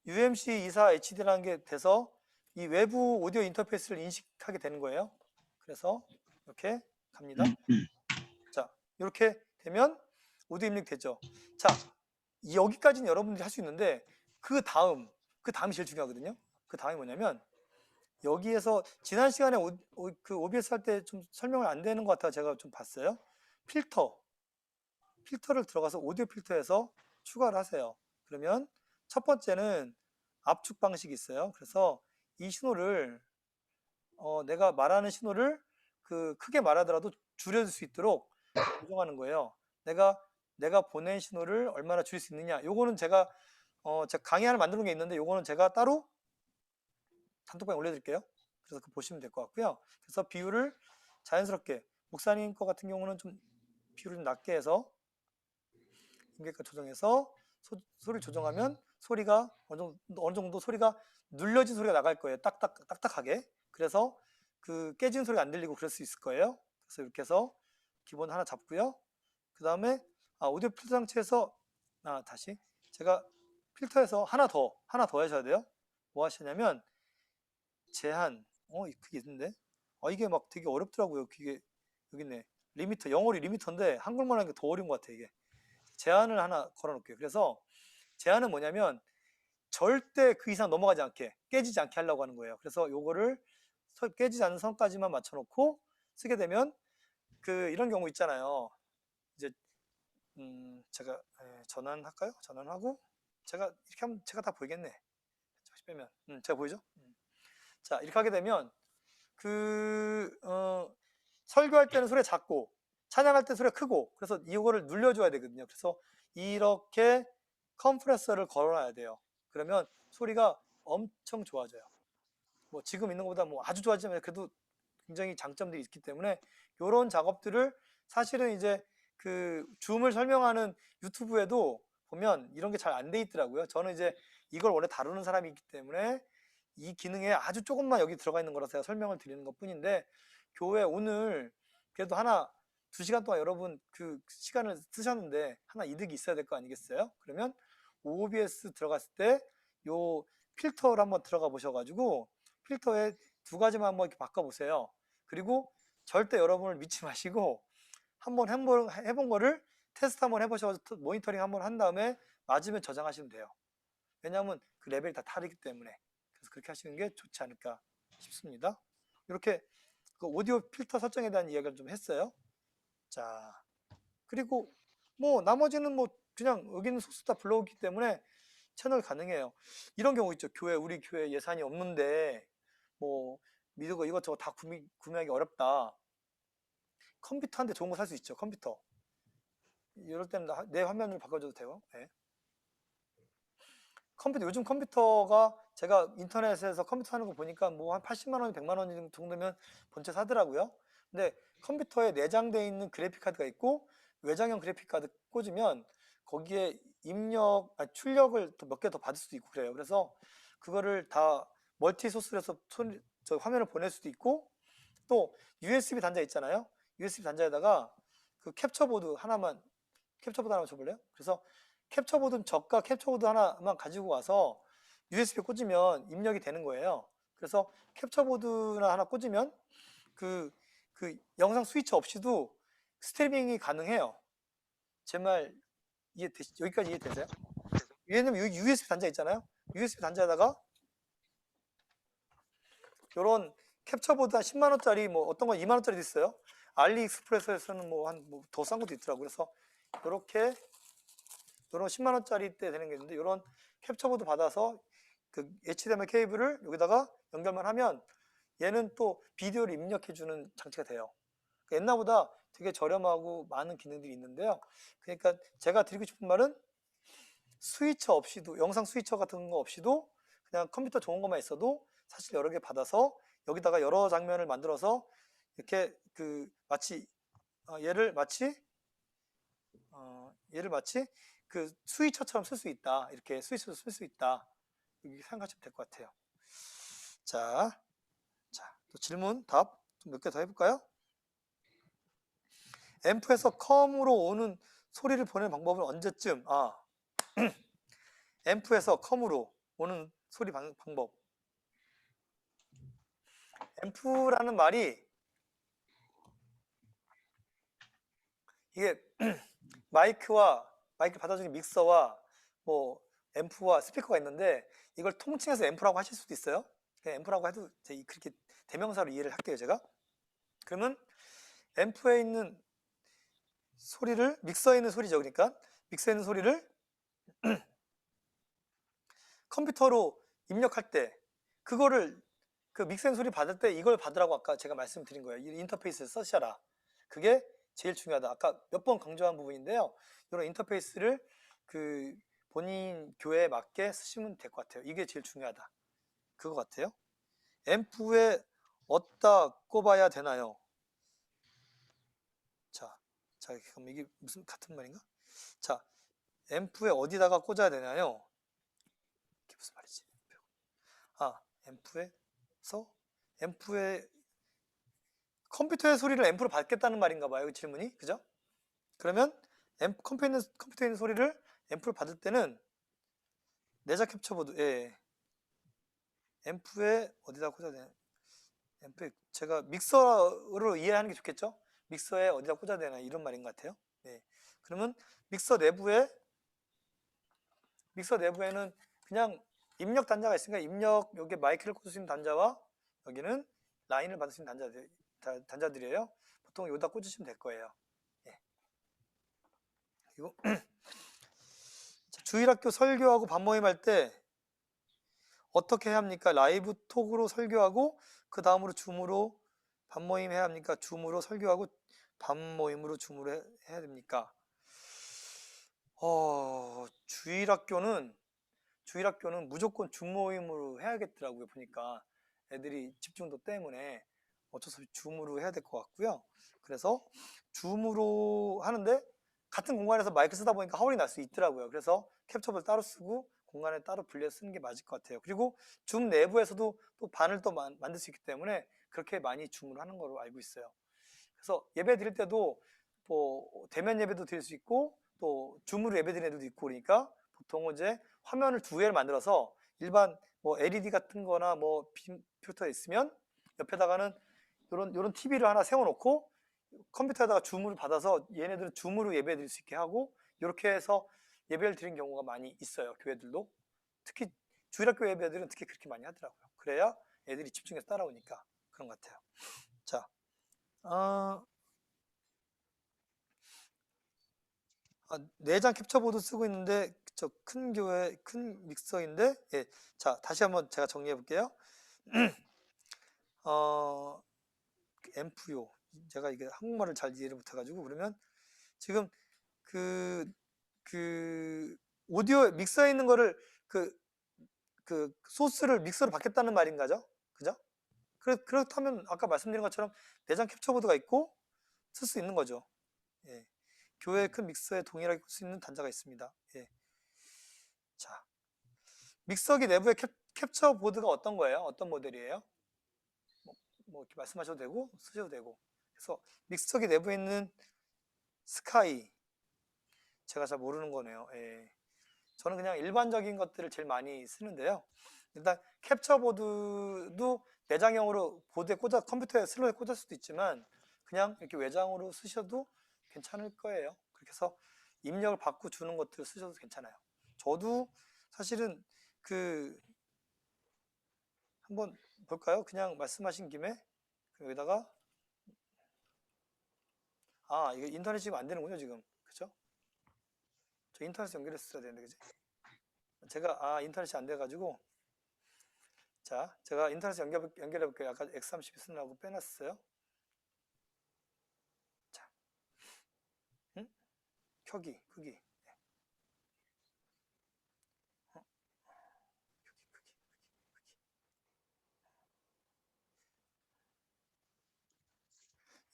[SPEAKER 2] UMC 24 HD라는 게 돼서 이 외부 오디오 인터페이스를 인식하게 되는 거예요. 그래서 이렇게 갑니다. 자, 이렇게 되면 오디오 입력이 되죠. 자, 여기까지는 여러분들이 할 수 있는데 그 다음이 제일 중요하거든요. 그 다음이 뭐냐면 여기에서 지난 시간에 그 OBS 할 때 좀 설명을 안 되는 것 같아서 제가 좀 봤어요. 필터를 들어가서 오디오 필터에서 추가를 하세요. 그러면 첫 번째는 압축 방식이 있어요. 그래서 이 신호를 내가 말하는 신호를 그 크게 말하더라도 줄여줄 수 있도록 조정하는 거예요. 내가 보낸 신호를 얼마나 줄일 수 있느냐. 요거는 제가 강의 하나 만드는 게 있는데 요거는 제가 따로 단톡방에 올려드릴게요. 그래서 그거 보시면 될 것 같고요. 그래서 비율을 자연스럽게 목사님 거 같은 경우는 좀 비율을 좀 낮게 해서 임계가 조정해서 소리 조정하면 소리가 어느 정도 소리가 눌려진 소리가 나갈 거예요. 딱딱하게. 그래서 그 깨지는 소리가 안 들리고 그럴 수 있을 거예요. 그래서 이렇게 해서 기본 하나 잡고요. 그 다음에 오디오 필터 장치에서 다시 제가 필터에서 하나 더 하셔야 돼요. 뭐 하시냐면 제한 그게 있는데 이게 막 되게 어렵더라고요. 그게 여기 있네. 리미터, 영어로 리미터인데 한국말 하는 게 더 어려운 것 같아. 이게 제한을 하나 걸어 놓을게요. 그래서 제한은 뭐냐면 절대 그 이상 넘어가지 않게, 깨지지 않게 하려고 하는 거예요. 그래서 요거를 깨지지 않는 선까지만 맞춰 놓고 쓰게 되면 이런 경우 있잖아요. 이제 제가 전환할까요? 전환하고 제가 이렇게 하면 제가 다 보이겠네. 다시 빼면 제가 보이죠? 자, 이렇게 하게 되면 설교할 때는 소리가 작고 찬양할 때 소리가 크고, 그래서 이거를 눌려줘야 되거든요. 그래서 이렇게 컴프레서를 걸어놔야 돼요. 그러면 소리가 엄청 좋아져요. 뭐 지금 있는 것보다 뭐 아주 좋아지면 그래도 굉장히 장점들이 있기 때문에 이런 작업들을 사실은 이제 그 줌을 설명하는 유튜브에도 보면 이런 게 잘 안 돼 있더라고요. 저는 이제 이걸 원래 다루는 사람이 있기 때문에 이 기능에 아주 조금만 여기 들어가 있는 거라서 제가 설명을 드리는 것 뿐인데, 교회 오늘 그래도 2시간 동안 여러분 그 시간을 쓰셨는데 하나 이득이 있어야 될 거 아니겠어요? 그러면 OBS 들어갔을 때 요 필터를 한번 들어가 보셔가지고 필터에 2가지만 한번 이렇게 바꿔보세요. 그리고 절대 여러분을 믿지 마시고 한번 해본 거를 테스트 한번 해보셔서 모니터링 한번 한 다음에 맞으면 저장하시면 돼요. 왜냐하면 그 레벨이 다 다르기 때문에. 그래서 그렇게 하시는 게 좋지 않을까 싶습니다. 이렇게 그 오디오 필터 설정에 대한 이야기를 좀 했어요. 자, 그리고 뭐 나머지는 뭐 그냥 여기는 소스 다 불러오기 때문에 채널 가능해요. 이런 경우 있죠. 우리 교회 예산이 없는데 뭐 미드가 이것저것 다 구매하기 어렵다. 컴퓨터 한 대 좋은 거 살 수 있죠. 컴퓨터. 이럴 때는 내 화면을 바꿔줘도 돼요. 네. 요즘 컴퓨터가 제가 인터넷에서 컴퓨터 하는 거 보니까 뭐 한 80만 원, 100만 원 정도면 본체 사더라고요. 근데 컴퓨터에 내장되어 있는 그래픽 카드가 있고 외장형 그래픽 카드 꽂으면 거기에 출력을 몇 개 더 받을 수도 있고 그래요. 그래서 그거를 다 멀티 소스로 해서 화면을 보낼 수도 있고, 또 USB 단자 있잖아요. USB 단자에다가 그 캡처보드 하나만 줘볼래요? 그래서 캡처보드는 저가 캡처보드 하나만 가지고 와서 USB에 꽂으면 입력이 되는 거예요. 그래서 캡처보드나 하나 꽂으면 그 영상 스위치 없이도 스트리밍이 가능해요. 제 말 여기까지 이해되세요? 왜냐면 여기 USB 단자 있잖아요. USB 단자에다가 이런 캡처보드 한 10만 원짜리, 뭐 어떤 건 2만 원짜리도 있어요. 알리익스프레스에서는 뭐 더 싼 것도 있더라고요. 그래서 이런 10만 원짜리 때 되는 게 있는데, 이런 캡처보드 받아서 그 HDMI 케이블을 여기다가 연결만 하면 얘는 또 비디오를 입력해주는 장치가 돼요. 옛날보다 되게 저렴하고 많은 기능들이 있는데요. 그러니까 제가 드리고 싶은 말은 스위처 없이도, 영상 스위처 같은 거 없이도 그냥 컴퓨터 좋은 것만 있어도 사실 여러 개 받아서 여기다가 여러 장면을 만들어서 이렇게 마치 얘를 마치 그 스위처처럼 쓸 수 있다. 이렇게 스위처로 쓸 수 있다. 이렇게 생각하시면 될 것 같아요. 자, 또 질문, 답 좀 몇 개 더 해볼까요? 앰프에서 컴으로 오는 소리를 보내는 방법은 언제쯤? 앰프에서 컴으로 오는 소리 방법. 앰프라는 말이 이게 마이크 받아주는 믹서와 뭐 앰프와 스피커가 있는데 이걸 통칭해서 앰프라고 하실 수도 있어요. 그냥 앰프라고 해도 그렇게 대명사로 이해를 할게요, 제가. 그러면 앰프에 있는 소리를, 믹서에 있는 소리죠. 그러니까 믹서에 있는 소리를 컴퓨터로 입력할 때 그거를 그 믹서에 있는 소리 받을 때 이걸 받으라고 아까 제가 말씀드린 거예요. 이 인터페이스를 써셔라. 그게 제일 중요하다. 아까 몇 번 강조한 부분인데요. 이런 인터페이스를 본인 교회에 맞게 쓰시면 될 것 같아요. 이게 제일 중요하다. 그거 같아요. 앰프에 어디다 꼽아야 되나요? 자, 그럼 이게 무슨 같은 말인가? 자, 앰프에 어디다가 꽂아야 되나요? 이게 무슨 말이지? 앰프에 컴퓨터의 소리를 앰프로 받겠다는 말인가 봐요. 이 질문이. 그죠? 그러면 컴퓨터에 있는 소리를 앰프로 받을 때는 내자 캡처보드, 앰프에 어디다 꽂아야 되나? 앰프에 제가 믹서로 이해하는 게 좋겠죠? 믹서에 어디다 꽂아야 되나 이런 말인 것 같아요. 네. 그러면 믹서 내부에는 그냥 입력 단자가 있으니까 여기 마이크를 꽂을 수 있는 단자와 여기는 라인을 받을 수 있는 단자들이에요. 보통 여기다 꽂으시면 될 거예요. 예. 그리고 주일학교 설교하고 반모임할 때 어떻게 해야 합니까? 라이브 톡으로 설교하고 그 다음으로 줌으로 반모임 해야 합니까? 줌으로 설교하고 반모임으로 줌으로 해야 됩니까? 주일학교는 무조건 줌 모임으로 해야겠더라고요. 보니까 애들이 집중도 때문에 어쩔 수 없이 줌으로 해야 될 것 같고요. 그래서 줌으로 하는데 같은 공간에서 마이크 쓰다 보니까 허울이 날 수 있더라고요. 그래서 캡처를 따로 쓰고 공간에 따로 분리해 쓰는 게 맞을 것 같아요. 그리고 줌 내부에서도 또 반을 또 만들 수 있기 때문에 그렇게 많이 줌으로 하는 걸로 알고 있어요. 그래서 예배 드릴 때도 뭐 대면 예배도 드릴 수 있고 또 줌으로 예배 드리는 애들도 있고 그러니까 보통은 이제 화면을 두 개를 만들어서 일반 뭐 LED 같은 거나 뭐 필터 있으면 옆에다가는 요런 TV를 하나 세워놓고 컴퓨터에다가 줌을 받아서 얘네들은 줌으로 예배 드릴 수 있게 하고 이렇게 해서 예배를 드리는 경우가 많이 있어요. 교회들도. 특히 주일학교 예배들은 특히 그렇게 많이 하더라고요. 그래야 애들이 집중해서 따라오니까 그런 것 같아요. 자, 내장 캡처보드 쓰고 있는데 저 큰 교회 큰 믹서인데 자 다시 한번 제가 정리해 볼게요. 앰프요. 제가 이게 한국말을 잘 이해를 못해가지고 그러면 지금 그 오디오 믹서에 있는 거를 소스를 믹서로 받겠다는 말인가죠? 그죠? 그렇다면 아까 말씀드린 것처럼 내장 캡처보드가 있고 쓸 수 있는 거죠. 예. 교회 큰 믹서에 동일하게 꽂을 수 있는 단자가 있습니다. 예. 자, 믹서기 내부의 캡처보드가 어떤 거예요? 어떤 모델이에요? 뭐 이렇게 말씀하셔도 되고 쓰셔도 되고. 그래서 믹서기 내부에 있는 스카이 제가 잘 모르는 거네요. 예. 저는 그냥 일반적인 것들을 제일 많이 쓰는데요. 일단 캡처보드도 내장형으로 보드에 컴퓨터에 슬롯에 꽂을 수도 있지만 그냥 이렇게 외장으로 쓰셔도 괜찮을 거예요. 그렇게 해서 입력을 받고 주는 것들을 쓰셔도 괜찮아요. 저도 사실은 한번 볼까요? 그냥 말씀하신 김에 여기다가 이게 인터넷이 지금 안 되는군요. 지금 그죠? 저 인터넷 연결했어야 되는데 그지? 제가 인터넷이 안 돼가지고 자, 제가 인터넷에 연결해 볼게요. 아까 X32 쓰느라고 빼놨어요. 자, 크기.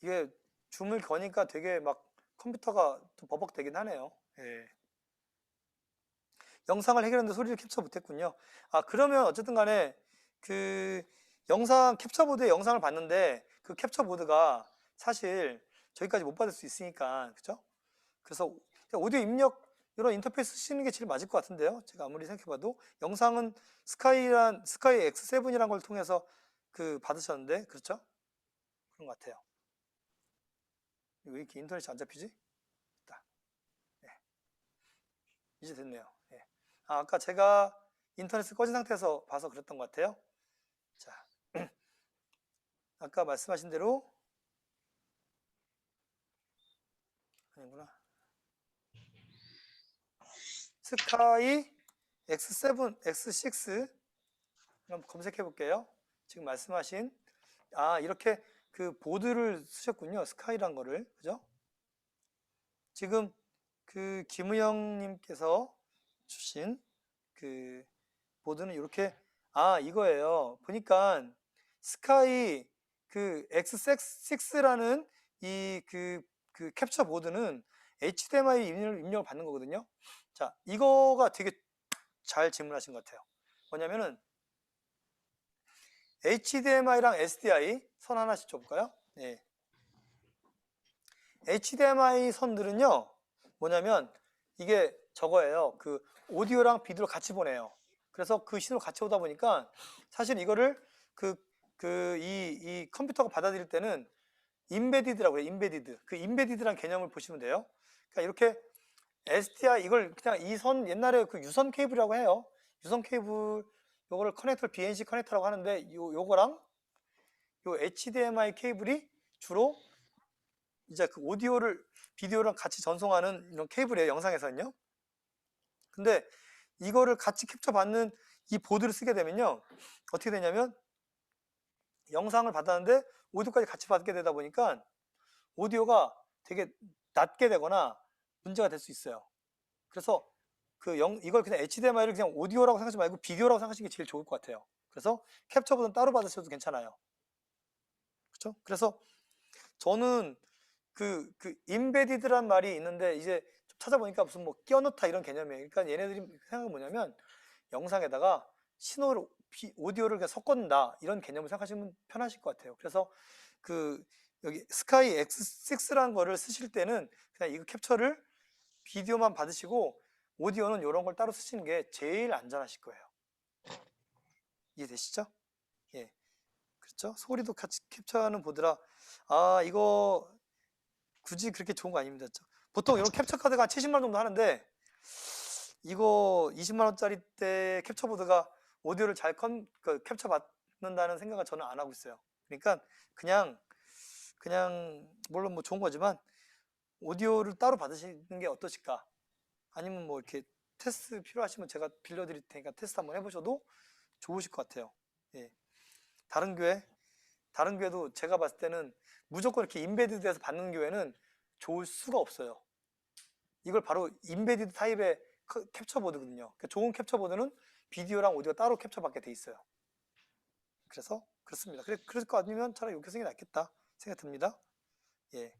[SPEAKER 2] 이게 줌을 거니까 되게 막 컴퓨터가 좀 버벅대긴 하네요. 예. 영상을 해결했는데 소리를 캡처 못했군요. 아, 그러면 어쨌든 간에 그 영상 캡처보드에 영상을 봤는데 그 캡처보드가 사실 저기까지 못 받을 수 있으니까, 그죠? 그래서 오디오 입력 이런 인터페이스 쓰시는 게 제일 맞을 것 같은데요. 제가 아무리 생각해봐도 영상은 스카이 X7이란 걸 통해서 그 받으셨는데, 그렇죠? 그런 것 같아요. 왜 이렇게 인터넷이 안 잡히지? 됐다. 네. 이제 됐네요. 네. 아, 아까 제가 인터넷을 꺼진 상태에서 봐서 그랬던 것 같아요. 자, 아까 말씀하신 대로 아니구나. 스카이 X7, X6 한번 검색해 볼게요. 지금 말씀하신 이렇게 그 보드를 쓰셨군요. 스카이란 거를, 그죠? 지금 그 김우영님께서 주신 그 보드는 이렇게 이거예요. 보니까 스카이 그 X6라는 이 그 캡처 보드는 HDMI 입력을 받는 거거든요. 자, 이거가 되게 잘 질문하신 것 같아요. 뭐냐면은 HDMI랑 SDI 선 하나씩 줘볼까요? 네. HDMI 선들은요, 뭐냐면 이게 저거예요. 그 오디오랑 비디오를 같이 보내요. 그래서 그 신호를 같이 오다 보니까 사실 이거를 이 컴퓨터가 받아들일 때는 임베디드라고 해요. 임베디드. 그 임베디드란 개념을 보시면 돼요. 그러니까 이렇게 SDI 이걸 그냥 이 선 옛날에 그 유선 케이블이라고 해요. 유선 케이블 요거를 커넥터를 BNC 커넥터라고 하는데 요거랑 요 HDMI 케이블이 주로 이제 그 오디오를 비디오랑 같이 전송하는 이런 케이블이에요. 영상에서는요. 근데 이거를 같이 캡처 받는 이 보드를 쓰게 되면요. 어떻게 되냐면 영상을 받았는데 오디오까지 같이 받게 되다 보니까 오디오가 되게 낮게 되거나 문제가 될 수 있어요. 그래서 이걸 그냥 HDMI를 그냥 오디오라고 생각하지 말고 비디오라고 생각하시는 게 제일 좋을 것 같아요. 그래서 캡처보드는 따로 받으셔도 괜찮아요. 그렇죠? 그래서 저는 그 임베디드란 말이 있는데 이제 좀 찾아보니까 무슨 뭐 끼워넣다 이런 개념이에요. 그러니까 얘네들이 생각은 뭐냐면 영상에다가 신호를 오디오를 그냥 섞어놓는다 이런 개념을 생각하시면 편하실 것 같아요. 그래서 여기 스카이 X6라는 거를 쓰실 때는 그냥 이거 캡처를 비디오만 받으시고 오디오는 이런 걸 따로 쓰시는 게 제일 안전하실 거예요. 이해되시죠? 예, 그렇죠? 소리도 같이 캡처하는 보드라 이거 굳이 그렇게 좋은 거 아닙니다. 보통 이런 캡처 카드가 한 70만 원 정도 하는데 이거 20만 원짜리 때 캡처 보드가 오디오를 잘 캡처 받는다는 생각은 저는 안 하고 있어요. 그러니까 그냥 물론 뭐 좋은 거지만 오디오를 따로 받으시는 게 어떠실까? 아니면 뭐 이렇게 테스트 필요하시면 제가 빌려드릴 테니까 테스트 한번 해보셔도 좋으실 것 같아요. 예. 다른 교회도 제가 봤을 때는 무조건 이렇게 임베디드해서 받는 교회는 좋을 수가 없어요. 이걸 바로 임베디드 타입의 캡처보드거든요. 그러니까 좋은 캡처보드는 비디오랑 오디오 따로 캡처받게 돼 있어요. 그래서 그렇습니다. 그럴 것 같으면 차라리 이렇게 쓰는 게 낫겠다 생각이 듭니다. 예.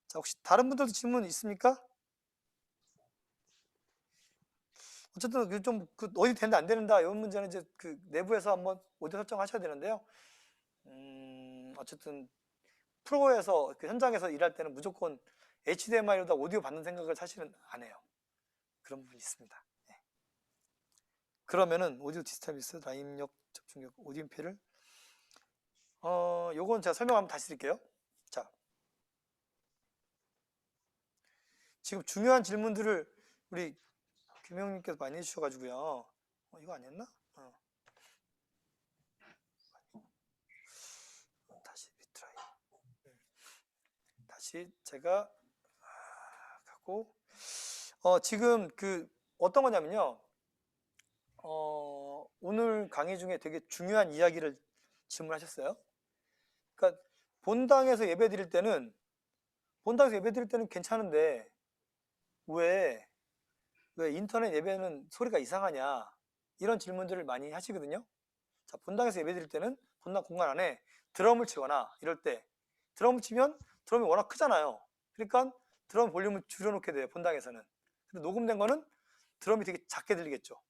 [SPEAKER 2] 자, 혹시 다른 분들도 질문 있습니까? 어쨌든 좀 어디 되는데 안 되는다 이런 문제는 이제 그 내부에서 한번 오디오 설정하셔야 되는데요. 어쨌든 프로에서 현장에서 일할 때는 무조건 HDMI로다 오디오 받는 생각을 사실은 안 해요. 그런 부분이 있습니다. 네. 그러면은 오디오 디스타비스 라인역 접촉력 오디오 임피를 요건 제가 설명 한번 다시 드릴게요. 자, 지금 중요한 질문들을 우리 김영님께서 많이 해주셔가지고요. 이거 아니었나? 다시 리트라이. 다시 제가 가고 지금 어떤 거냐면요. 오늘 강의 중에 되게 중요한 이야기를 질문하셨어요. 그러니까 본당에서 예배 드릴 때는 괜찮은데 왜 인터넷 예배는 소리가 이상하냐 이런 질문들을 많이 하시거든요. 자, 본당에서 예배 드릴 때는 본당 공간 안에 드럼을 치거나 이럴 때 드럼을 치면 드럼이 워낙 크잖아요. 그러니까 드럼 볼륨을 줄여놓게 돼요. 본당에서는. 근데 녹음된 거는 드럼이 되게 작게 들리겠죠.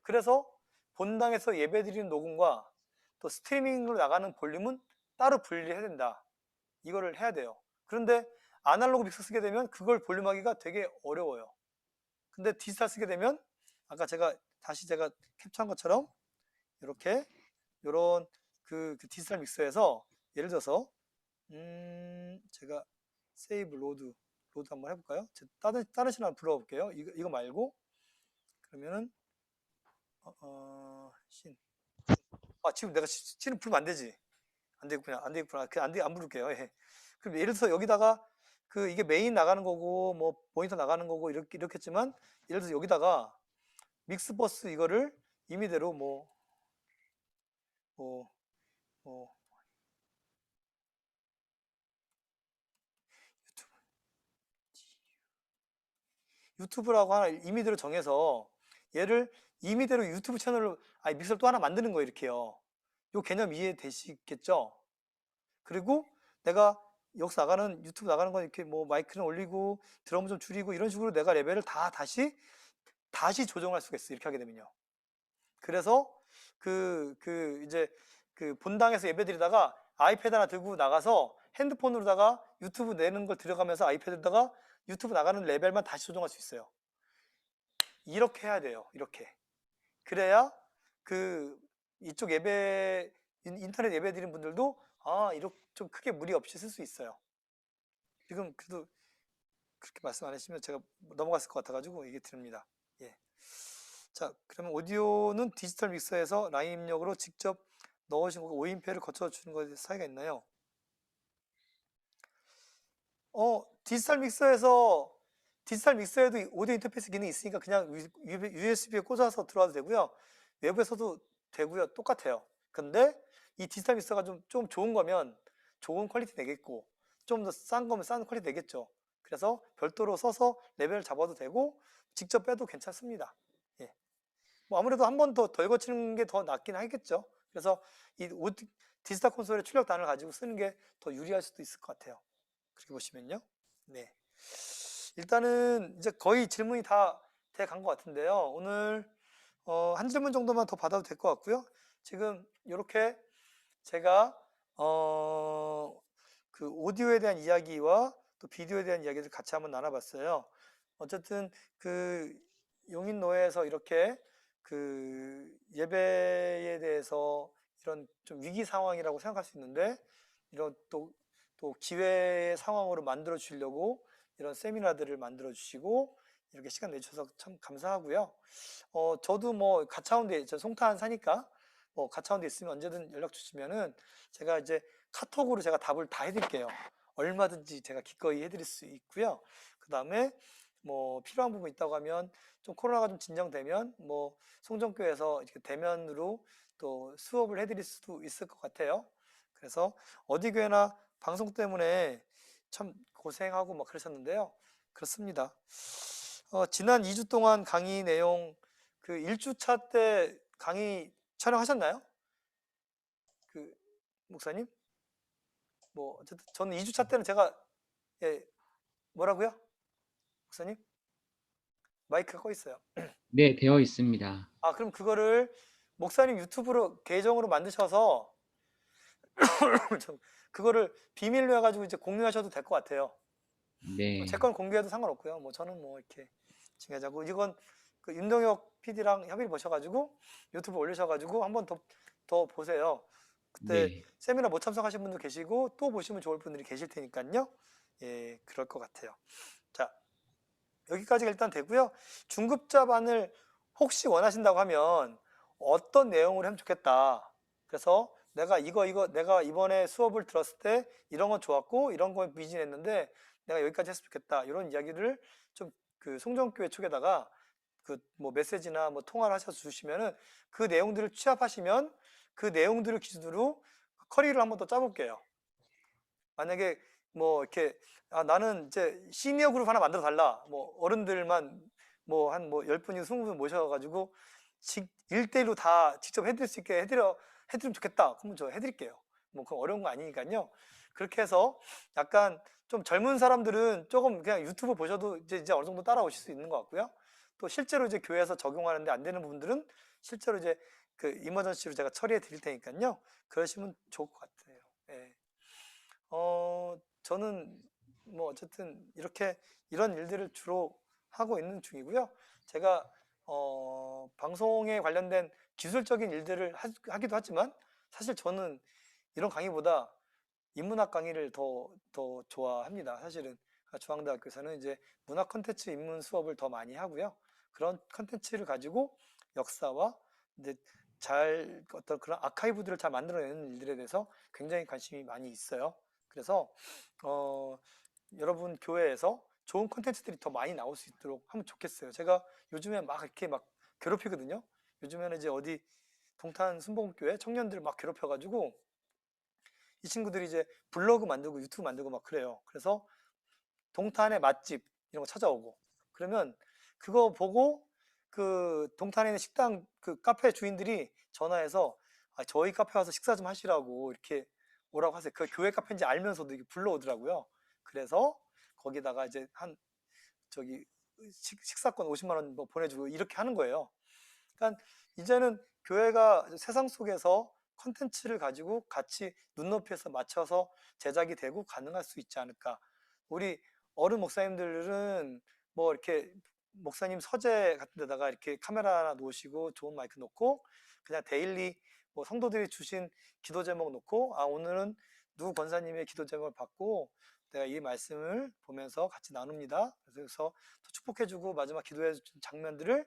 [SPEAKER 2] 그래서 본당에서 예배 드리는 녹음과 또 스트리밍으로 나가는 볼륨은 따로 분리해야 된다. 이거를 해야 돼요. 그런데 아날로그 믹서 쓰게 되면 그걸 볼륨하기가 되게 어려워요. 근데 디지털 쓰게 되면 아까 제가 캡처한 것처럼 이렇게 요런 그 디지털 믹서에서 예를 들어서 제가 세이브 로드 한번 해볼까요? 다른 신 한번 불러볼게요. 이거 말고 그러면은 지금 내가 신을 부르면 안 되지. 안 되겠구나. 안 부를게요. 예. 그럼 예를 들어서 여기다가 이게 메인 나가는 거고 뭐 모니터 나가는 거고 이렇게 했지만 예를 들어서 여기다가 믹스버스 이거를 임의대로 유튜브라고 하나 임의대로 정해서 얘를 임의대로 유튜브 채널로 믹서를 또 하나 만드는 거예요. 이렇게요. 요 개념 이해되시겠죠? 그리고 내가 여기서 나가는 유튜브 나가는 건 이렇게 뭐 마이크는 올리고 드럼 좀 줄이고 이런 식으로 내가 레벨을 다 다시 조정할 수가 있어요. 이렇게 하게 되면요. 그래서 이제 본당에서 예배드리다가 아이패드 하나 들고 나가서 핸드폰으로다가 유튜브 내는 걸 들어가면서 아이패드에다가 유튜브 나가는 레벨만 다시 조정할 수 있어요. 이렇게 해야 돼요. 이렇게. 그래야 이쪽 인터넷 예배 드리는 분들도 이렇게 좀 크게 무리 없이 쓸 수 있어요. 지금 그래도 그렇게 말씀 안 하시면 제가 넘어갔을 것 같아가지고 얘기 드립니다. 예. 자, 그러면 오디오는 디지털 믹서에서 라인 입력으로 직접 넣으신 거고 오인패를 거쳐 주는 것에 차이가 있나요? 디지털 믹서에도 오디오 인터페이스 기능이 있으니까 그냥 USB에 꽂아서 들어와도 되고요. 외부에서도 되고요. 똑같아요. 근데 이 디지털 믹서가 좀 좋은 거면 좋은 퀄리티 내겠고 좀 더 싼 거면 싼 퀄리티 내겠죠. 그래서 별도로 써서 레벨을 잡아도 되고 직접 빼도 괜찮습니다. 예. 뭐 아무래도 한 번 더 덜 거치는 게 더 낫긴 하겠죠. 그래서 이 디지털 콘솔의 출력단을 가지고 쓰는 게 더 유리할 수도 있을 것 같아요. 그렇게 보시면요. 네. 일단은 이제 거의 질문이 다 돼간 것 같은데요. 오늘 한 질문 정도만 더 받아도 될 것 같고요. 지금 이렇게 제가 오디오에 대한 이야기와 또 비디오에 대한 이야기를 같이 한번 나눠봤어요. 어쨌든 용인노회에서 이렇게 예배에 대해서 이런 좀 위기 상황이라고 생각할 수 있는데 이런 또 기회의 상황으로 만들어 주시려고 이런 세미나들을 만들어 주시고 이렇게 시간 내주셔서 참 감사하고요. 저도 뭐 가차운데 저 송탄 사니까 뭐 가차운데 있으면 언제든 연락 주시면은 제가 이제 카톡으로 제가 답을 다 해드릴게요. 얼마든지 제가 기꺼이 해드릴 수 있고요. 그 다음에 뭐 필요한 부분 있다고 하면 좀 코로나가 좀 진정되면 뭐 송정교회에서 이렇게 대면으로 또 수업을 해드릴 수도 있을 것 같아요. 그래서 어디 교회나 방송 때문에 참 고생하고 막 그러셨는데요. 그렇습니다. 지난 2주 동안 강의 내용 1주차 때 강의 촬영하셨나요? 목사님? 뭐 어쨌든 저는 2주차 때는 제가 뭐라고요? 목사님? 마이크가 꺼 있어요.
[SPEAKER 7] 네, 되어 있습니다.
[SPEAKER 2] 그럼 그거를 목사님 유튜브로 계정으로 만드셔서 그거를 비밀로 해가지고 이제 공유하셔도 될 것 같아요.
[SPEAKER 7] 네.
[SPEAKER 2] 제 건 공개해도 상관없고요. 뭐 저는 뭐 이렇게 중요하고 이건 윤동혁 PD랑 협의를 보셔가지고 유튜브 올리셔가지고 한번 더 보세요. 그때
[SPEAKER 7] 네.
[SPEAKER 2] 세미나 못 참석하신 분도 계시고 또 보시면 좋을 분들이 계실 테니까요. 예, 그럴 것 같아요. 자, 여기까지가 일단 되고요. 중급자반을 혹시 원하신다고 하면 어떤 내용으로 하면 좋겠다. 그래서 내가 내가 이번에 수업을 들었을 때 이런 건 좋았고 이런 건 미진했는데 내가 여기까지 했으면 좋겠다. 이런 이야기를 좀 송정교회 쪽에다가 그 뭐 메시지나 뭐 통화를 하셔서 주시면은 그 내용들을 취합하시면 그 내용들을 기준으로 커리를 한번 더 짜볼게요. 만약에 뭐 이렇게 나는 이제 시니어 그룹 하나 만들어 달라. 뭐 어른들만 뭐 한 뭐 10분이 20분 모셔가지고 1대1로 다 직접 해드릴 수 있게 해드리면 좋겠다. 그러면 저 해드릴게요. 뭐 그건 어려운 거 아니니까요. 그렇게 해서 약간 좀 젊은 사람들은 조금 그냥 유튜브 보셔도 이제 어느 정도 따라오실 수 있는 것 같고요. 또 실제로 이제 교회에서 적용하는데 안 되는 부분들은 실제로 이제 그 이머전시로 제가 처리해 드릴 테니까요. 그러시면 좋을 것 같아요. 예. 저는 뭐 어쨌든 이렇게 이런 일들을 주로 하고 있는 중이고요. 제가 방송에 관련된 기술적인 일들을 하기도 하지만 사실 저는 이런 강의보다 인문학 강의를 더 좋아합니다. 사실은 중앙대학교에서는 이제 문학 콘텐츠 입문 수업을 더 많이 하고요. 그런 콘텐츠를 가지고 역사와 이제 어떤 그런 아카이브들을 잘 만들어내는 일들에 대해서 굉장히 관심이 많이 있어요. 그래서 여러분 교회에서 좋은 콘텐츠들이 더 많이 나올 수 있도록 하면 좋겠어요. 제가 요즘에 막 이렇게 막 괴롭히거든요. 요즘에는 이제 어디 동탄 순복음교회 청년들 막 괴롭혀가지고 이 친구들이 이제 블로그 만들고 유튜브 만들고 막 그래요. 그래서 동탄의 맛집 이런 거 찾아오고 그러면 그거 보고 그 동탄에 있는 식당 그 카페 주인들이 전화해서 저희 카페 와서 식사 좀 하시라고 이렇게 오라고 하세요. 그 교회 카페인지 알면서도 이게 불러오더라고요. 그래서 거기다가 이제 식사권 50만 원 뭐 보내주고 이렇게 하는 거예요. 그러니까 이제는 교회가 세상 속에서 컨텐츠를 가지고 같이 눈높이에서 맞춰서 제작이 되고 가능할 수 있지 않을까. 우리 어른 목사님들은 뭐 이렇게 목사님 서재 같은 데다가 이렇게 카메라 하나 놓으시고 좋은 마이크 놓고 그냥 데일리 뭐 성도들이 주신 기도 제목 놓고 오늘은 누구 권사님의 기도 제목을 받고 내가 이 말씀을 보면서 같이 나눕니다. 그래서 또 축복해주고 마지막 기도해준 장면들을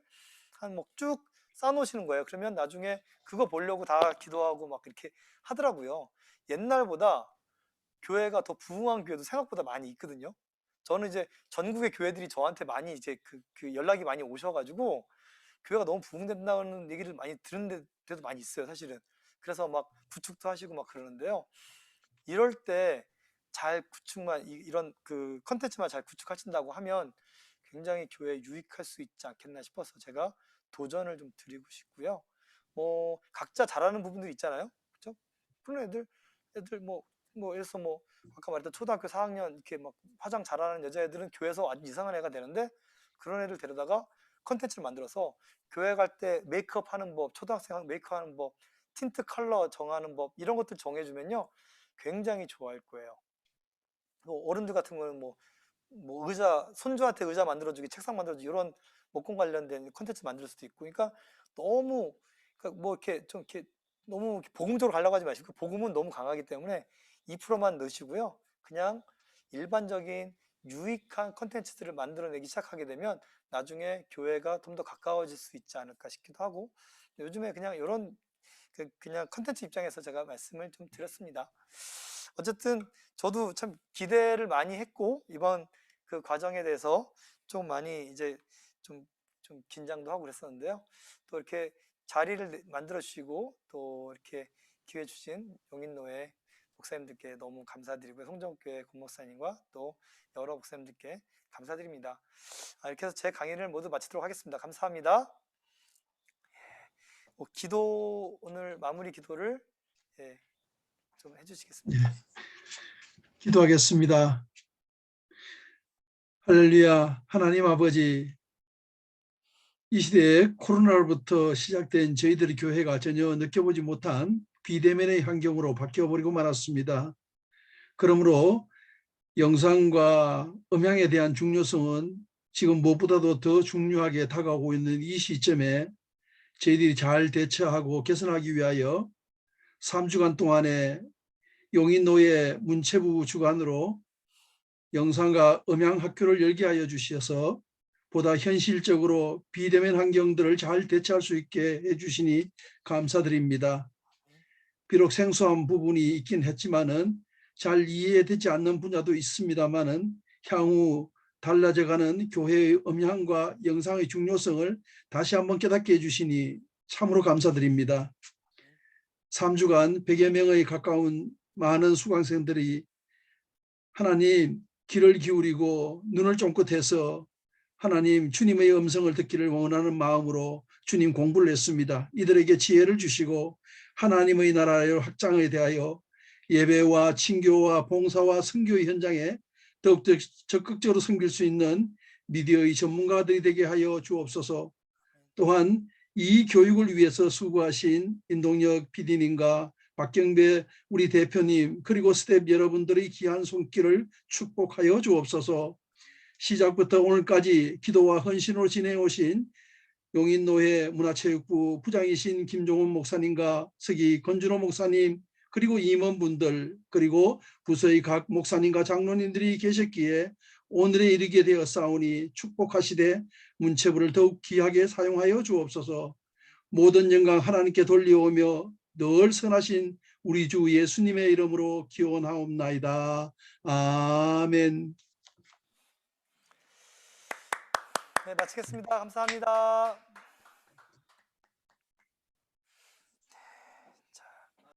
[SPEAKER 2] 한 목 쭉 쌓아놓으시는 거예요. 그러면 나중에 그거 보려고 다 기도하고 막 이렇게 하더라고요. 옛날보다 교회가 더 부흥한 교회도 생각보다 많이 있거든요. 저는 이제 전국의 교회들이 저한테 많이 이제 그 연락이 많이 오셔가지고 교회가 너무 부흥된다는 얘기를 많이 들은 데도 많이 있어요, 사실은. 그래서 막 구축도 하시고 막 그러는데요. 이럴 때 잘 이런 그 컨텐츠만 잘 구축하신다고 하면 굉장히 교회에 유익할 수 있지 않겠나 싶어서 제가 도전을 좀 드리고 싶고요. 뭐 각자 잘하는 부분들이 있잖아요, 그렇죠? 그런 애들 뭐 예를 들어서 뭐 아까 말했던 초등학교 4학년 이렇게 막 화장 잘하는 여자애들은 교회에서 아주 이상한 애가 되는데 그런 애들 데려다가 컨텐츠를 만들어서 교회 갈 때 메이크업 하는 법, 초등학생 메이크업 하는 법, 틴트 컬러 정하는 법 이런 것들 정해주면요 굉장히 좋아할 거예요. 어른들 같은 경우는 뭐 의자, 손주한테 의자 만들어주기, 책상 만들어주기 이런 목공 관련된 콘텐츠 만들 수도 있고, 그러니까 너무 그러니까 뭐 이렇게 좀 이렇게 너무 이렇게 복음적으로 가려고 하지 마시고 복음은 너무 강하기 때문에 2%만 넣으시고요. 그냥 일반적인 유익한 콘텐츠들을 만들어내기 시작하게 되면 나중에 교회가 좀 더 가까워질 수 있지 않을까 싶기도 하고 요즘에 그냥 이런 그냥 콘텐츠 입장에서 제가 말씀을 좀 드렸습니다. 어쨌든 저도 참 기대를 많이 했고 이번 그 과정에 대해서 좀 많이 이제 좀 긴장도 하고 그랬었는데요. 또 이렇게 자리를 만들어 주시고 또 이렇게 기회 주신 용인노회 목사님들께 너무 감사드리고요. 송정교회 권목사님과 또 여러 목사님들께 감사드립니다. 이렇게 해서 제 강의를 모두 마치도록 하겠습니다. 감사합니다. 기도 오늘 마무리 기도를 좀 해주시겠습니까?
[SPEAKER 8] 기도하겠습니다. 할렐루야. 하나님 아버지, 이 시대에 코로나로부터 시작된 저희들의 교회가 전혀 느껴보지 못한 비대면의 환경으로 바뀌어버리고 말았습니다. 그러므로 영상과 음향에 대한 중요성은 지금 무엇보다도 더 중요하게 다가오고 있는 이 시점에 저희들이 잘 대처하고 개선하기 위하여 3주간 동안에 용인노회 문체부 주관으로 영상과 음향 학교를 열게 하여 주셔서 보다 현실적으로 비대면 환경들을 잘 대처할 수 있게 해주시니 감사드립니다. 비록 생소한 부분이 있긴 했지만은 잘 이해되지 않는 분야도 있습니다만은 향후 달라져가는 교회의 음향과 영상의 중요성을 다시 한번 깨닫게 해주시니 참으로 감사드립니다. 3주간 100여 명의 가까운 많은 수강생들이 하나님 귀를 기울이고 눈을 쫑긋해서 하나님 주님의 음성을 듣기를 원하는 마음으로 주님 공부를 했습니다. 이들에게 지혜를 주시고 하나님의 나라의 확장에 대하여 예배와 친교와 봉사와 선교의 현장에 더욱더 적극적으로 섬길 수 있는 미디어의 전문가들이 되게 하여 주옵소서. 또한 이 교육을 위해서 수고하신 인동혁 PD님과 박경배 우리 대표님 그리고 스텝 여러분들의 귀한 손길을 축복하여 주옵소서. 시작부터 오늘까지 기도와 헌신으로 지내해 오신 용인노회 문화체육부 부장이신 김종훈 목사님과 서기 권준호 목사님 그리고 임원분들 그리고 부서의 각 목사님과 장로님들이 계셨기에 오늘에 이르게 되었사오니 축복하시되 문체부를 더욱 귀하게 사용하여 주옵소서. 모든 영광 하나님께 돌려오며 늘 선하신 우리 주 예수님의 이름으로 기원하옵나이다. 아멘.
[SPEAKER 2] 네, 마치겠습니다. 감사합니다.